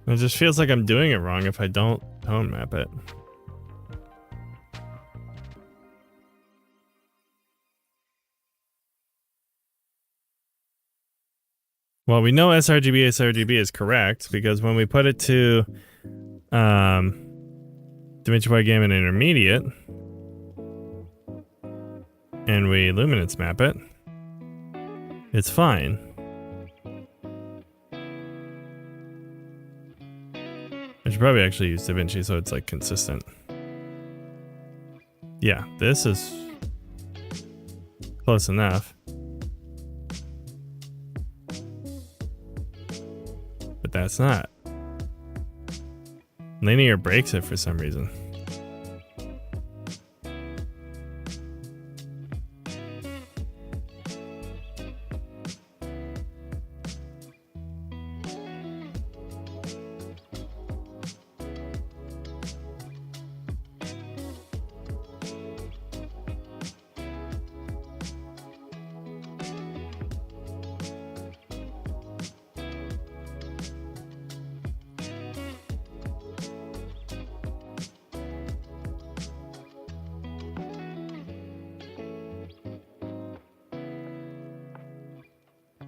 S1: It just feels like I'm doing it wrong if I don't tone map it. Well, we know sRGB is correct because when we put it to DaVinci Wide Gamut Intermediate and we luminance map it, it's fine. I should probably actually use DaVinci so it's like consistent. Yeah, this is close enough. But that's not. Linear breaks it for some reason.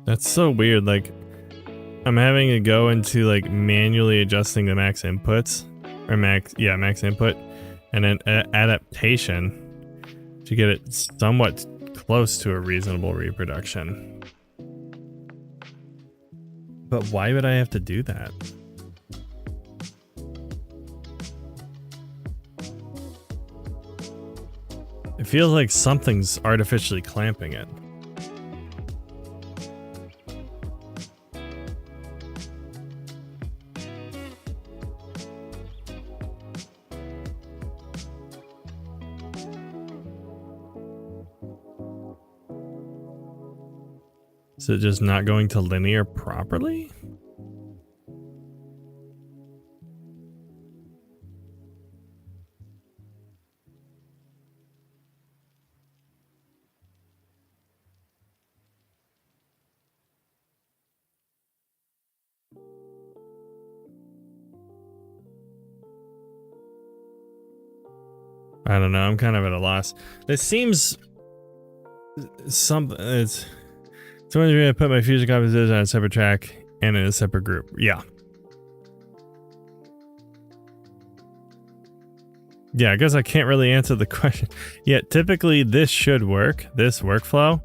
S1: That's so weird, like, I'm having to go into, like, manually adjusting the max inputs, or max input, and then adaptation to get it somewhat close to a reasonable reproduction. But why would I have to do that? It feels like something's artificially clamping it. Is it just not going to linear properly? I don't know, I'm kind of at a loss. This seems something. It's someone's going to put my fusion composition on a separate track and in a separate group. Yeah. Yeah, I guess I can't really answer the question. Yeah, typically this should work, this workflow.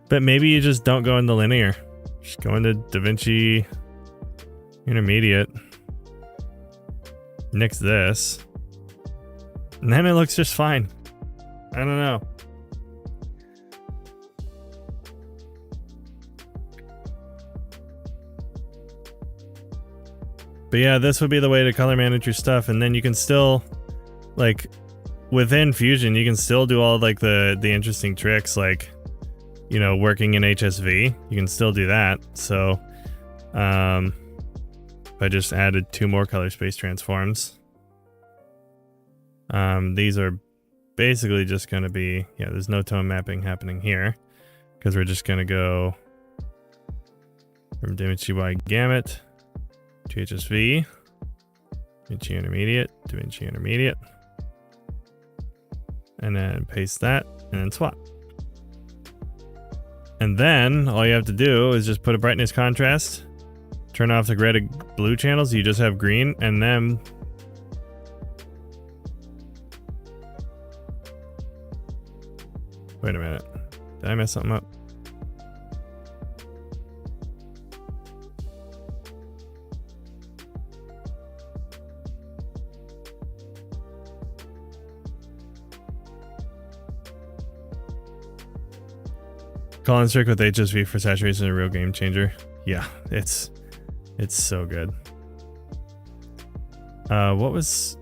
S1: But maybe you just don't go into linear. Just go into DaVinci Intermediate. Nix this. And then it looks just fine. I don't know. But yeah, this would be the way to color manage your stuff, and then you can still, like, within Fusion, you can still do all like the interesting tricks, like, you know, working in HSV. You can still do that. So, I just added 2 more color space transforms. These are basically just going to be, yeah, there's no tone mapping happening here because we're just going to go from DaVinci Wide Gamut to HSV, DaVinci Intermediate, and then paste that, and then swap. And then all you have to do is just put a brightness contrast, turn off the gray to blue channels, you just have green, and then wait a minute, did I mess something up? Collins trick with HSV for saturation is a real game changer. Yeah, it's so good. What was...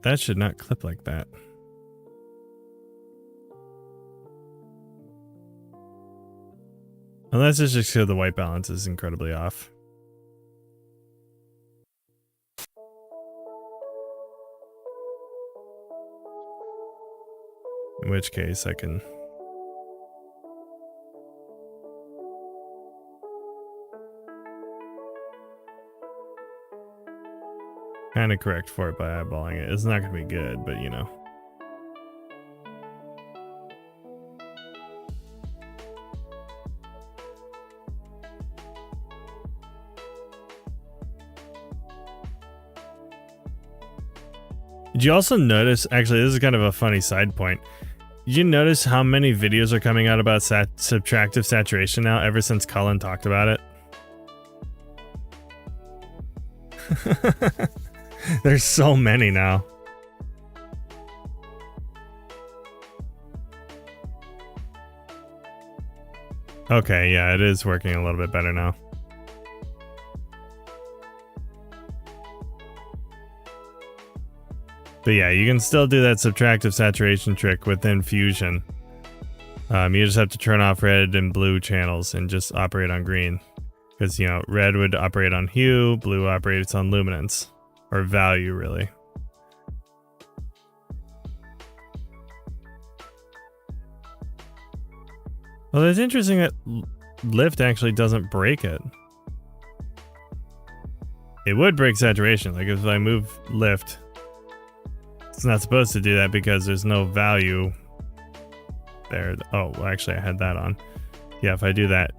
S1: That should not clip like that. Unless it's just because the white balance is incredibly off. In which case I can... kind of correct for it by eyeballing it. It's not going to be good, but you know. Did you also notice, actually this is kind of a funny side point, did you notice how many videos are coming out about subtractive saturation now ever since Cullen talked about it? There's so many now. Okay, yeah, it is working a little bit better now. But yeah, you can still do that subtractive saturation trick within Fusion. You just have to turn off red and blue channels and just operate on green. Because, you know, red would operate on hue, blue operates on luminance. Or value, really. Well, it's interesting that lift actually doesn't break it. It would break saturation. Like if I move lift, it's not supposed to do that because there's no value there. Oh, well, actually I had that on. Yeah, if I do that,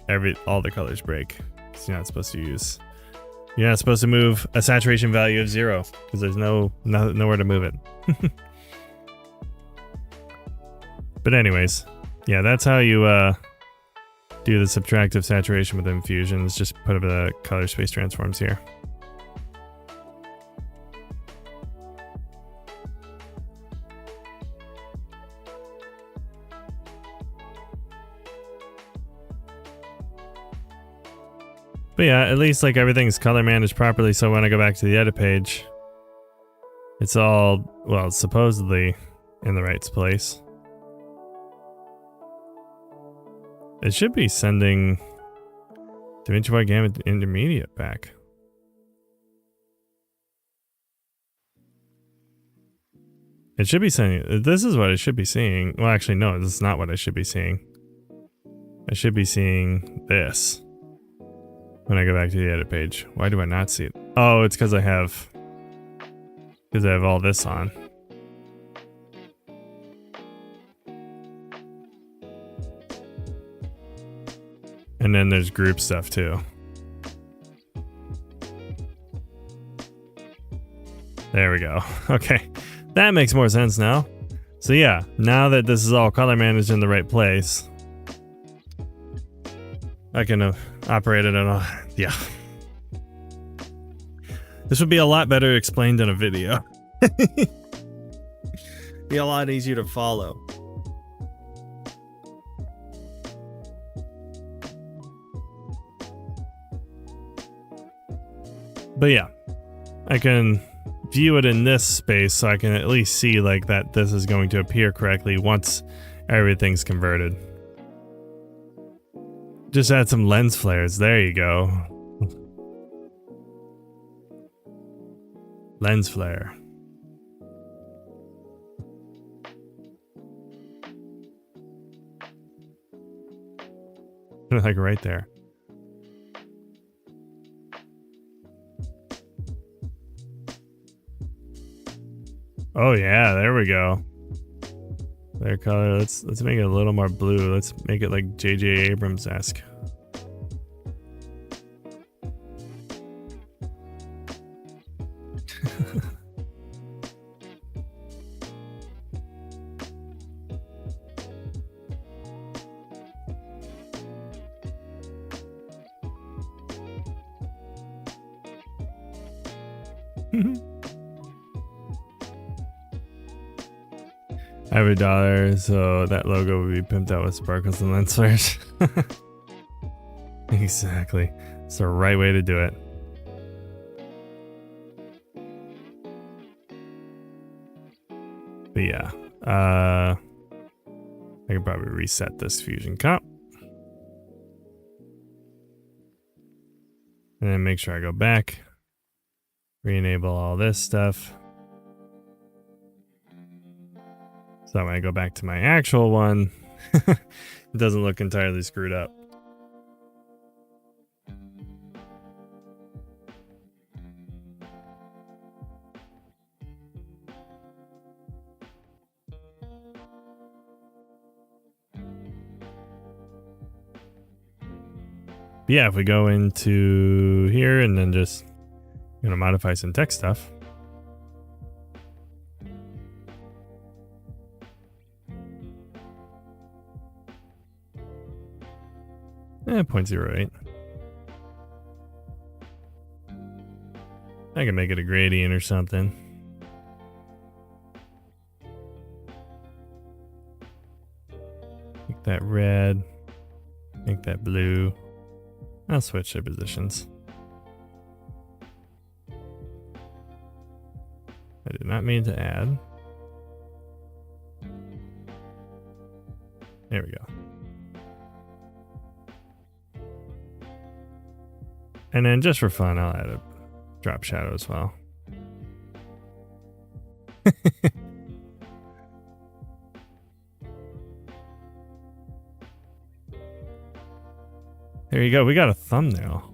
S1: all the colors break. Because you're not supposed to move a saturation value of 0 because there's nowhere to move it. But anyways, yeah, that's how you do the subtractive saturation within Fusion. Is just put up the color space transforms here. But yeah, at least like everything's color managed properly, so when I go back to the edit page, it's all, well, supposedly in the right place. It should be sending DaVinci Wide Gamut Intermediate back. It should be sending, this is what I should be seeing. Well, actually, no, this is not what I should be seeing. I should be seeing this when I go back to the edit page. Why do I not see it? Oh, it's because I have all this on. And then there's group stuff too. There we go. Okay, that makes more sense now. So yeah, now that this is all color managed in the right place, I can operate it on a, yeah. This would be a lot better explained in a video. Be a lot easier to follow. But yeah, I can view it in this space so I can at least see like that this is going to appear correctly once everything's converted. Just add some lens flares. There you go. Lens flare. Like right there. Oh yeah, there we go. Their color. Let's make it a little more blue. Let's make it like J.J. Abrams-esque. I have $1, so that logo would be pimped out with sparkles and lens flares. Exactly. It's the right way to do it. But yeah, I can probably reset this Fusion comp. And then make sure I go back. Re-enable all this stuff. So when I go back to my actual one, it doesn't look entirely screwed up. But yeah, if we go into here and then just modify some text stuff. 0.08. I can make it a gradient or something. Make that red. Make that blue. I'll switch their positions. I did not mean to add. There we go. And then just for fun, I'll add a drop shadow as well. There you go. We got a thumbnail.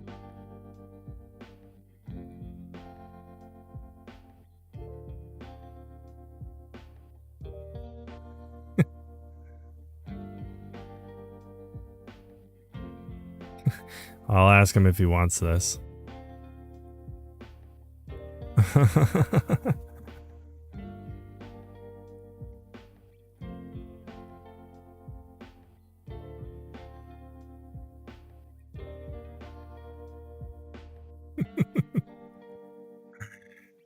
S1: I'll ask him if he wants this.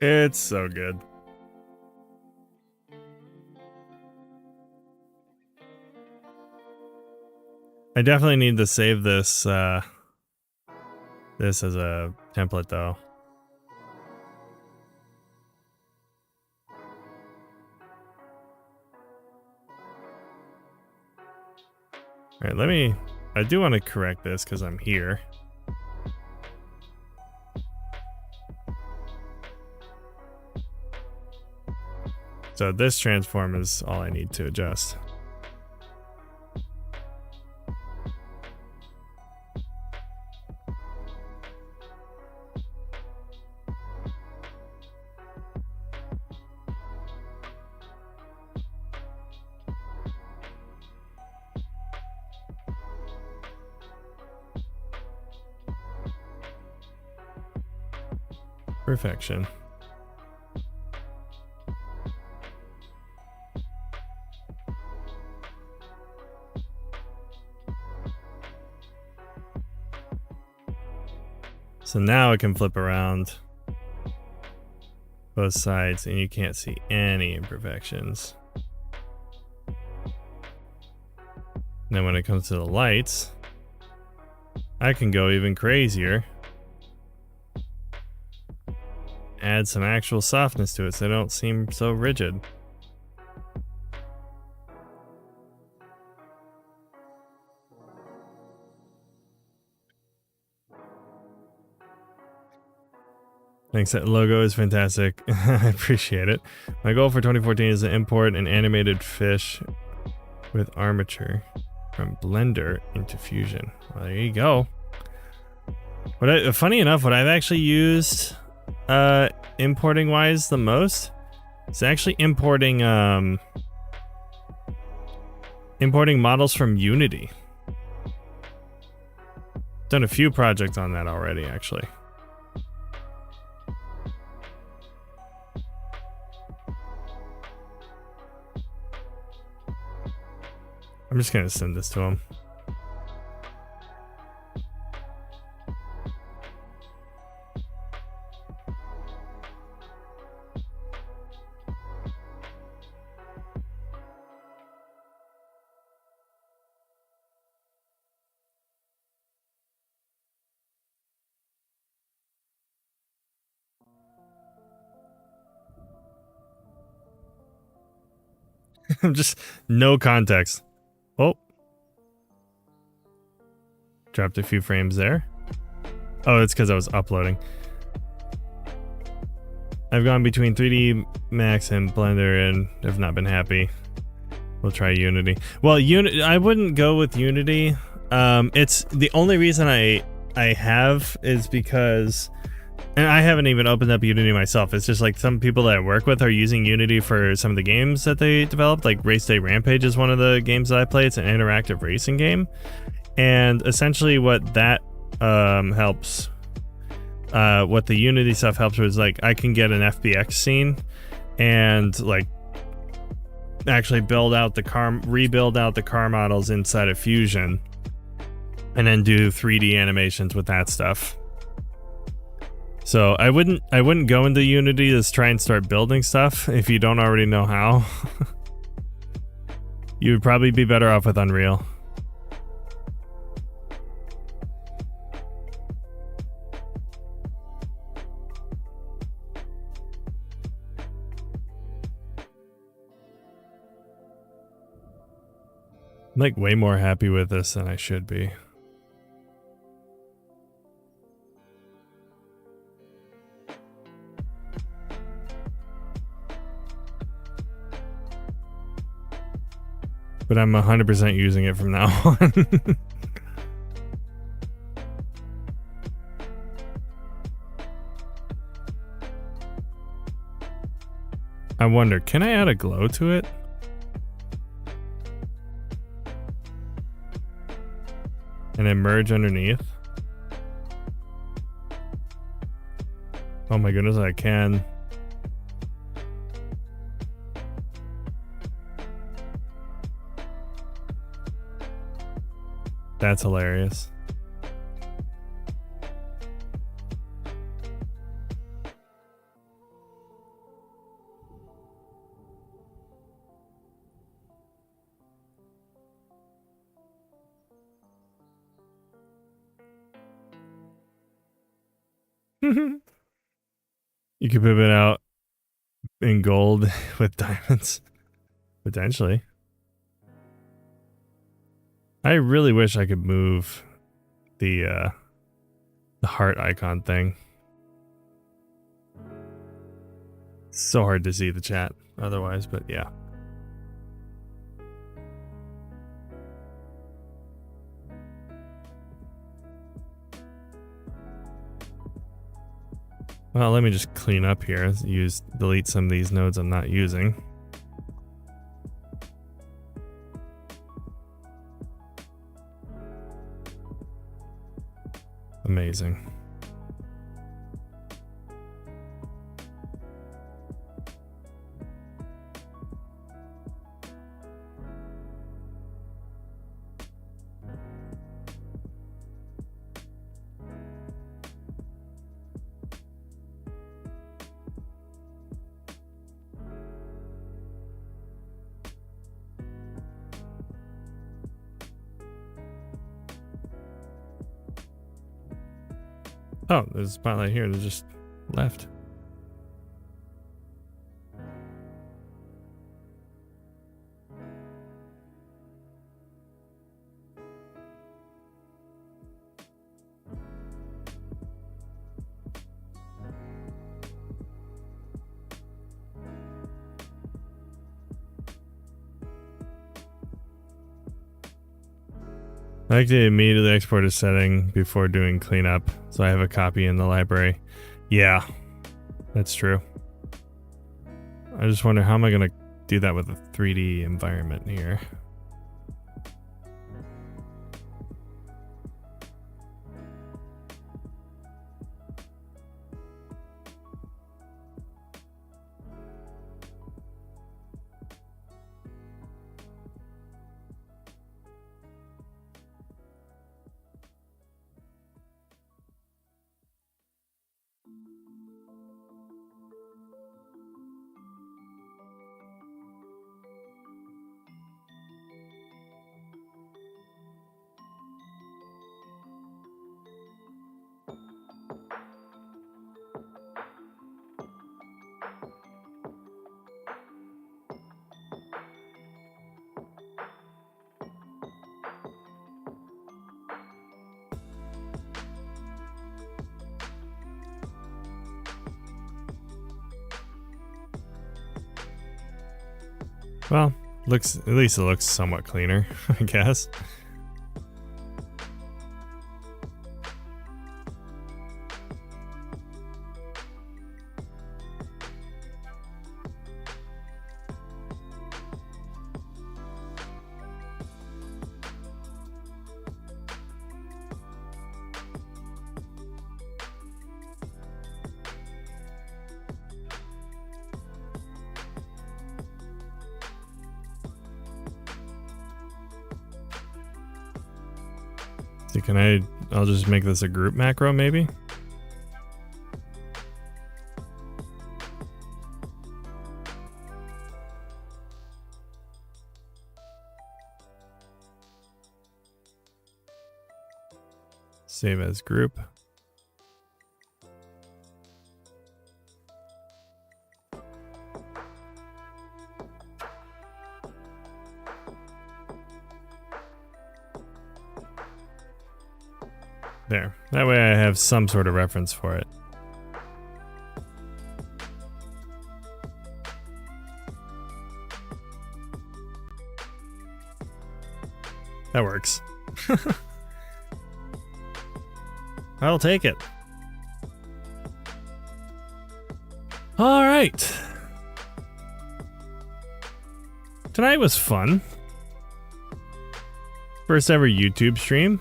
S1: It's so good. I definitely need to save this this as a template though. All right, I do want to correct this because I'm here. So this transform is all I need to adjust. Perfection. So now it can flip around both sides and you can't see any imperfections. And then when it comes to the lights, I can go even crazier. Add some actual softness to it so they don't seem so rigid. Thanks, that logo is fantastic. I appreciate it. My goal for 2014 is to import an animated fish with armature from Blender into Fusion. Well, there you go. Funny enough, what I've actually used importing wise the most is actually importing models from Unity. Done a few projects on that already, actually. I'm just gonna send this to him. I'm just no context. Oh. Dropped a few frames there. Oh, it's because I was uploading. I've gone between 3D Max and Blender and have not been happy. We'll try Unity. Well, I wouldn't go with Unity. It's the only reason I have is because, and I haven't even opened up Unity myself. It's just like some people that I work with are using Unity for some of the games that they developed. Like Race Day Rampage is one of the games that I play. It's an interactive racing game. And essentially what that helps. What the Unity stuff helps with is like I can get an FBX scene and like actually rebuild out the car models inside of Fusion, and then do 3D animations with that stuff. So I wouldn't go into Unity to try and start building stuff if you don't already know how. You would probably be better off with Unreal. I'm like way more happy with this than I should be. But I'm 100% using it from now on. I wonder, can I add a glow to it? And then merge underneath? Oh my goodness, I can. That's hilarious. You could pivot out in gold with diamonds. Potentially. I really wish I could move the heart icon thing. So hard to see the chat otherwise, but yeah. Well, let me just clean up here. Delete some of these nodes I'm not using. Amazing. Oh, there's a spotlight here that just left. I like to immediately export a setting before doing cleanup, so I have a copy in the library. Yeah, that's true. I just wonder how am I going to do that with a 3D environment here. Well, at least it looks somewhat cleaner, I guess. See, I'll just make this a group macro maybe. Save as group. There. That way I have some sort of reference for it. That works. I'll take it. All right. Tonight was fun. First ever YouTube stream.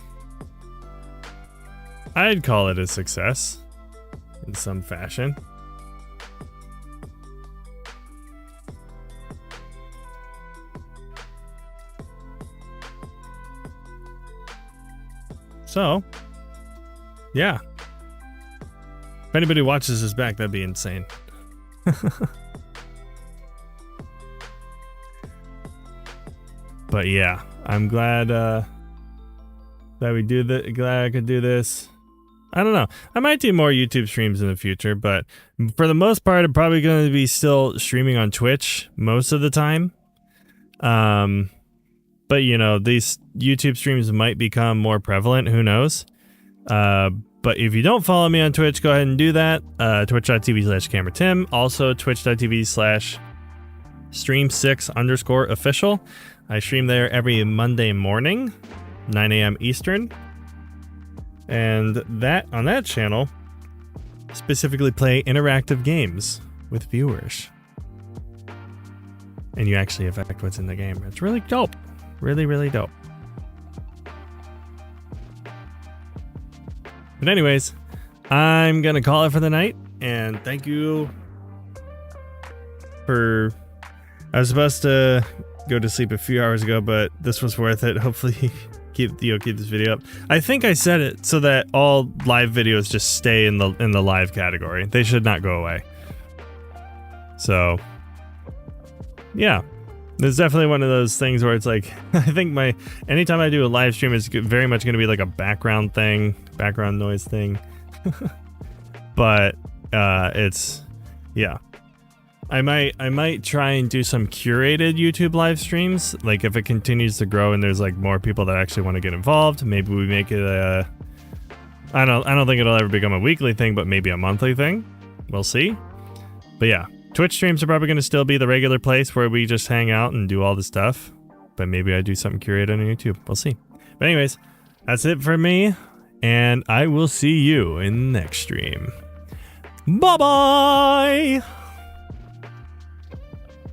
S1: I'd call it a success in some fashion. So, yeah. If anybody watches this back, that'd be insane. But yeah, I'm glad that we do that. Glad I could do this. I don't know. I might do more YouTube streams in the future, but for the most part, I'm probably going to be still streaming on Twitch most of the time. But you know, these YouTube streams might become more prevalent. Who knows? But if you don't follow me on Twitch, go ahead and do that. Twitch.tv/CameraTim. Also, Twitch.tv/stream6_official. I stream there every Monday morning, 9 a.m. Eastern. And that on that channel, specifically play interactive games with viewers. And you actually affect what's in the game. It's really dope. Really, really dope. But anyways, I'm going to call it for the night. And thank you for... I was supposed to go to sleep a few hours ago, but this was worth it. Hopefully keep this video up. I think I set it so that all live videos just stay in the live category. They should not go away. So, yeah. There's definitely one of those things where it's like, I think anytime I do a live stream, it's very much going to be like a background noise thing. But, yeah. I might try and do some curated YouTube live streams. Like if it continues to grow and there's like more people that actually want to get involved, maybe we make it I don't think it'll ever become a weekly thing, but maybe a monthly thing. We'll see. But yeah. Twitch streams are probably going to still be the regular place where we just hang out and do all the stuff. But maybe I do something curated on YouTube. We'll see. But anyways, that's it for me. And I will see you in the next stream. Bye-bye!